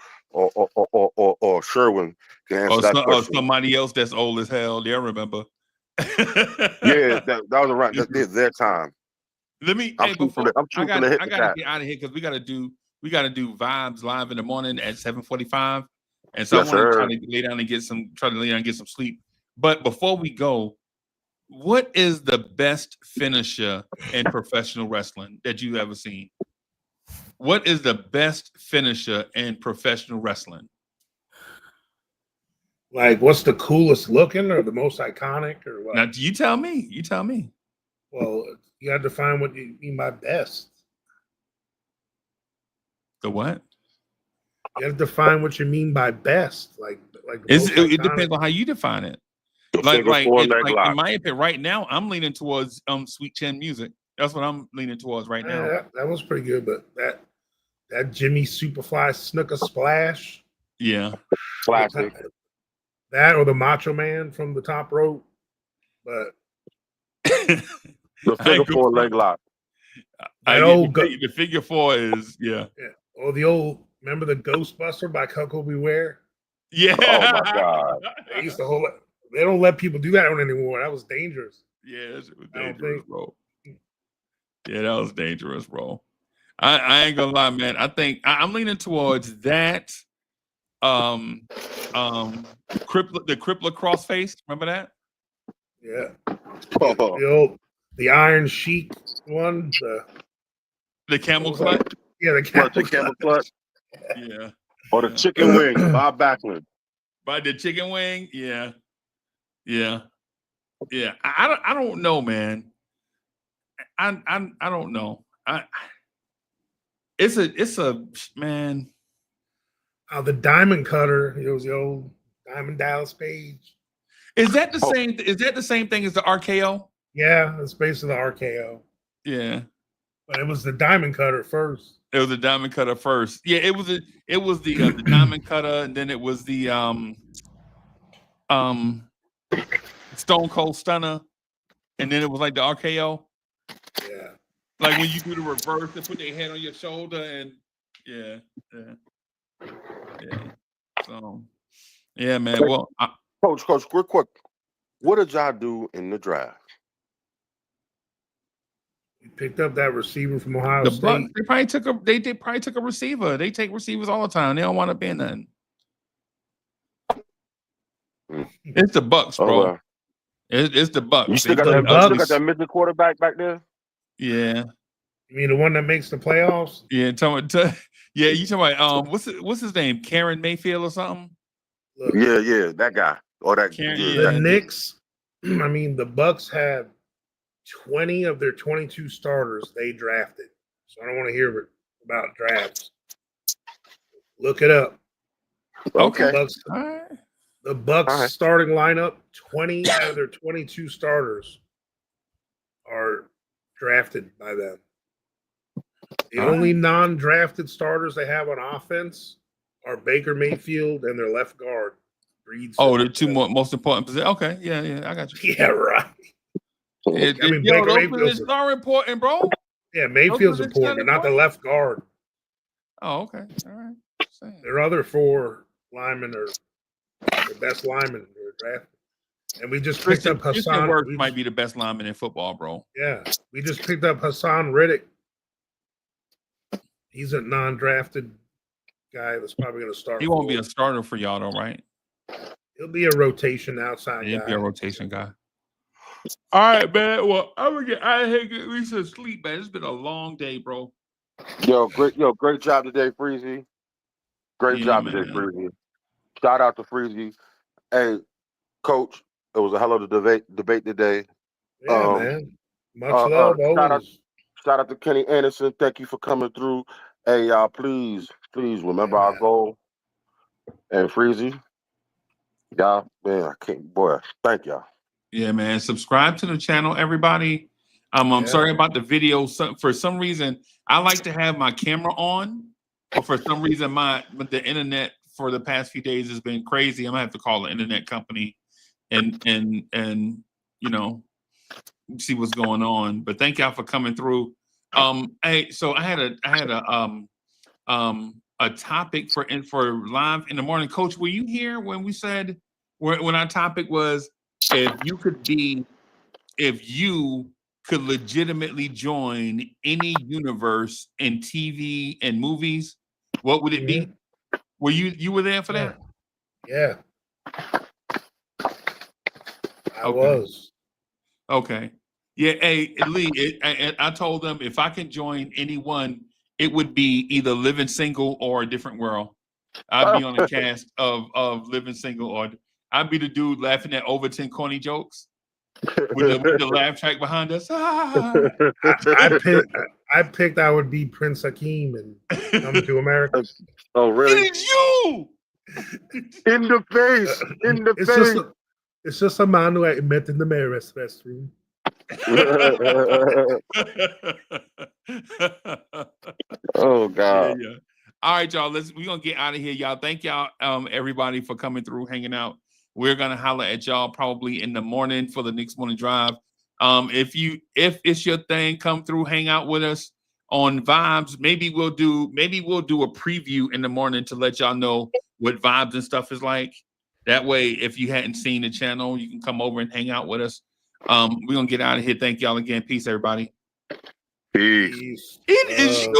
Sherwin can answer that question. Or somebody else that's old as hell. They'll remember. Yeah, that was around their time. Let me. I gotta get out of here because we gotta do Vibes live in the morning at 7:45, and so I want to try to lay down and get some sleep. But before we go, what is the best finisher in professional wrestling that you've ever seen? What is the best finisher in professional wrestling? Like, what's the coolest looking or the most iconic or what? Now, you tell me. You tell me. Well, you got to define what you mean by best. The what? You got to define what you mean by best. Like it depends on how you define it. Like in my opinion, right now, I'm leaning towards Sweet Chin Music. That's what I'm leaning towards right now. That was pretty good, but that Jimmy Superfly Snuka Splash. Yeah. Classic. That or the Macho Man from the top rope. But the figure 4 leg lock. The figure 4 is yeah. Or the old, remember the Ghostbuster by Coco Beware? Yeah. Oh my God. They used to hold it. They don't let people do that one anymore. That was dangerous. Yeah, it was dangerous, bro. Yeah, that was dangerous, bro. I ain't gonna lie, man. I think I'm leaning towards that. The crippler crossface. Remember that? Yeah. The Iron Sheik one. The camel clutch. Yeah, the camel clutch. Yeah. Or the chicken wing, Bob Backlund. By the chicken wing, yeah. I don't know, man. I don't know. It's a man. The diamond cutter. It was the old Diamond Dallas Page. Is that the same? Is that the same thing as the RKO? Yeah, it's basically the RKO. Yeah, but it was the diamond cutter first. It was the diamond cutter first. Yeah, it was the diamond cutter, and then it was the Stone Cold Stunner, and then it was like the RKO. Yeah, like when you do the reverse, they put their head on your shoulder, and yeah. So, yeah, man. Well, Coach, real quick, what did y'all do in the draft? We picked up that receiver from Ohio State. Bucks, they probably took a receiver. They take receivers all the time. They don't want to be in nothing. It's the Bucks, bro. Well. It's the Bucks. You still got that midget quarterback back there? Yeah. You mean the one that makes the playoffs? Yeah, you talking about what's his name? Karen Mayfield or something? Look, yeah, that guy. Or that the Knicks. I mean, the Bucks had 20 of their 22 starters they drafted. So I don't want to hear about drafts. Look it up. Okay. The The Bucks All right. starting lineup, 20 out of their 22 starters are drafted by them. The All only right. non-drafted starters they have on offense are Baker Mayfield and their left guard. Oh, the two most important positions. Okay, yeah, I got you. Yeah, right. I mean, Yo, Baker those Mayfield's positions are important, bro. yeah, Mayfield's positions important, are but not the important. left guard. Oh, okay, all right. Saying. Their other 4 linemen are the best linemen in their draft. And we just picked up Christian Hassan. Wirtz might be the best lineman in football, bro. Yeah, we just picked up Hassan Riddick. He's a non-drafted guy that's probably going to start. He won't be a starter for y'all, though, right? He'll be a rotation outside He'll guy. be a rotation guy. All right, man. Well, I'm gonna get out of here. Get me some sleep, man. It's been a long day, bro. Great job today, Freezy. Great job today, Freezy. Shout out to Freezy. Hey, Coach, it was a hell of a debate today. Yeah, man. Much love, always. Shout out to Kenny Anderson. Thank you for coming through. Hey, y'all, please remember our goal. And Freezy, y'all, man, I can't, boy, thank y'all. Yeah, man. Subscribe to the channel, everybody. I'm sorry about the video. For some reason, I like to have my camera on, but for some reason, the internet for the past few days has been crazy. I'm gonna have to call the internet company and you know, see what's going on. But thank y'all for coming through. Hey, so I had a topic for live in the morning. Coach, were you here when we said when our topic was if you could legitimately join any universe in TV and movies, what would it be? Were you were there for that? Yeah. I was. Okay. Yeah, hey, Lee, I told them if I can join anyone, it would be either Living Single or A Different World. I'd be on the cast of Living Single, or I'd be the dude laughing at Overton corny jokes with the laugh track behind us. I picked I would be Prince Hakeem and Come to America. Oh, really? It is you! In the face. In the face. It's just a man who I met in the mayor's restroom. Oh, God. Yeah. All right, y'all. We're gonna get out of here, y'all. Thank y'all, everybody, for coming through, hanging out. We're gonna holler at y'all probably in the morning for the next morning drive. If it's your thing, come through, hang out with us on Vibes. Maybe we'll do a preview in the morning to let y'all know what Vibes and stuff is like. That way, if you hadn't seen the channel, you can come over and hang out with us. We're gonna get out of here. Thank y'all again. Peace, everybody. Peace. It is you.